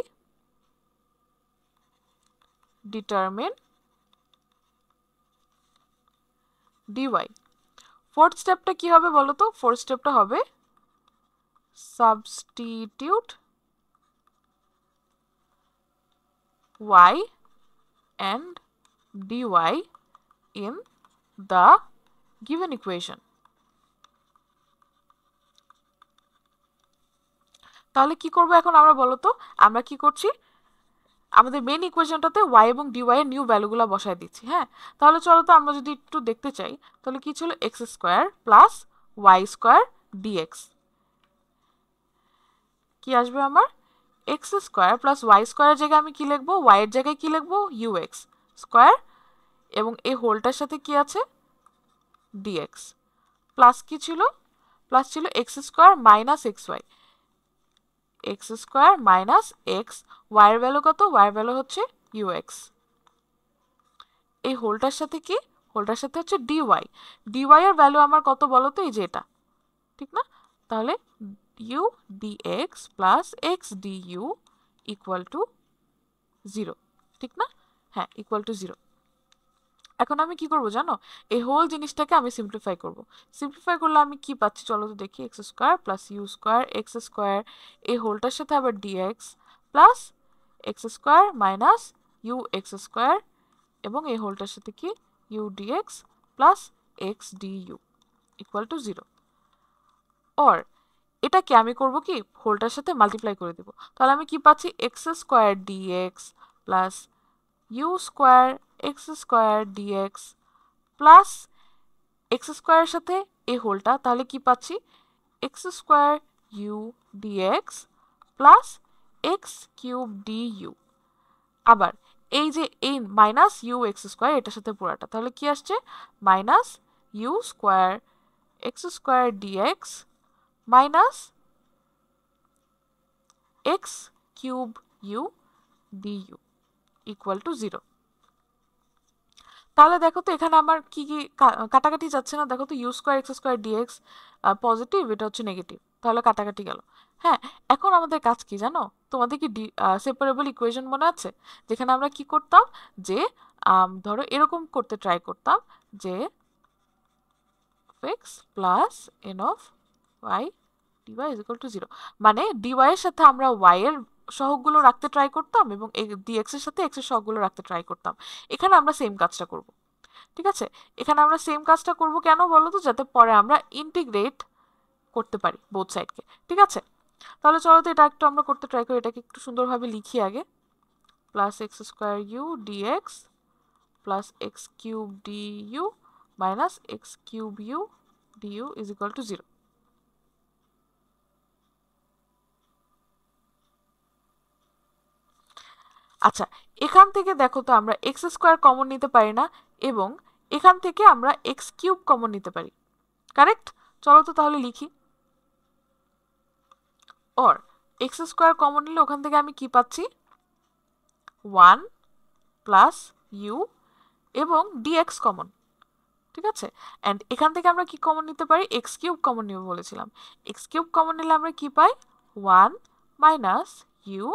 A: ডিটারমিন dy। ফোর্থ স্টেপটা কি হবে বলো তো? ফোর্থ স্টেপটা হবে substitute y and dy in the given equation। তাহলে কি করব এখন আমরা বলো তো? আমরা কি করছি? আমাদের মেইন ইকুয়েশনটাতে y এবং dy এর নিউ ভ্যালুগুলো বসায় দিচ্ছি। হ্যাঁ, তাহলে চলো তো আমরা যদি একটু দেখতে চাই, তাহলে কি ছিল x square plus y square dx। কি আসবে আমার? x স্কোয়ার প্লাস y স্কোয়ারের জায়গায় আমি কি লিখবো? y এর জায়গায় কি লিখবো? ux স্কোয়ার, এবং এই হোলটার সাথে কি আছে? dx প্লাস কি ছিল? প্লাস ছিল x square minus xy, x square minus x, y এর ভ্যালু কত? y এর ভ্যালু হচ্ছে ux। এই হোলটার সাথে কি? হোলটার সাথে হচ্ছে dy, dy এর ভ্যালু আমার কত বলো তো? এই যে এটা, ঠিক না? তাহলে u dx plus x du equal to 0, ঠিক না? হ্যাঁ, ইকুয়াল টু 0। এখন আমি কি করব জানো? এই হোল জিনিসটাকে আমি সিম্পলিফাই করব। সিম্পলিফাই করলে আমি কি পাচ্ছি চলো তো দেখি। X square plus u square x square, এই হোলটার সাথে আবার dx plus x square minus u x square, এবং এই হোলটার সাথে কি? U dx plus x du equal to 0। Or এটাকে আমি করব কি? হোলটার সাথে মাল্টিপ্লাই করে দেব। তাহলে আমি কি পাচ্ছি? X square dx plus u square x square dx plus x স্কোয়ারের সাথে এই হোলটা, তাহলে কি পাচ্ছি? X square u dx plus x cube du. আবার এই যে এই মাইনাস ইউ এক্স স্কোয়ার এটার সাথে পুরাটা, তাহলে কি আসছে? Minus u square x square dx minus x cube u du equal to 0। তাহলে দেখো তো এখানে আমার কি কি কাটাকাটি যাচ্ছে না? দেখো তো, u square x square dx positive, এটা হচ্ছে নেগেটিভ, তাহলে কাটাকাটি গেল। হ্যাঁ, এখন আমাদের কাজ কি জানো? তোমাদের কি সেপারেবল ইকুয়েশন মনে আছে? যেখানে আমরা কি করতাম, যে ধরো এরকম করতে ট্রাই করতাম যে x plus n of y dy is equal to 0, মানে ডিওয়াই এর সাথে আমরা ওয়াই এর সহগগুলো রাখতে ট্রাই করতাম এবং ডিএক্স এর সাথে এক্স এর সহগগুলো রাখতে ট্রাই করতাম। এখানে আমরা সেম কাজটা করব, ঠিক আছে? এখানে আমরা সেম কাজটা করব কেন বলো তো? যাতে পরে আমরা ইন্টিগ্রেট করতে পারি বোথ সাইডকে, ঠিক আছে? তাহলে চলো তো এটা একটু আমরা করতে ট্রাই করি। এটাকে একটু সুন্দরভাবে লিখি আগে। Plus x square u dx plus x cube du minus x cube u du is equal to 0। আচ্ছা, এখান থেকে দেখো তো আমরা এক্স স্কোয়ার কমন নিতে পারি না, এবং এখান থেকে আমরা এক্স কিউব কমন নিতে পারি, কারেক্ট? চলো তো তাহলে লিখি। অর এক্স স্কোয়ার কমন নিলে ওখান থেকে আমি কি পাচ্ছি? 1 প্লাস ইউ এবং ডিএক্স কমন, ঠিক আছে? অ্যান্ড এখান থেকে আমরা কি কমন নিতে পারি? এক্স কিউব কমন নিব বলেছিলাম। এক্স কিউব কমন নিলে আমরা কি পাই? 1 মাইনাস ইউ,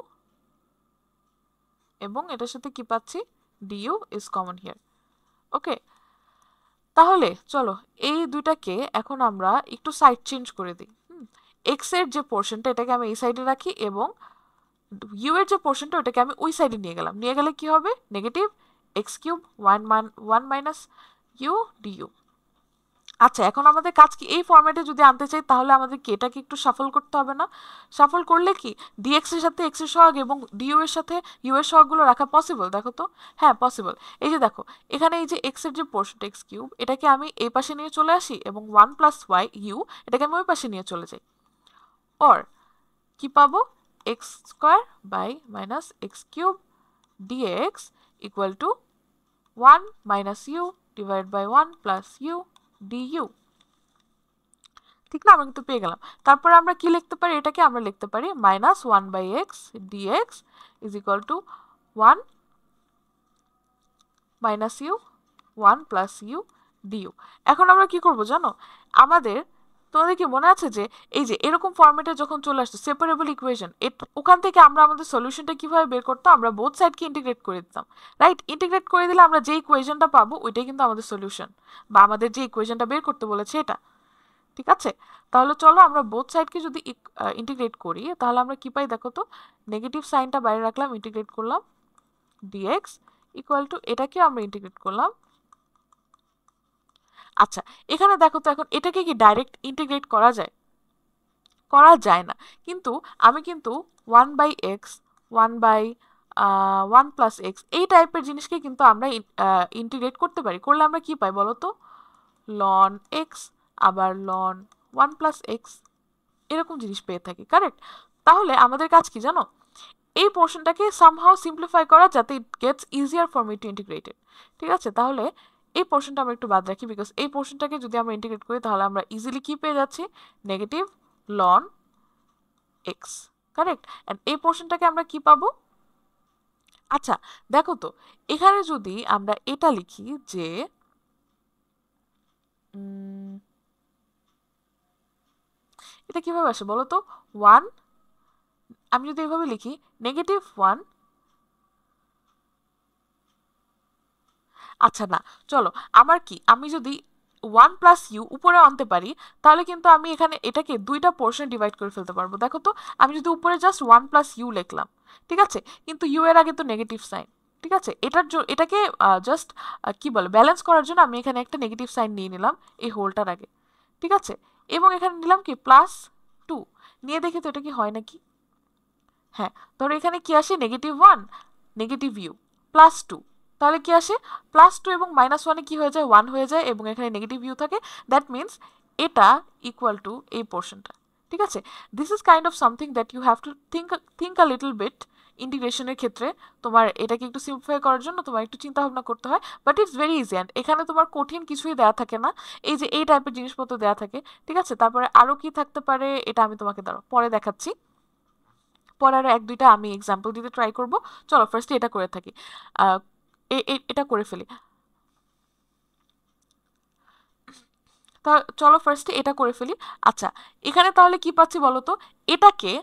A: এবং এটার সাথে কি পাচ্ছি? D u is common here. Okay, তাহলে চলো এই দুইটাকে এখন আমরা একটু সাইড চেঞ্জ করে দিই। এক্স এর যে পোর্শনটা এটাকে আমি এই সাইডে রাখি, এবং ইউ এর যে পোর্শনটা ওটাকে আমি ওই সাইডে নিয়ে গেলাম। নিয়ে গেলে কি হবে? Negative x cube 1 minus u du. আচ্ছা, এখন আমাদের কাজ কি? এই ফরম্যাটে যদি আনতে চাই তাহলে আমাদের কি এটাকে একটু শাফল করতে হবে না? শাফল করলে কি ডিএক্স এর সাথে এক্স এর সহগ এবং ডিইউ এর সাথে ইউ এর সহগগুলো রাখা পসিবল? দেখো তো, হ্যাঁ পসিবল। এই যে দেখো, এখানে এই যে এক্স এর যে পোর্শনটা এক্স কিউব, এটাকে আমি এই পাশে নিয়ে চলে আসি, এবং 1 প্লাস ওয়াই ইউ এটাকে আমি ওই পাশে নিয়ে চলে যাই। অর কি পাবো? X square by minus x cube dx equal to 1 minus u divide by 1 plus u du, ঠিক না? আমরা কিন্তু পেয়ে গেলাম। তারপরে আমরা কি লিখতে পারি? এটাকে আমরা লিখতে পারি minus 1 by x dx is equal to 1 minus u 1 plus u du. এখন আমরা কি করব জানো? আমাদের, তোমাদের কি মনে আছে যে এই যে এরকম ফরম্যাটে যখন চলে আসতো সেপারেবল ইকুয়েশন, ওখান থেকে আমরা আমাদের সলিউশনটা কিভাবে বের করতাম? আমরা বোথ সাইডকে ইন্টিগ্রেট করে দিতাম, রাইট? ইন্টিগ্রেট করে দিলে আমরা যে ইকুয়েশনটা পাবো ওইটাই কিন্তু আমাদের সলিউশন, বা আমাদের যে ইকুয়েশনটা বের করতে বলেছে এটা, ঠিক আছে? তাহলে চলো আমরা বোথ সাইডকে যদি ইন্টিগ্রেট করি তাহলে আমরা কি পাই দেখো তো? নেগেটিভ সাইনটা বাইরে রাখলাম, ইন্টিগ্রেট করলাম ডিএক্স ইকুয়াল টু, এটাকে আমরা ইন্টিগ্রেট করলাম। আচ্ছা, এখানে দেখো তো, এখন এটাকে কি ডাইরেক্ট ইন্টিগ্রেট করা যায়? করা যায় না। কিন্তু আমি কিন্তু 1/x 1/1 + x এই টাইপের জিনিসকে কিন্তু আমরা ইন্টিগ্রেট করতে পারি। করলে আমরা কি পাই বলো তো? ln x আবার ln 1 + x এরকম জিনিস পেয়ে থাকি, কারেক্ট? তাহলে আমাদের কাজ কি জানো? এই পোর্শনটাকে সামহাউ সিম্পলিফাই করা, যাতে it gets easier for me to integrate it. ঠিক আছে, তাহলে এই পোর্শনটা আমরা একটু বাদ রাখি, বিকজ এই পোর্শনটাকে যদি আমরা ইন্টিগ্রেট করি তাহলে আমরা ইজিলি কি পেয়ে যাচ্ছি? Negative ln x, correct? And এই পোর্শনটাকে আমরা কি পাবো? আচ্ছা দেখো তো, এখানে যদি আমরা এটা লিখি যে এটা কিভাবে আসে বলো তো? 1, আমি যদি এভাবে লিখি -1, আচ্ছা না, চলো আমার কি, আমি যদি 1 + u উপরে আনতে পারি তাহলে কিন্তু আমি এখানে এটাকে দুইটা পোর্শনে ডিভাইড করে ফেলতে পারবো। দেখো তো, আমি যদি উপরে জাস্ট 1 + u লিখলাম, ঠিক আছে, কিন্তু u এর আগে তো নেগেটিভ সাইন, ঠিক আছে, এটাকে জাস্ট কি বলে ব্যালেন্স করার জন্য আমি এখানে একটা নেগেটিভ সাইন নিয়ে নিলাম এই হোলটার আগে, ঠিক আছে, এবং এখানে নিলাম কি +2, নিয়ে দেখি তো এটা কি হয় নাকি। হ্যাঁ, ধরো এখানে কি আসে? -1 -u +2, তাহলে কি আসে? +2 এবং -1 কি হয়ে যায়? 1 হয়ে যায়, এবং এখানে নেগেটিভ ইউ থাকে। দ্যাট মিনস এটা ইকুয়াল টু এই পোর্শনটা, ঠিক আছে। This is kind of something that you have to think a little bit. ইন্টিগ্রেশনের ক্ষেত্রে তোমার এটাকে একটু সিম্পলিফাই করার জন্য তোমার একটু চিন্তা ভাবনা করতে হয়, but it's very easy. And এখানে তোমার কঠিন কিছুই দেওয়া থাকে না, এই যে এই টাইপের জিনিসপত্র দেওয়া থাকে, ঠিক আছে। তারপরে আরও কি থাকতে পারে এটা আমি তোমাকে পরে দেখাচ্ছি, পরে আরও 1-2টা আমি এক্সাম্পল দিতে ট্রাই করব। চলো ফার্স্টে এটা করে থাকি, এটা করে ফেলি। চলো ফার্স্টে এটা করে ফেলি। আচ্ছা, এখানে তাহলে কি পাচ্ছি বলো তো? এটাকে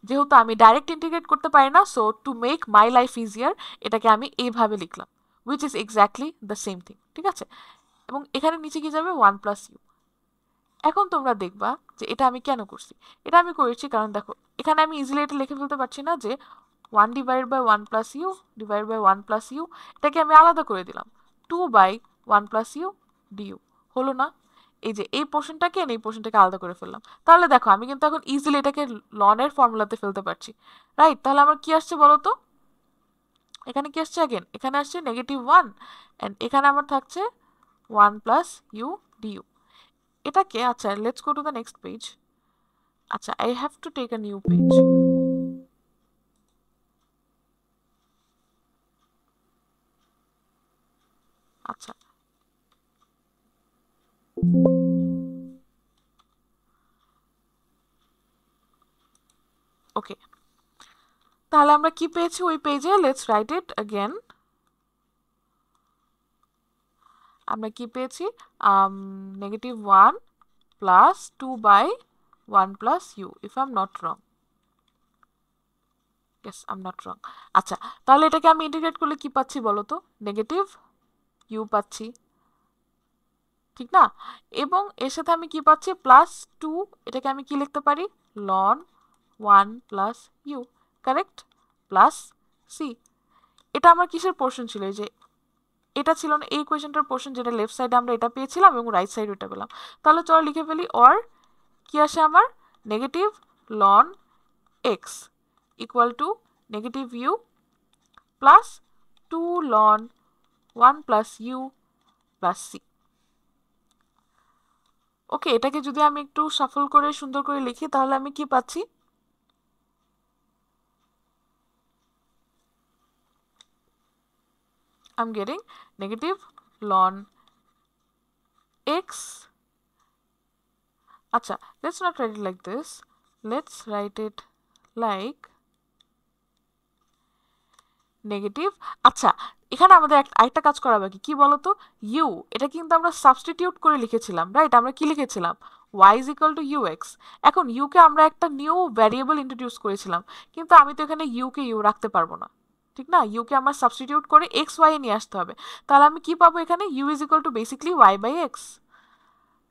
A: যেহেতু আমি ডাইরেক্ট ইন্টিগ্রেট করতে পারি না, so to make my life easier এটাকে আমি এইভাবে লিখলাম, which is exactly the same thing, ঠিক আছে। এবং এখানে নিচে কি যাবে? 1 + u। এখন তোমরা দেখবা যে এটা আমি কেন করছি। এটা আমি করেছি কারণ দেখো, এখানে আমি ইজিলি এটা লিখে ফেলতে পারছি না যে 1/1 + u /1 + u, এটাকে আমি আলাদা করে দিলাম 2/1 + u du, হলো না? এই যে এই পোর্শনটাকে এই পোর্শনটাকে আলাদা করে ফেললাম, তাহলে দেখো আমি কিন্তু এখন ইজিলি এটাকে লনের ফর্মুলাতে ফেলতে পারছি, রাইট? তাহলে আমার কি আসছে বলো তো? এখানে কি আসছে? अगेन এখানে আসছে -1, এন্ড এখানে আমার থাকছে 1 + u du। এটাকে, আচ্ছা let's go to the next page. আচ্ছা, I have to take a new page. আচ্ছা, ওকে, তাহলে আমরা কি পেয়েছি ওই পেজে? Let's write it again. আমরা কি পেয়েছি? -1 + 2/1 + u, if I'm not wrong. Yes, I'm not wrong. আচ্ছা, তাহলে এটাকে আমি ইন্টিগ্রেট করলে কি পাচ্ছি বলো তো? -u পাচ্ছি, ঠিক না? এবং এর সাথে আমি কি পাচ্ছি? +2, এটাকে আমি কি লিখতে পারি? ln 1 + u, correct? Plus c. এটা আমার কিসের পোর্শন ছিল? এই যে এটা ছিল না এই কোয়েশ্চেনটার পোর্শন, যেটা লেফট সাইডে আমরা এটা পেয়েছিলাম এবং রাইট সাইডে এটা পেলাম। তাহলে চলো লিখে ফেলি, অর কি আসে আমার? -ln x equal to -u plus 2 ln 1 + u plus c. Okay, এটাকে যদি আমি একটু শাফল করে সুন্দর করে লিখি তাহলে আমি কি পাচ্ছি? I'm getting -ln x. আচ্ছা, let's not write it like this. Let's write it like negative. আচ্ছা, এখানে আমাদের আরেকটা কাজ করা বাকি, কি বলতো? ইউ, এটা কিন্তু আমরা সাবস্টিটিউট করে লিখেছিলাম, রাইট? আমরা কি লিখেছিলাম? y = ux। এখন ইউকে আমরা একটা নিউ ভ্যারিয়েবল ইন্ট্রোডিউস করেছিলাম, কিন্তু আমি তো এখানে ইউকে ইউ রাখতে পারবো না, ঠিক না? ইউকে আমার সাবস্টিটিউট করে এক্স ওয়াই নিয়ে আসতে হবে। তাহলে আমি কি পাবো এখানে? u = basically y/x।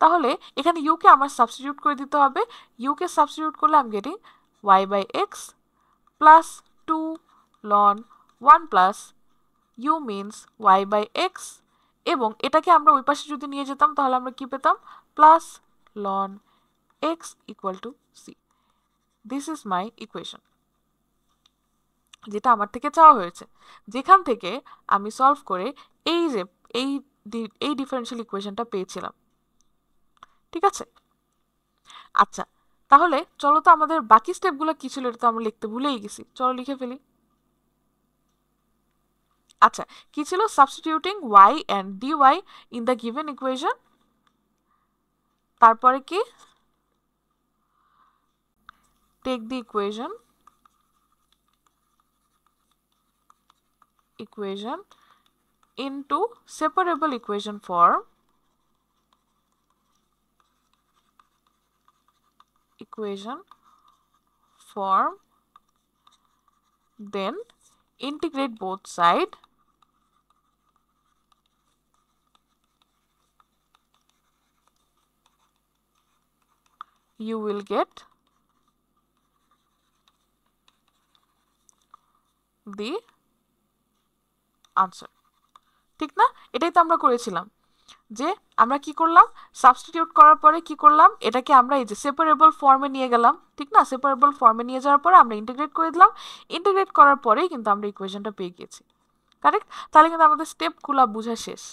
A: তাহলে এখানে ইউকে আমার সাবস্টিটিউট করে দিতে হবে। ইউকে সাবস্টিটিউট করলে আমি getting y/x plus 2 ln 1 plus u means y/x, এবং এটাকে আমরা ওই পাশে যদি নিয়ে যেতাম তাহলে আমরা কি পেতাম? Plus ln x equal two c। This is my equation, যেটা আমার থেকে চাওয়া হয়েছে, যেখান থেকে আমি সলভ করে এই যে এই এই ডিফারেনশিয়াল ইকুয়েশনটা পেয়েছিলাম। ঠিক আছে, আচ্ছা তাহলে চলো তো আমাদের বাকি স্টেপগুলো কি ছিল, এটা তো আমরা লিখতে ভুলেই গেছি, চলো লিখে ফেলি। আচ্ছা, কি ছিল? Substituting y and dy in the given equation, তারপরে কি? take the equation into separable equation form, then integrate both sides, you will get the answer। ঠিক না? এটাই তো আমরা করেছিলাম, যে আমরা কি করলাম, সাবস্টিটিউট করার পরে কি করলাম, এটাকে আমরা এই যে সেপারেবল ফর্মে নিয়ে গেলাম। ঠিক না? সেপারেবল ফর্মে নিয়ে যাওয়ার পরে আমরা ইন্টিগ্রেট করে দিলাম, ইন্টিগ্রেট করার পরেই কিন্তু আমরা ইকুয়েশনটা পেয়ে গেছি। কারেক্ট? তাহলে কিন্তু আমাদের স্টেপগুলো বোঝা শেষ।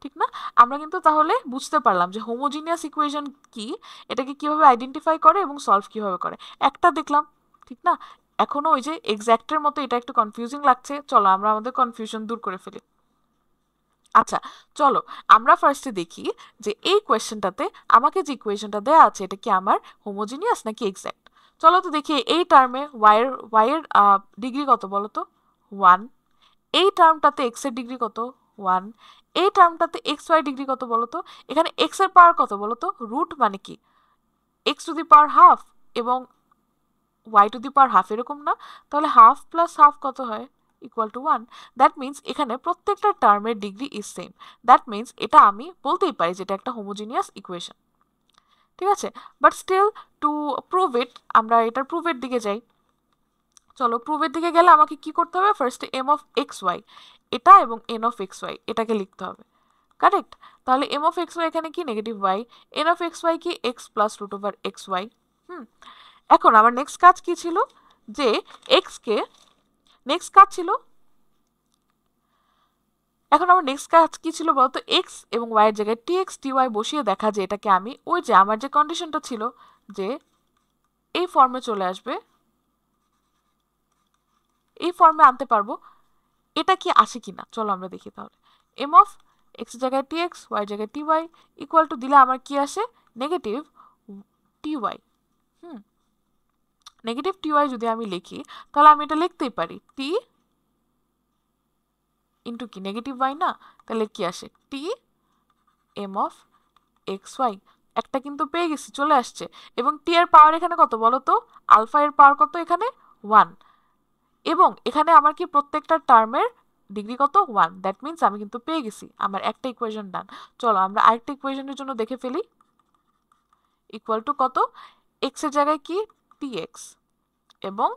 A: ঠিক না? আমরা কিন্তু তাহলে বুঝতে পারলাম যে হোমোজিনিয়াস ইকুয়েশন কি, এটাকে কিভাবে আইডেন্টিফাই করে এবং সলভ কিভাবে করে, একটা দেখলাম। ঠিক না? এখনো ওই যে এক্স্যাক্টের মতো এটা একটু কনফিউজিং লাগছে, চলো আমরা আমাদের কনফিউশন দূর করে ফেলি। আচ্ছা চলো আমরা ফার্স্টে দেখি যে এই কোয়েশ্চেনটাতে আমাকে যে ইকুয়েশনটা দেয়া আছে এটা কি আমার হোমোজিনিয়াস নাকি এক্স্যাক্ট। চলো তো দেখি এই টার্মে y এর ডিগ্রি কত বলো তো, 1। এই টার্মটাতে x এর ডিগ্রি কত, 1। এই টার্মটাতে xy ডিগ্রি কত বলো তো, এখানে x এর পাওয়ার কত বলো তো, রুট মানে কি x two the power half এবং y two the power half, এরকম না? তাহলে হাফ প্লাস হাফ কত হয়, ইকুয়াল টু 1। দ্যাট মিনস এখানে প্রত্যেকটা টার্মের degree is same. That means এটা আমি বলতেই পারি যেটা একটা হোমোজিনিয়াস ইকুয়েশন। ঠিক আছে, but still to prove it আমরা এটার প্রুভের দিকে যাই। চলো প্রুভের দিকে গেলে আমাকে কি করতে হবে, ফার্স্টে এম অফ এক্স ওয়াই এটা এবং এন অফ এক্স ওয়াই এটাকে লিখতে হবে। কারেক্ট? তাহলে এম অফ এক্স ওয়াই এখানে কি, negative y, n of x y কি, x plus root over x y. এখন আমার নেক্সট কাজ কি ছিল, যে এক্সকে নেক্সট কাজ ছিল, এখন আমার নেক্সট কাজ কি ছিল বলতো, এক্স এবং ওয়াই এর জায়গায় টি এক্স টি ওয়াই বসিয়ে দেখা যে এটাকে আমি ওই যে আমার যে কন্ডিশনটা ছিল যে এই ফর্মে চলে আসবে, এই ফর্মে আনতে পারবো, এটা কি আসে কিনা চলো আমরা দেখি। তাহলে এম অফ এক্স এর জায়গায় টি এক্স ওয়াই এর জায়গায় টি ওয়াই ইকুয়াল টু দিলে আমার কি আসে, negative t y. Negative t y যদি আমি লিখি তাহলে আমি এটা লিখতেই পারি টি ইন্টু কি, নেগেটিভ ওয়াই না, তাহলে কি আসে, t m of x y. একটা কিন্তু পেয়ে গেছি, চলে আসছে। এবং টি এর পাওয়ার এখানে কত বলো তো, আলফা এর পাওয়ার কত এখানে, 1। এবং এখানে আমার কি প্রত্যেকটা টার্মের ডিগ্রি কত, 1। দ্যাট মিনস আমি কিন্তু পেয়ে গেছি, আমার একটা ইকুয়েশন ডান। চলো আমরা আরেকটা ইকুয়েশনের জন্য দেখে ফেলি। ইকুয়াল টু কত, এক্স এর জায়গায় কি, টি এক্স এবং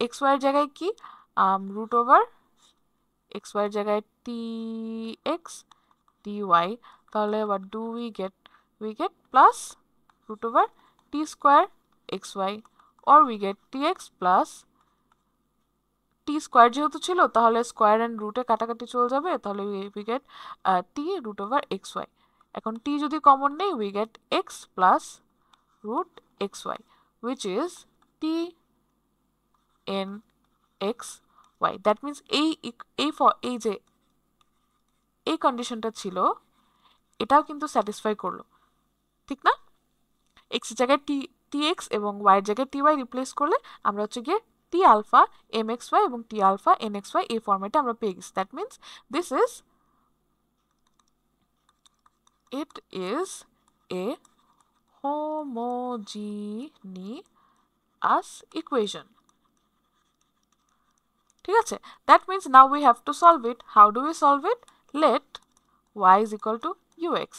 A: এক্স ওয়াই এর জায়গায় কি, রুট ওভার এক্স ওয়াই এর জায়গায় টি এক্স টি ওয়াই। তাহলে what do we get plus root over t square xy or we get tx plus t square যেহেতু ছিল তাহলে স্কোয়ার এন্ড রুটে কাটাকাটি চলে যাবে, তাহলে we get t root over xy। এখন t যদি কমন নেই we get x plus root xy which is t n x y। That means এই যে এই কন্ডিশনটা ছিল এটাও কিন্তু স্যাটিসফাই করলো। ঠিক না? এক্স এর জায়গায় টি এক্স এবং ওয়াই এর জায়গায় টি ওয়াই রিপ্লেস করলে আমরা হচ্ছে গিয়ে t alpha m x y এবং t alpha n x y এই ফর্মেটে আমরা পেয়ে গেছি। That means it is a homogeneous equation। ঠিক আছে, that means now we have to solve it. How do we solve it, let y is equal to ux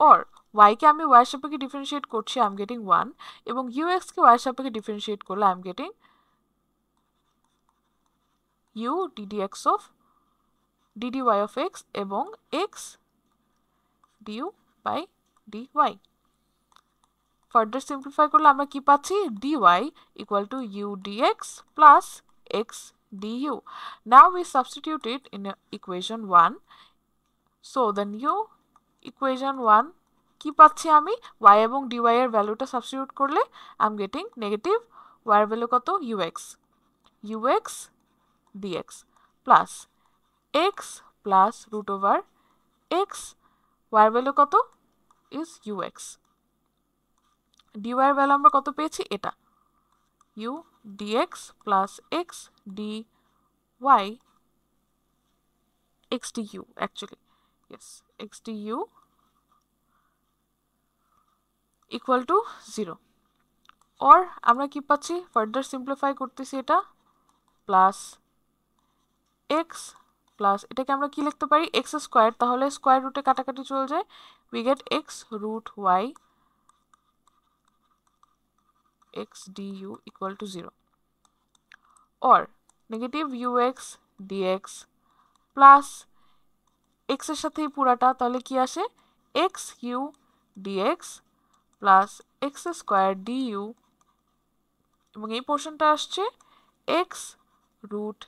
A: or y কে আমি y এর সাপেক্ষে ডিফারেন্সিয়েট করছি, আই এম গেটিং 1 এবং ux কে y এর সাপেক্ষে ডিফারেন্সিয়েট করলে I am getting u ddx of dy of x এবং x du by dy। Further simplify করলে আমরা কি পাচ্ছি dy equal to u dx plus x du. Now we substitute it in equation 1. So the new equation 1 কি পাচ্ছি আমি y এবং dy এর ভ্যালুটা সাবস্টিটিউট করলে I am getting negative y এর ভ্যালু কত ux dx plus x plus root over x y এর ভ্যালু কত is ux dy এর ভ্যালু আমরা কত পেয়েছি এটা u dx plus x dy x du actually yes x du equal to 0 or আমরা কি পাচ্ছি ফার্দার সিম্পলিফাই করতেছি এটা প্লাস x প্লাস এটাকে আমরা কি লিখতে পারি x স্কয়ার তাহলে স্কয়ার রুটে কাটাকাটি চলে যায় we get x root y x du equal to 0 or negative ux dx plus x এর সাথে পুরাটা তাহলে কি আসে x u dx plus x square du এবং এই পোরশনটা আসছে x root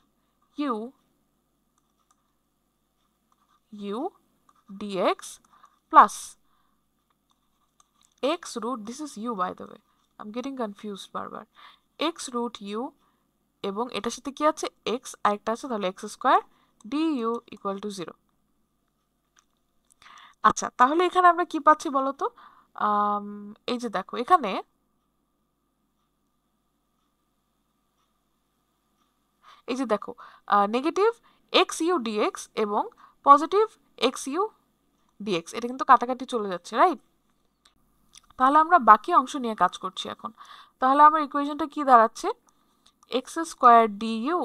A: u dx plus x root this is u by the way I'm getting confused বারবার x root u এবং এটার সাথে কি আছে x আরেকটা আছে তাহলে x square du equal to 0 আচ্ছা তাহলে এখানে আমরা কি পাচ্ছি বলো তো এই যে দেখো এখানে এই যে দেখো নেগেটিভ xu dx এবং পজিটিভ xu dx এটা কিন্তু কাটাকাটি চলে যাচ্ছে রাইট তাহলে আমরা বাকি অংশ নিয়ে কাজ করছি এখন তাহলে আমার ইকুয়েশনটা কি দাঁড়াচ্ছে x স্কয়ার du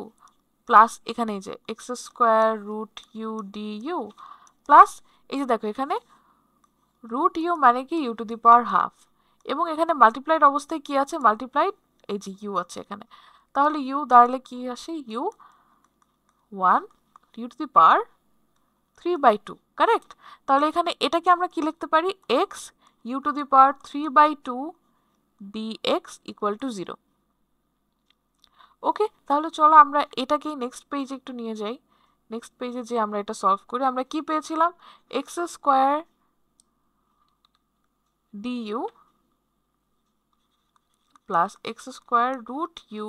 A: প্লাস এখানে এই যে x square root u du plus এই যে দেখো এখানে রুট u মানে কি u to the power half এবং এখানে মাল্টিপ্লাইড অবস্থায় কি আছে মাল্টিপ্লাইড এই যে u আছে এখানে তাহলে u দাঁড়ালে কি আসে u 1 u to the power 3/2 correct তাহলে এখানে এটাকে আমরা কি লিখতে পারি x u to the power 3/2 dx equal to 0 ওকে তাহলে চলো আমরা এটাকে নেক্সট পেজে একটু নিয়ে যাই নেক্সট পেজে যে আমরা এটা সলভ করি আমরা কি পেয়েছিলাম x square du plus x square root u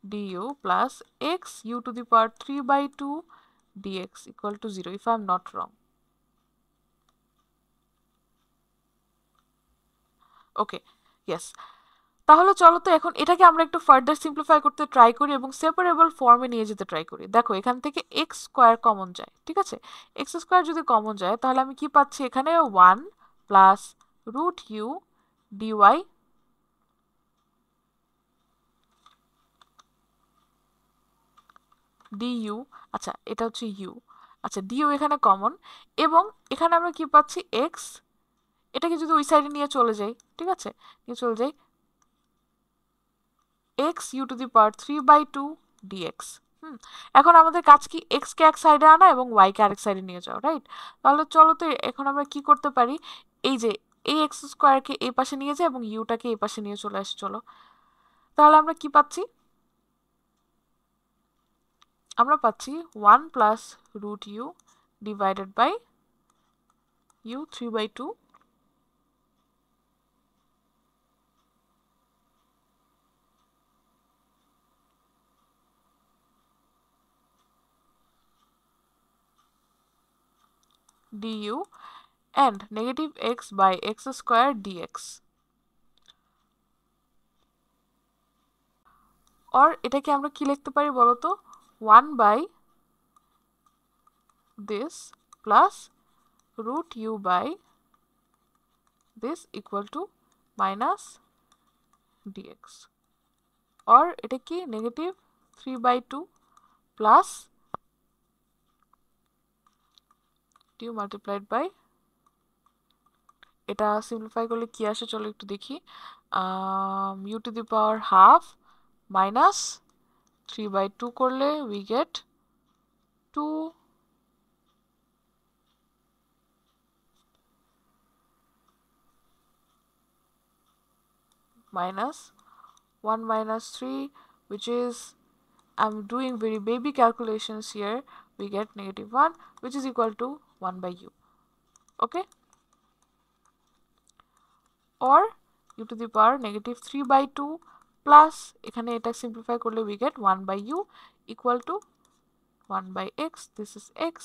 A: du plus x u to the power 3/2 dx equal to 0 if I am not wrong. Okay, yes. তাহলে চলো তো এখন এটাকে আমরা একটু ফার্দার সিম্পলিফাই করতে ট্রাই করি এবং সেপারেবল ফর্মে নিয়ে যেতে ট্রাই করি দেখো এখান থেকে x স্কয়ার কমন যায় ঠিক আছে x স্কয়ার যদি কমন যায় তাহলে আমি কি পাচ্ছি এখানে 1 plus root u dy du আচ্ছা এটা হচ্ছে u আচ্ছা du এখানে কমন এবং এখানে আমরা কি পাচ্ছি x এটাকে যদি ওই সাইডে নিয়ে চলে যাই ঠিক আছে নিয়ে চলে যাই x u to the power 3/2 dx এখন আমাদের কাজ কি x কে এক সাইডে আনা এবং y কে আরেক সাইডে নিয়ে যাও রাইট তাহলে চলো তো এখন আমরা কি করতে পারি এই যে এই x স্কয়ার কে এই পাশে নিয়ে যাই এবং u টাকে এই পাশে নিয়ে চলে আসি চলো তাহলে আমরা কি পাচ্ছি আমরা পাচ্ছি 1 plus root u divided by u 3/2 du and negative x by x square dx or এটাকে আমরা কি লিখতে পারি বলো তো 1 by this plus root u by this equal to minus dx or এটা কি negative 3/2 plus du multiplied by এটা সিম্পলিফাই করলে কি আসে চলো একটু দেখি u to the power half minus 3/2 করলে we get 2 2 minus 1 minus 3, which is, I'm doing very baby calculations here, we get negative 1, which is equal to 1 by u. Okay, or u to the power negative 3 by 2 plus এখানে এটা simplify করলে we get 1 by u equal to 1 by x, this is x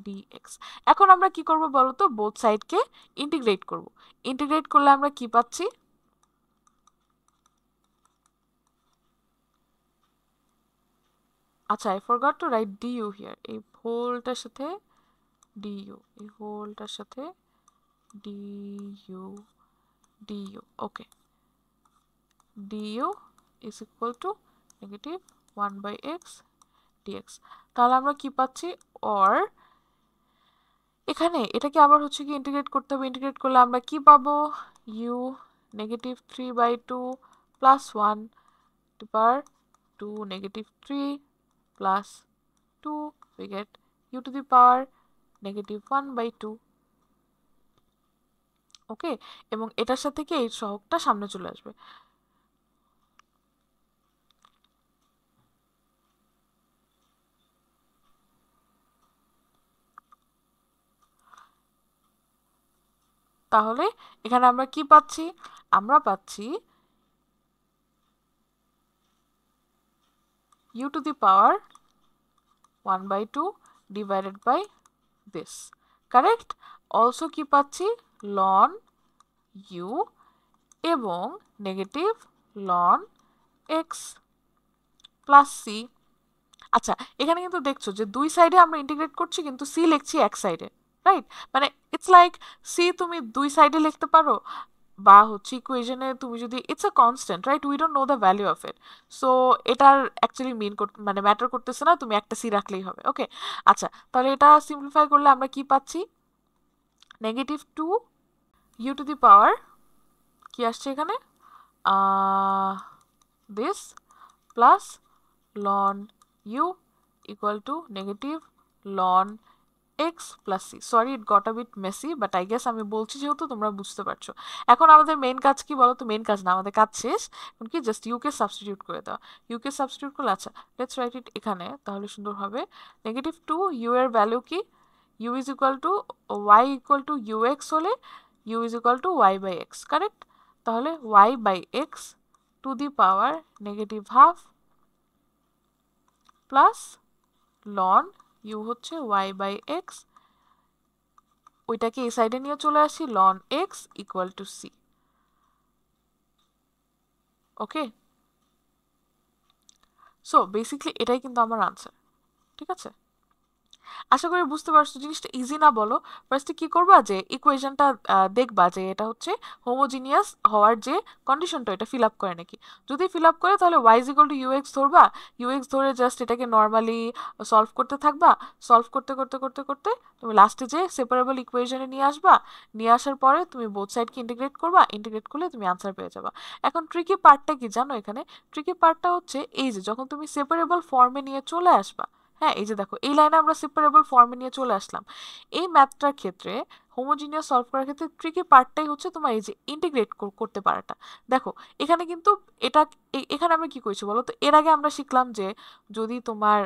A: dx. এখন আমরা কি করব বলো তো, both side কে integrate করব। integrate করলে আমরা কি পাচ্ছি, আচ্ছা I forgot to write du here, এই হোলটার সাথে du, এই হোলটার সাথে du, du, okay, du is equal to negative 1 by x dx। তাহলে আমরা কি পাচ্ছি, or এখানে এটাকে আবার হচ্ছে কি ইন্টিগ্রেট করতে হবে, ইন্টিগ্রেট করলে আমরা কি পাবো, u negative 3 by 2 plus 1 to power 2 negative 3 plus 2, we get u to the power negative 1 by 2। ওকে, এবং এটার সাথে কি এই সহগটা সামনে চলে আসবে। তাহলে এখানে আমরা কি পাচ্ছি, আমরা পাচ্ছি u to the power 1 by 2 divided by this, correct? also কি পাচ্ছি ln u এবং negative ln x plus c। আচ্ছা এখানে কিন্তু দেখছো যে দুই সাইডে আমরা ইন্টিগ্রেট করছি কিন্তু c লিখছি এক সাইডে, রাইট? মানে ইটস লাইক c তুমি দুই সাইডে লিখতে পারো, বা হচ্ছে ইকুয়েশনে তুমি যদি, it's a constant, right? We don't know the value of it, so এটার অ্যাকচুয়ালি মানে ম্যাটার করতেছে না, তুমি একটা c রাখলেই হবে। ওকে, আচ্ছা তাহলে এটা সিম্পলিফাই করলে আমরা কি পাচ্ছি, নেগেটিভ 2 u টু দি পাওয়ার কি আসছে এখানে, this plus ln u equal to negative ln x plus c। Sorry it got a bit messy, but I guess আমি বলছি যেহেতু তোমরা বুঝতে পারছো। এখন আমাদের মেইন কাজ কি বলো তো, মেইন কাজ না, আমাদের কাজ শেষ। এখন কি জাস্ট ইউকে সাবস্টিটিউট করে দেওয়া, ইউকে সাবস্টিটিউট করলে, আচ্ছা লেটস রাইট ইট এখানে, তাহলে সুন্দর হবে। নেগেটিভ 2 ইউ এর ভ্যালু কি, u is equal to y equal to ux হলে u is equal to y by x, correct? তাহলে y by x two the power negative half plus ln u হচ্ছে y by x, ওইটাকে এই সাইডে নিয়ে চলে আসি, ln x equal to c। Okay, so basically এটাই কিন্তু আমার আনসার, ঠিক আছে? আশা করি বুঝতে পারছো, জিনিসটা ইজি না বলো। ফার্স্টে কি করবা, যে ইকুয়েশনটা দেখবা যে এটা হচ্ছে হোমোজিনিয়াস হওয়ার যে কন্ডিশনটা, এটা ফিল আপ করে নাকি। যদি ফিল আপ করে তাহলে y ইকুয়াল টু ux ধরবা, ux ধরে জাস্ট এটাকে নর্মালি সলভ করতে থাকবা, সলভ করতে করতে করতে করতে তুমি লাস্টে যে সেপারেবল ইকুয়েশনে নিয়ে আসবা, নিয়ে আসার পরে তুমি বোথ সাইডকে ইন্টিগ্রেট করবা, ইন্টিগ্রেট করলে তুমি আনসার পেয়ে যাবা। এখন ট্রিকি পার্টটা কি জানো, এখানে ট্রিকি পার্টটা হচ্ছে এই যে যখন তুমি সেপারেবল ফর্মে নিয়ে চলে আসবা, হ্যাঁ এই যে দেখো এই লাইনে আমরা সেপারেবল ফর্মে নিয়ে চলে আসলাম। এই ম্যাথটার ক্ষেত্রে হোমোজিনিয়াস সলভ করার ক্ষেত্রে ট্রিকি পার্টটাই হচ্ছে তোমার এই যে ইন্টিগ্রেট করতে পারাটা। দেখো এখানে কিন্তু এটা এখানে আমরা কি করেছি বলো তো, এর আগে আমরা শিখলাম যে যদি তোমার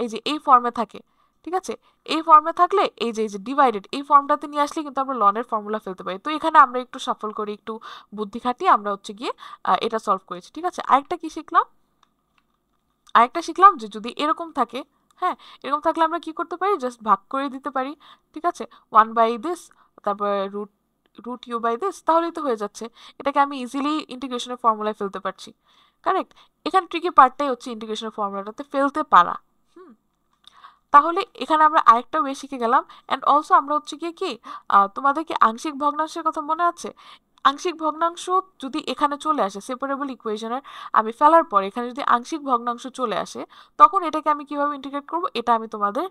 A: এই যে এই ফর্মে থাকে, ঠিক আছে, এই ফর্মে থাকলে এই যে ডিভাইডেড এই ফর্মটাতে নিয়ে আসলে কিন্তু আমরা লনের ফর্মুলা ফেলতে পারি। তো এখানে আমরা একটু সাফল করি, একটু বুদ্ধি খাটিয়ে আমরা হচ্ছে গিয়ে এটা সলভ করেছি, ঠিক আছে? আরেকটা কি শিখলাম, আরেকটা শিখলাম যে যদি এরকম থাকে, হ্যাঁ এরকম থাকলে আমরা কি করতে পারি, জাস্ট ভাগ করে দিতে পারি, ঠিক আছে, 1 বাই দিস তারপরে রুট ইউ বাই দিস, তাহলেই তো হয়ে যাচ্ছে। এটাকে আমি ইজিলি ইন্টিগ্রেশনের ফর্মুলায় ফেলতে পারছি, কারেক্ট? এখানে ট্রিকি পার্টটাই হচ্ছে ইন্টিগ্রেশনের ফর্মুলাটাতে ফেলতে পারা। তাহলে এখানে আমরা আরেকটা ওয়ে শিখে গেলাম। অ্যান্ড অলসো আমরা হচ্ছে গিয়ে কি, তোমাদেরকে আংশিক ভগ্নাংশের কথা মনে আছে? আংশিক ভগ্নাংশ যদি এখানে চলে আসে সেপারেবল ইকুয়েশনের আমি ফেলার পর, এখানে যদি আংশিক ভগ্নাংশ চলে আসে, তখন এটাকে আমি কিভাবে ইন্টিগ্রেট করব এটা আমি তোমাদের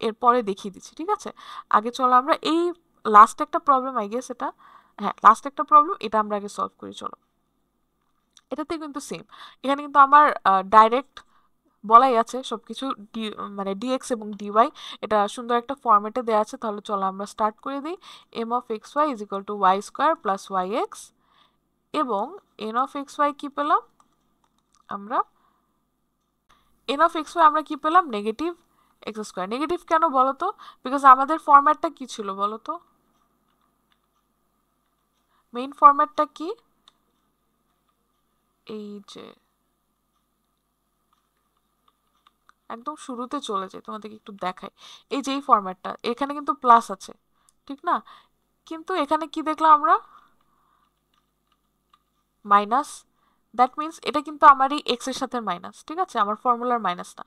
A: এরপরে দেখিয়ে দিচ্ছি, ঠিক আছে? আগে চলো আমরা এই লাস্ট একটা প্রবলেম, আই গেস এটা, হ্যাঁ লাস্ট একটা প্রবলেম, এটা আমরা আগে সলভ করি। চলো, এটাতে কিন্তু সেম, এখানে কিন্তু আমার ডাইরেক্ট বলাই আছে সবকিছু, মানে ডিএক্স এবং ডিওয়াই এটা সুন্দর একটা ফরম্যাটে দেওয়া আছে। তাহলে চলো আমরা স্টার্ট করে দিই। M of x y is equal to y square plus y x এবং n of xy কি পেলাম আমরা আমরা কি পেলাম নেগেটিভ এক্স স্কোয়ার। নেগেটিভ কেন বলো তো? বিকজ আমাদের ফরম্যাটটা কি ছিল বলো তো? মেইন ফরম্যাটটা কি? এই যে একদম শুরুতে চলে যায়, তোমাদেরকে একটু দেখাই। এই যে এই ফরম্যাটটা, এখানে কিন্তু প্লাস আছে, ঠিক না? কিন্তু এখানে কি দেখলাম আমরা? মাইনাস। দ্যাট মিনস এটা কিন্তু আমার এই এক্স এর সাথে মাইনাস, ঠিক আছে? আমার ফর্মুলার মাইনাস না।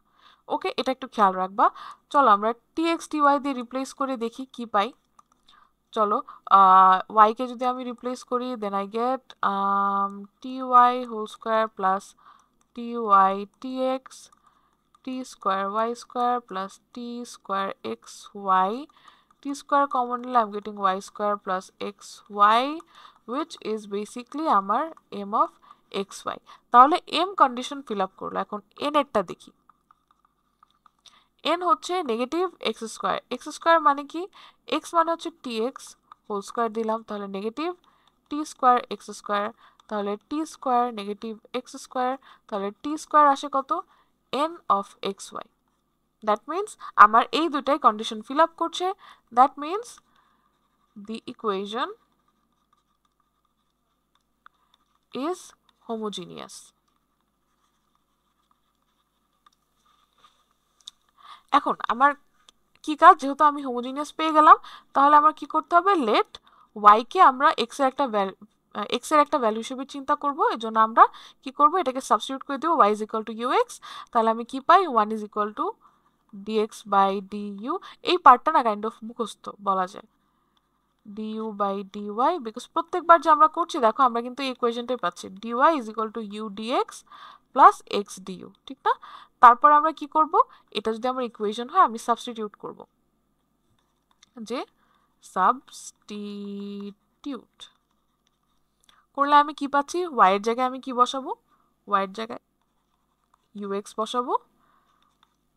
A: ওকে, এটা একটু খেয়াল রাখবা। চলো আমরা টিএক্স টিওয়াই দিয়ে রিপ্লেস করে দেখি কি পাই। চলো y কে যদি আমি রিপ্লেস করি, then I get ty whole square plus ty tx t square y square plus t square xy. T square common নিলে I'm getting y square plus xy, which is basically আমার m of xy. তাহলে m condition fill up করলো। এখন n এরটা দেখি। n হচ্ছে negative x square. X square মানে কি? x মানে হচ্ছে tx হোল স্কোয়ার দিলাম, তাহলে negative t square x square, তাহলে t square negative x square, তাহলে t স্কোয়ার আসে কত? n of xy. That means আমার এই দুটাই কন্ডিশন ফিল আপ করছে। That means the equation is homogeneous. এখন আমার কি কাজ? যেহেতু আমি হোমোজিনিয়াস পেয়ে গেলাম, তাহলে আমার কি করতে হবে? লেট y কে আমরা x এর একটা ভ্যালু হিসেবে চিন্তা করব। এজন্য আমরা কি করব? এটাকে সাবস্টিটিউট করে দেব y is equal to ux। তাহলে আমি কি পাই? 1 is equal to dx by du। এই পার্টটা না কাইন্ড অফ মুখস্থ বলা যায়, du by dy, বিকজ প্রত্যেকবার যে আমরা করছি দেখো আমরা কিন্তু এই ইকুয়েশনটাই পাচ্ছি, dy is equal to u dx plus x du, ঠিক না? তারপর আমরা কি করব? এটা যদি আমার ইকুয়েশন হয় আমি সাবস্টিটিউট করব, যে সাবস্টিটিউট করলে আমি কি পাচ্ছি? y এর জায়গায় আমি কি বসাবো? y এর জায়গায় ux বসাবো,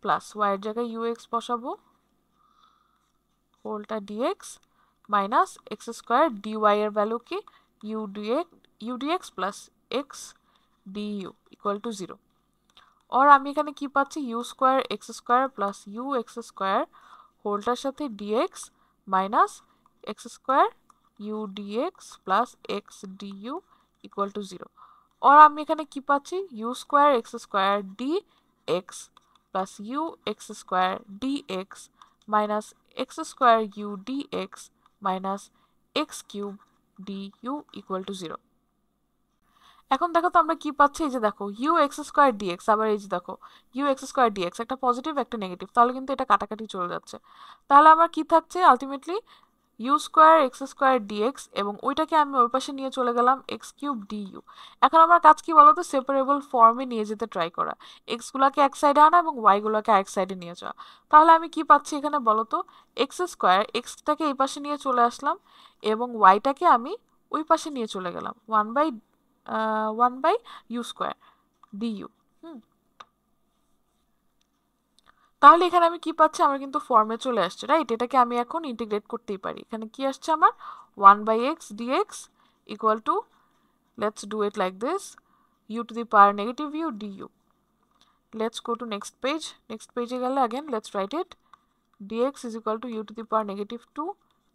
A: প্লাস y এর জায়গায় ux বসাবো, হোলটা dx minus x square dy এর ভ্যালু কি? u dx plus x du equal to 0। আর আমি এখানে কি পাচ্ছি? u square x square plus u x square হোলটার সাথে dx minus x square u dx plus x du equal to 0। আর আমি এখানে কি পাচ্ছি? u square x square dx plus u x square dx minus x square u dx minus x cube du equal to 0। এখন দেখো তো আমরা কি পাচ্ছি? এই যে দেখো u এক্স স্কোয়ার ডিএক্স, আবার এই যে দেখো u এক্স স্কোয়ার ডিএক্স, একটা পজিটিভ একটা নেগেটিভ, তাহলে কিন্তু এটা কাটাকাটি চলে যাচ্ছে। তাহলে আমার কি থাকছে ultimately? u square x square dx, এবং ওইটাকে আমি ওই পাশে নিয়ে চলে গেলাম এক্স কিউব ডিইউ। এখন আমার কাজ কি বলতো? সেপারেবল ফর্মে নিয়ে যেতে ট্রাই করা, এক্স গুলাকে এক সাইডে আনা এবং ওয়াই গুলাকে এক সাইডে নিয়ে যাওয়া। তাহলে আমি কি পাচ্ছি এখানে বলতো? এক্স স্কোয়ার, এক্সটাকে এই পাশে নিয়ে চলে আসলাম এবং ওয়াইটাকে আমি ওই পাশে নিয়ে চলে গেলাম, 1 বাই ইউ স্কোয়ার ডিইউ। তাহলে এখানে আমি কি পাচ্ছি? আমার কিন্তু ফর্মে চলে আসছে, রাইট? এটাকে আমি এখন ইন্টিগ্রেট করতেই পারি। এখানে কি আসছে আমার? 1/x dx equal to, let's do it like this, u to the power negative u du. Let's go to next page. Next page এ গেলে again let's write it, dx is equal to u to the power negative 2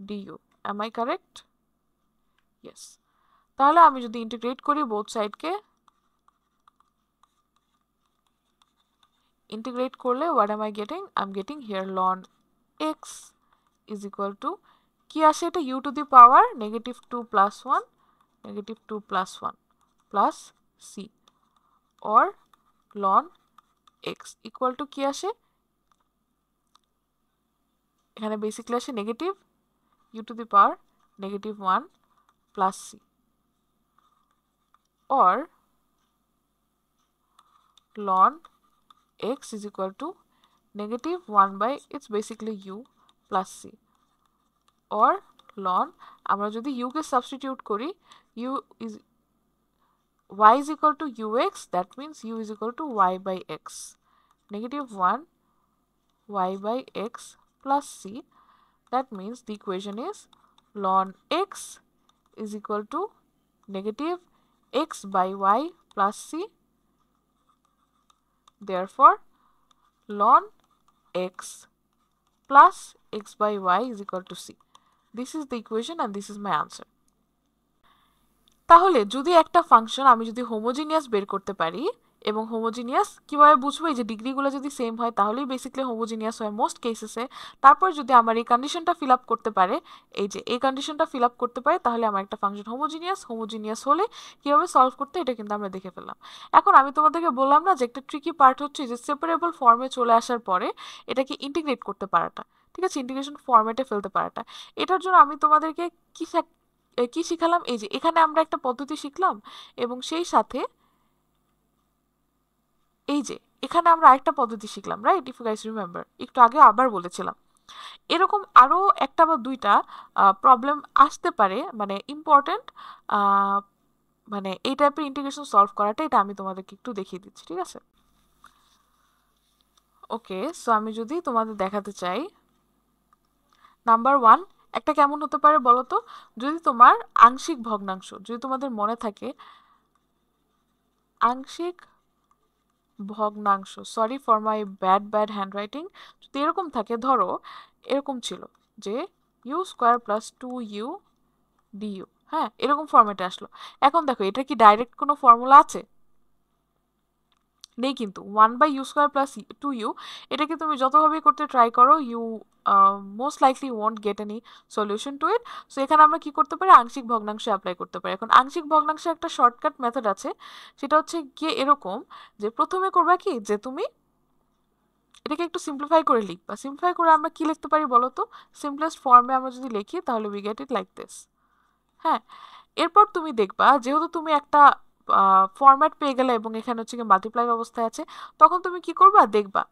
A: du. Am I correct? Yes. তাহলে আমি যদি integrate করি both সাইডকে, integrate করলে what am I getting? I'm getting here ln x is equal to কি আসে? এটা u to the power negative 2 plus 1 negative 2 plus 1 plus c, or ln x equal to কি আসে? এখানে বেসিক্যালি আসে negative u to the power negative 1 plus c, or ln x is equal to negative 1 by, it's basically u plus c, or ln, আমরা যদি u কে substitute করি, u is y is equal to ux, that means u is equal to y by x, negative 1 y by x plus c. That means the equation is ln x is equal to negative x by y plus c, therefore ln x plus x by y is equal to c. This is the equation and this is my answer. তাহলে যদি একটা function আমি যদি homogeneous বের করতে পারি, এবং homogeneous কিভাবে বুঝবো, এই যে ডিগ্রিগুলো যদি সেম হয় তাহলেই বেসিক্যালি হোমোজিনিয়াস হয় মোস্ট কেসেসে। তারপর যদি আমার এই কন্ডিশনটা ফিল আপ করতে পারে, এই যে এই কন্ডিশনটা ফিল আপ করতে পারে, তাহলে আমার একটা ফাংশন হোমোজিনিয়াস হলে কিভাবে সলভ করতে, এটা কিন্তু আমরা দেখে ফেললাম। এখন আমি তোমাদেরকে বললাম না যে একটা ট্রিকি পার্ট হচ্ছে যে সেপারেবল ফর্মে চলে আসার পরে এটাকে ইন্টিগ্রেট করতে পারাটা, ঠিক আছে, ইন্টিগ্রেশন ফর্মেটে ফেলতে পারাটা। এটার জন্য আমি তোমাদেরকে কি শিখালাম, এই যে এখানে আমরা একটা পদ্ধতি শিখলাম, এবং সেই সাথে এই যে এখানে আমরা আরেকটা পদ্ধতি শিখলাম, right? If you guys remember, একটু আগে আবার বলেছিলাম। এরকম আরো একটা বা দুইটা প্রবলেম আসতে পারে, মানে ইম্পর্টেন্ট, মানে এই টাইপের ইন্টিগ্রেশন সলভ করাটা, এটা আমি তোমাদেরকে একটু দেখিয়ে দিচ্ছি, ঠিক আছে? ওকে, সো আমি যদি তোমাদের দেখাতে চাই, নাম্বার 1 একটা কেমন হতে পারে বলো তো? যদি তোমার আংশিক ভগ্নাংশ, যদি তোমাদের মনে থাকে আংশিক ভগ্নাংশ, sorry for my bad handwriting, যদি এরকম থাকে, ধরো এরকম ছিল যে you square plus 2u du, হ্যাঁ, এরকম ফর্মেটে আসলো। এখন দেখো এটা কি ডাইরেক্ট কোনো ফর্মুলা আছে? নেই কিন্তু। 1/u স্কোয়ার প্লাস 2u, এটাকে তুমি যতভাবে করতে ট্রাই করো, you most likely won't get any solution to it. So এখানে আমরা কি করতে পারি, আংশিক ভগ্নাংশে অ্যাপ্লাই করতে পারি। এখন আংশিক ভগ্নাংশে একটা শর্টকাট মেথড আছে, সেটা হচ্ছে গিয়ে এরকম যে প্রথমে করবা কি, যে তুমি এটাকে একটু সিম্পলিফাই করে লিখবা। সিম্পলিফাই করে আমরা কি লিখতে পারি বলো তো? সিম্পলেস্ট ফর্মে আমরা যদি লিখি তাহলে we get it like this. হ্যাঁ, এরপর তুমি দেখবা যেহেতু তুমি একটা ফরম্যাট পেয়ে গেলে এবং এখানে হচ্ছে কি মাল্টিপ্লাইড অবস্থায় আছে, তখন তুমি কি করবা, দেখবা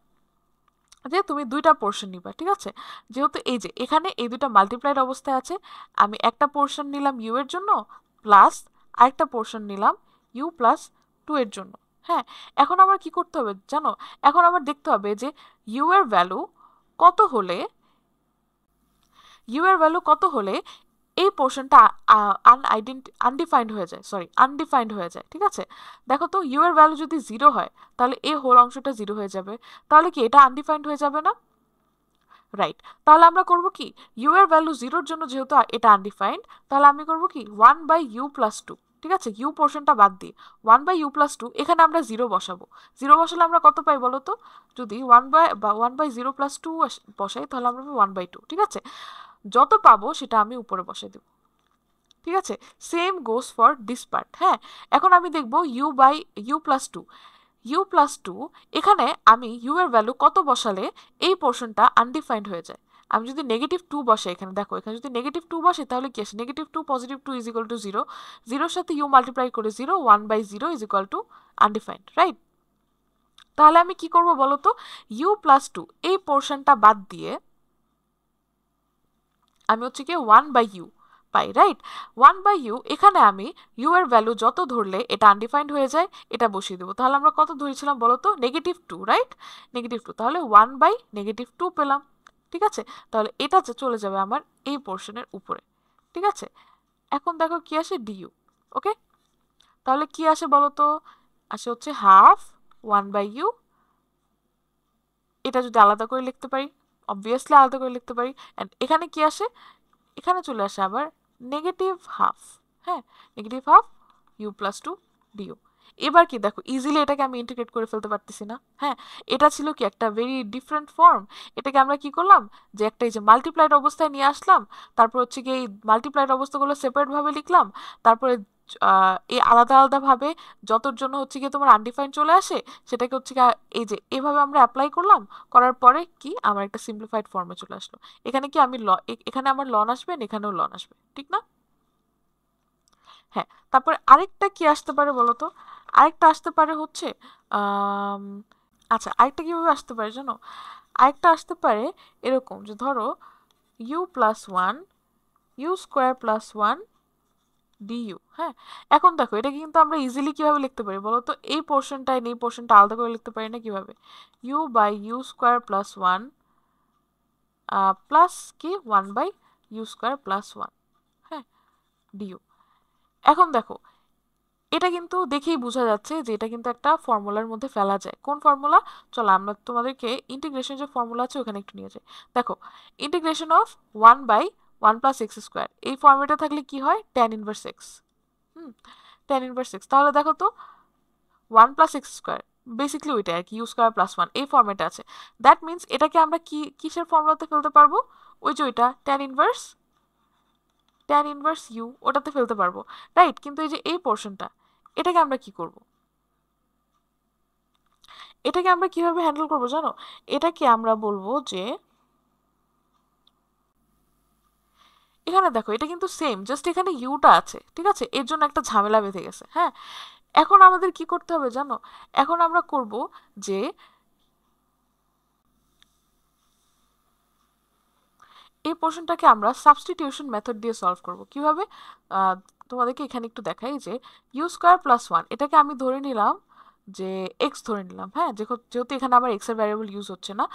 A: যে তুমি দুইটা পোর্শন নিবা, ঠিক আছে? যেহেতু এই যে এখানে এই দুইটা মাল্টিপ্লাইড অবস্থায় আছে, আমি একটা পোর্শন নিলাম ইউ এর জন্য, প্লাস আরেকটা পোর্শন নিলাম ইউ প্লাস 2 এর জন্য। হ্যাঁ, এখন আমার কি করতে হবে জানো? এখন আমার দেখতে হবে যে ইউ এর ভ্যালু কত হলে, ইউ এর ভ্যালু কত হলে এই পোর্শনটা আনডিফাইন্ড হয়ে যায়, আনডিফাইন্ড হয়ে যায়, ঠিক আছে? দেখো তো, ইউ এর ভ্যালু যদি 0 হয় তাহলে এই হোল অংশটা 0 হয়ে যাবে, তাহলে কি এটা আনডিফাইন্ড হয়ে যাবে না? রাইট, তাহলে আমরা করব কি, ইউ এর ভ্যালু 0-র জন্য যেহেতু এটা আনডিফাইন্ড, তাহলে আমি করব কি 1/u প্লাস 2, ঠিক আছে, ইউ পোর্শনটা বাদ দিয়ে 1/u প্লাস 2, এখানে আমরা 0 বসাবো। 0 বসালে আমরা কত পাই বলো তো? যদি 1/0 প্লাস 2 বসাই তাহলে আমরা পাবো 1/2, ঠিক আছে? যত পাবো সেটা আমি উপরে বসাই দেব, ঠিক আছে? Same goes for this part. হ্যাঁ, এখন আমি দেখবো ইউ প্লাস 2, এখানে আমি ইউ এর ভ্যালু কত বসালে এই পোর্শনটা আনডিফাইন্ড হয়ে যায়। আমি যদি -2 বসে, এখানে দেখো, এখানে যদি -2 বসে তাহলে কি আসে, -2 +2 ইজ ইকুয়াল টু 0, 0-র সাথে ইউ মাল্টিপ্লাই করে 0, 1/0 is equal two undefined, right? তাহলে আমি কি করব বলো তো, ইউ প্লাস 2 এই পোর্শনটা বাদ দিয়ে আমি হচ্ছে কি 1/u পাই, রাইট? 1/u, এখানে আমি ইউ এর ভ্যালু যত ধরলে এটা আনডিফাইন্ড হয়ে যায়, এটা বসিয়ে দেবো। তাহলে আমরা কত ধরেছিলাম বলো তো, -2, রাইট? -2, তাহলে 1/-2 পেলাম, ঠিক আছে? তাহলে এটা চলে যাবে আমার এই পোর্শনের উপরে, ঠিক আছে? এখন দেখো কি আসে, ডিউ। ওকে, তাহলে কি আসে বলো তো? আসে হচ্ছে হাফ 1/u। এটা যদি আলাদা করে লিখতে পারি, অবভিয়াসলি আলাদা করে লিখতে পারি। অ্যান্ড এখানে কি আসে, এখানে চলে আসে আবার -1/2। হ্যাঁ, -1/2 ইউ প্লাস 2 ডিউ। এবার কি দেখো, ইজিলি এটাকে আমি ইন্টিগ্রেট করে ফেলতে পারতেছি না? হ্যাঁ, এটা ছিল কি একটা ভেরি ডিফারেন্ট ফর্ম। এটাকে আমরা কি করলাম, যে একটা এই যে মাল্টিপ্লাইড অবস্থায় নিয়ে আসলাম, তারপর হচ্ছে কি এই মাল্টিপ্লাইড অবস্থাগুলো সেপারেট ভাবে লিখলাম, তারপরে এই আলাদা আলাদা ভাবে যতর জন্য হচ্ছে গিয়ে তোমার আনডিফাইন্ড চলে আসে, সেটাকে হচ্ছে গিয়ে এই যে এভাবে আমরা অ্যাপ্লাই করলাম, করার পরে কি আমার একটা সিম্পলিফাইড ফর্মে চলে আসলো। এখানে কি আমি এখানে আমার লন আসবে, এখানেও লন আসবে, ঠিক না? হ্যাঁ, তারপরে আরেকটা কি আসতে পারে বলো তো? আরেকটা আসতে পারে হচ্ছে আচ্ছা, আরেকটা কিভাবে আসতে পারে জানো? আরেকটা আসতে পারে এরকম যে ধরো u plus 1, u square plus 1 du. হ্যাঁ, এখন দেখো এটা কিন্তু আমরা ইজিলি কিভাবে লিখতে পারি বলো তো? এই পোর্শনটা এই পোর্শনটা আলাদা করে লিখতে পারি না? কিভাবে, u/u স্কোয়ার প্লাস 1 প্লাস কি 1/u স্কোয়ার প্লাস 1, হ্যাঁ, ডিইউ। এখন দেখো এটা কিন্তু দেখেই বোঝা যাচ্ছে যে এটা কিন্তু একটা ফর্মুলার মধ্যে ফেলা যায়। কোন ফর্মুলা? চলো আমরা তোমাদেরকে ইন্টিগ্রেশন যে ফর্মুলা আছে ওখানে একটু নিয়ে যাই। দেখো, integration of 1/1 plus x square, এই ফর্মেটে থাকলে কি হয়? tan inverse x. tan inverse x, তাহলে দেখো তো 1 প্লাস এক্স স্কোয়ার বেসিক্যালি ওইটা আর কি, ইউ স্কোয়ার প্লাস 1 এই ফর্মেটে আছে। দ্যাট মিনস এটাকে আমরা কিসের ফর্মুলাতে ফেলতে পারবো? ওই যে ওইটা tan ইনভার্স ইউ, ওটাতে ফেলতে পারবো, রাইট? কিন্তু এই যে এই পোর্শনটা, এটাকে আমরা কি করব? এটাকে আমরা কিভাবে হ্যান্ডেল করবো জানো? এটাকে আমরা বলবো যে এখানে দেখো এটা কিন্তু সেম, জাস্ট এখানে ইউটা আছে, ঠিক আছে? এর জন্য একটা ঝামেলা বেঁধে গেছে। হ্যাঁ, এখন আমাদের কি করতে হবে জানো? এখন আমরা করব যে এই পোর্শনটাকে আমরা সাবস্টিটিউশন মেথড দিয়ে সলভ করব। কিভাবে? তোমাদেরকে এখানে একটু দেখাই যে ইউ স্কোয়ার প্লাস 1 এটাকে আমি ধরে নিলাম যে এক্স ধরে নিলাম। হ্যাঁ, যেহেতু এখানে আমার এক্স এর ভ্যারিয়েবল ইউজ হচ্ছে না,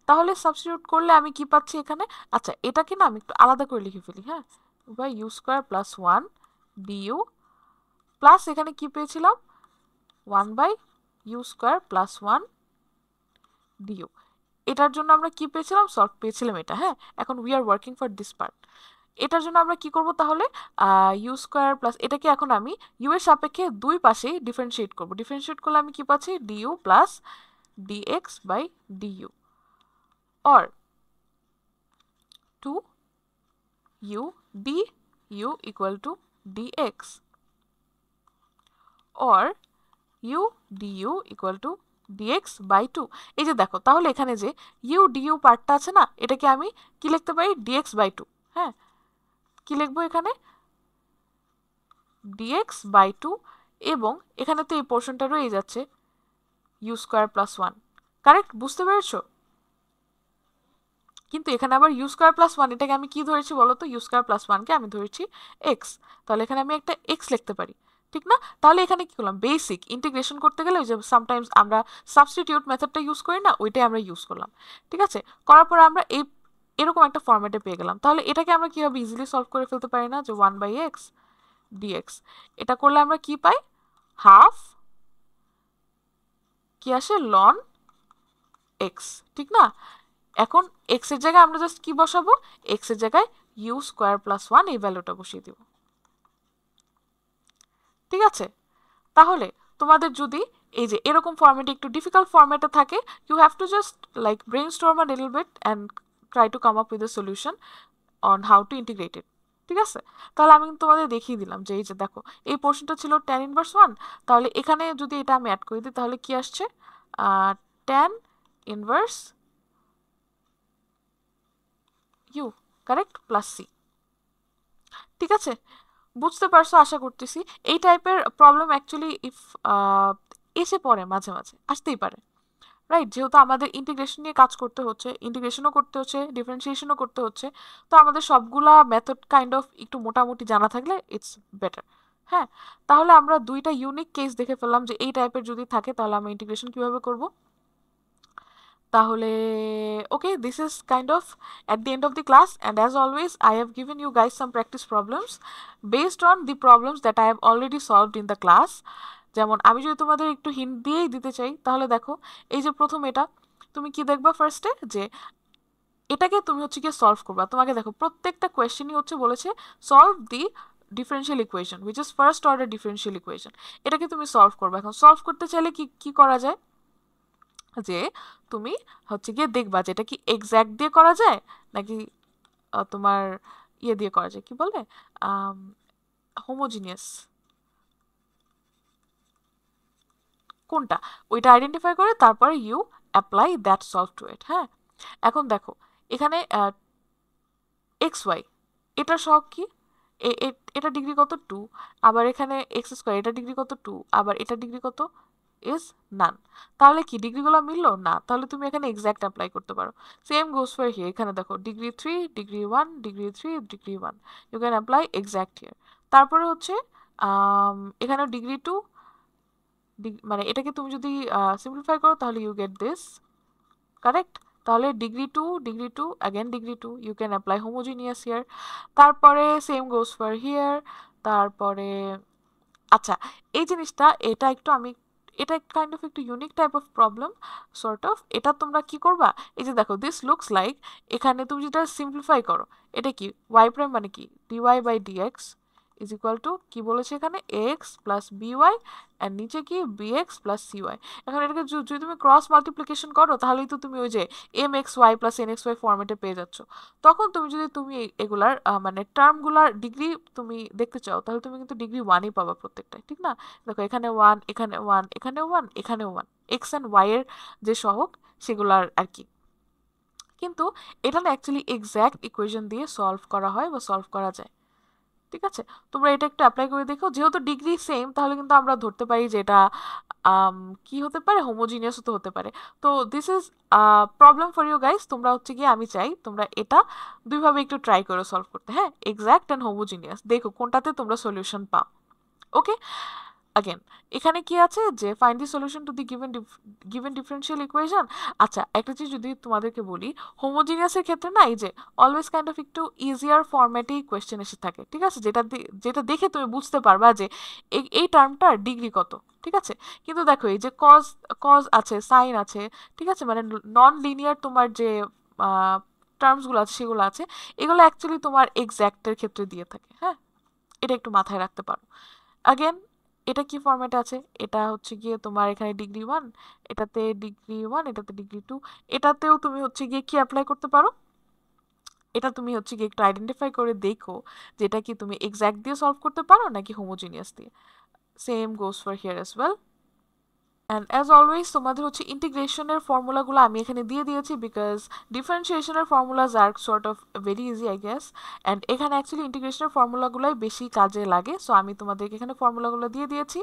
A: তাহলে সাবস্টিটিউট করলে আমি কি পাচ্ছি এখানে? আচ্ছা, এটাকে না আমি একটু আলাদা করে লিখে ফেলি। হ্যাঁ, by u square plus 1 du plus এখানে কি পেয়েছিলাম? 1/ইউ স্কোয়ার প্লাস 1 ডিইউ। এটার জন্য আমরা কি পেয়েছিলাম? সলভ পেয়েছিলাম এটা। হ্যাঁ, এখন we are working for this part. এটার জন্য আমরা কি করব তাহলে? ইউ স্কোয়ার প্লাস এটাকে এখন আমি ইউ এর সাপেক্ষে দুই পাশেই ডিফারেন্সিয়েট করব। ডিফারেন্সিয়েট করলে আমি কি পাচ্ছি? Du plus dx by du or 2u du equal to dx or u du equal to dx by 2। এই যে দেখো, তাহলে এখানে যে u du পার্টটা আছে না, এটাকে আমি কি লিখতে পারি? dx by 2। হ্যাঁ, কি লিখবো এখানে? dx by 2, এবং এখানে তো এই পোর্শনটা রয়ে যাচ্ছে u স্কোয়ার প্লাস 1। কারেক্ট? বুঝতে পেরেছো? কিন্তু এখানে আবার ইউ স্কোয়ার প্লাস 1 এটাকে আমি কি ধরেছি বলো তো? ইউ স্কোয়ার প্লাস 1কে আমি ধরেছি এক্স, তাহলে এখানে আমি একটা এক্স লিখতে পারি, ঠিক না? তাহলে এখানে কি করলাম? বেসিক ইন্টিগ্রেশন করতে গেলে ওই যে সামটাইমস আমরা সাবস্টিটিউট মেথডটা ইউজ করি না, ওইটাই আমরা ইউজ করলাম, ঠিক আছে? করার পরে আমরা এরকম একটা ফর্মেটে পেয়ে গেলাম। তাহলে এটাকে আমরা কিভাবে ইজিলি সলভ করে ফেলতে পারি না যে 1/x dx, এটা করলে আমরা কি পাই? হাফ কি আসে? লন এক্স, ঠিক না? এখন এক্স এর জায়গায় আমরা জাস্ট কি বসাবো? এক্স এর জায়গায় ইউ স্কোয়ার প্লাস 1 এই ভ্যালুটা বসিয়ে দিব, ঠিক আছে? তাহলে তোমাদের যদি এই যে এরকম ফরম্যাটে একটু ডিফিকাল্ট ফরম্যাটে থাকে, you have to just like brainstorm a little bit and try to come up with a solution on how to integrate it, ঠিক আছে? তাহলে আমি তোমাদের দেখিয়ে দিলাম যে এই যে দেখো, এই পোর্শনটা ছিল tan ইনভার্স 1, তাহলে এখানে যদি এটা আমি অ্যাড করে দিই তাহলে কি আসছে? tan inverse u, correct, plus c, ঠিক আছে? বুঝতে পারছো আশা করতেছি। এই টাইপের প্রবলেম অ্যাকচুয়ালি ইফ এসে পড়ে মাঝে মাঝে, আসতেই পারে, রাইট? যেহেতু আমাদের ইন্টিগ্রেশন নিয়ে কাজ করতে হচ্ছে, ইন্টিগ্রেশনও করতে হচ্ছে, ডিফারেন্সিয়েশনও করতে হচ্ছে, তো আমাদের সবগুলা মেথড কাইন্ড অফ একটু মোটামুটি জানা থাকলে ইটস বেটার। হ্যাঁ, তাহলে আমরা দুইটা ইউনিক কেস দেখে ফেললাম যে এই টাইপের যদি থাকে তাহলে আমরা ইন্টিগ্রেশন কিভাবে করব। তাহলে okay, this is kind of at the end of the class, and as always I have given you guys some practice problems based on the problems that I have already solved in the class। যেমন আমি যদি তোমাদের একটু hint দিয়েই দিতে চাই তাহলে দেখো, এই যে প্রথম এটা তুমি কি দেখবা ফার্স্টে? যে এটাকে তুমি হচ্ছে কি সলভ করবা। তোমাকে দেখো প্রত্যেকটা কোয়েশ্চেনই হচ্ছে বলেছে solve the differential equation which is first order differential equation, এটাকে তুমি সলভ করবা। এখন সলভ করতে চাইলে কি কি করা যায়? যে তুমি হচ্ছে গিয়ে দেখবা যে এটা কি এক্স্যাক্ট দিয়ে করা যায় নাকি তোমার ইয়ে দিয়ে করা যায়, কি বলে, হোমোজিনিয়াস, কোনটা, ওইটা আইডেন্টিফাই করে তারপরে you apply that solve to it. হ্যাঁ, এখন দেখো এখানে এক্স ওয়াই এটার সহগ কি? এটা ডিগ্রি কত? 2। আবার এখানে এক্স স্কোয়ার এটা ডিগ্রি কত? 2। আবার এটা ডিগ্রি কত? Is none. তাহলে কি ডিগ্রিগুলো মিললো না? তাহলে তুমি এখানে এক্স্যাক্ট অ্যাপ্লাই করতে পারো। সেম গোস ফর হিয়ার, এখানে দেখো degree 3 degree 1 degree 3 degree 1, you can apply exact here. তারপরে হচ্ছে এখানে ডিগ্রি 2, মানে এটাকে তুমি যদি সিম্পলিফাই করো তাহলে ইউ গেট দিস, কারেক্ট? তাহলে degree 2 again degree 2, you can apply homogeneous here. তারপরে সেম গোস ফর হিয়ার। তারপরে আচ্ছা, এই জিনিসটা এটা কাইন্ড অফ একটু unique type of problem sort of. এটা তোমরা কি করবা, এই যে দেখো দিস লুকস লাইক, এখানে তুমি যেটা সিম্পলিফাই করো, এটা কি ওয়াই প্রাইম মানে কি dy by dx is equal to কি বলেছে এখানে এক্স প্লাস বিওয়াই, আর নিচে কি বিএক্স প্লাস সিওয়াই। এখন এটাকে যদি তুমি ক্রস মাল্টিপ্লিকেশন করো তাহলেই তো তুমি ওই যে m x y plus n x y ফর্মেটে পেয়ে যাচ্ছ। তখন তুমি এগুলার মানে টার্মগুলার ডিগ্রি তুমি দেখতে চাও, তাহলে তুমি কিন্তু ডিগ্রি ওয়ানই পাবা প্রত্যেকটাই, ঠিক না? দেখো এখানে ওয়ান, এখানে ওয়ান, এখানে ওয়ান, এখানে ওয়ান, এক্স অ্যান্ড ওয়াই এর যে সহগ সেগুলার আর কি। কিন্তু এটা না অ্যাকচুয়ালি এক্স্যাক্ট ইকুয়েশন দিয়ে সলভ করা হয় বা সলভ করা যায়, ঠিক আছে? তোমরা এটা একটু অ্যাপ্লাই করে দেখো, যেহেতু ডিগ্রি সেম তাহলে কিন্তু আমরা ধরতে পারি যে এটা কি হতে পারে, হোমোজিনিয়াস তো হতে পারে। তো this is problem for you guys. তোমরা হচ্ছে গিয়ে আমি চাই তোমরা এটা দুইভাবে একটু ট্রাই করে সলভ করতে, হ্যাঁ, এক্স্যাক্ট অ্যান্ড হোমোজিনিয়াস, দেখো কোনটাতে তোমরা সলিউশন পাও। ওকে, अगेन এখানে কি আছে যে find the solution to the given differential equation. আচ্ছা, একটা চিজ যদি তোমাদেরকে বলি, হোমোজিনিয়াসের ক্ষেত্রে না এই যে অলওয়েজ কাইন্ড অফ একটু ইজিয়ার ফরম্যাটেই কোয়েশ্চেন এসে থাকে, ঠিক আছে? যেটা দেখে তুমি বুঝতে পারবা যে এই টার্মটার ডিগ্রি কত, ঠিক আছে? কিন্তু দেখো এই যে কজ কজ আছে, সাইন আছে, ঠিক আছে, মানে নন লিনিয়ার তোমার যে টার্মসগুলো আছে সেগুলো আছে, এগুলো অ্যাকচুয়ালি তোমার এক্স্যাক্টের ক্ষেত্রে দিয়ে থাকে, হ্যাঁ, এটা একটু মাথায় রাখতে পারো। আগেন এটা কি ফরম্যাটে আছে, এটা হচ্ছে গিয়ে তোমার এখানে ডিগ্রি ওয়ান, এটাতে ডিগ্রি ওয়ান, এটাতে ডিগ্রি টু, এটাতেও তুমি হচ্ছে গিয়ে কি অ্যাপ্লাই করতে পারো, এটা তুমি হচ্ছে গিয়ে একটু আইডেন্টিফাই করে দেখো যে এটা কি তুমি এক্স্যাক্ট দিয়ে সলভ করতে পারো নাকি হোমোজিনিয়াস দিয়ে। Same goes for here as well. And as always তোমাদের হচ্ছে ইন্টিগ্রেশনের ফর্মুলাগুলো আমি এখানে দিয়ে দিয়েছি, বিকজ ডিফারেন্সিয়েশনের ফর্মুলাজ আর sort of very easy I guess, and এখানে অ্যাকচুয়ালি ইন্টিগ্রেশনের ফর্মুলাগুলোই বেশি কাজে লাগে, সো আমি তোমাদেরকে এখানে ফর্মুলাগুলো দিয়ে দিয়েছি।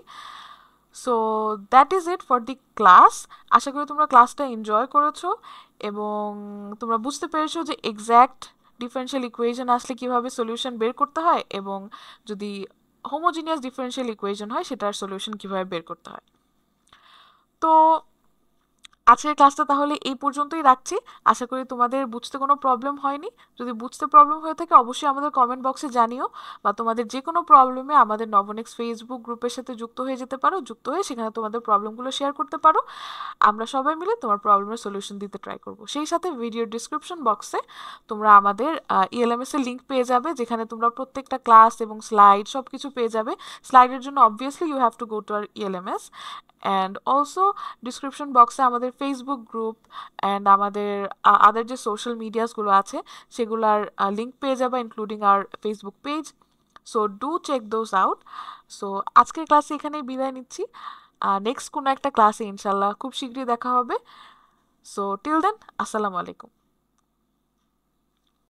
A: So that is it for the class. আশা করি তোমরা ক্লাসটা এনজয় করেছো এবং তোমরা বুঝতে পেরেছো যে এক্স্যাক্ট ডিফারেন্সিয়াল ইকুয়েশন আসলে কিভাবে সলিউশন বের করতে হয়, এবং যদি হোমোজিনিয়াস ডিফারেন্সিয়াল ইকুয়েশন হয় সেটার সলিউশন কিভাবে বের করতে হয়। তো আজকের ক্লাসটা তাহলে এই পর্যন্তই রাখছি। আশা করি তোমাদের বুঝতে কোনো প্রবলেম হয়নি। যদি বুঝতে প্রবলেম হয়ে থাকে অবশ্যই আমাদের কমেন্ট বক্সে জানিও, বা তোমাদের যে কোনো প্রবলেমে আমাদের নবনেক্স ফেসবুক গ্রুপের সাথে যুক্ত হয়ে যেতে পারো, যুক্ত হয়ে সেখানে তোমাদের প্রবলেমগুলো শেয়ার করতে পারো। আমরা সবাই মিলে তোমার প্রবলেমের সলিউশন দিতে ট্রাই করব। সেই সাথে ভিডিওর ডিসক্রিপশন বক্সে তোমরা আমাদের ইএলএমএস এর লিঙ্ক পেয়ে যাবে, যেখানে তোমরা প্রত্যেকটা ক্লাস এবং স্লাইড সব কিছু পেয়ে যাবে। স্লাইডের জন্য obviously you have to go to our ELMS, and also description বক্সে আমাদের ফেসবুক গ্রুপ অ্যান্ড আমাদের আদার যে সোশ্যাল মিডিয়াসগুলো আছে সেগুলার লিঙ্ক পেয়ে যাবে, ইনক্লুডিং আর Facebook page. So do check those out. So আজকের ক্লাসে এখানেই বিদায় নিচ্ছি। নেক্সট কোনো একটা ক্লাসে ইনশাল্লাহ খুব শীঘ্রই দেখা হবে। সো টিল দেন, আসসালামু আলাইকুম।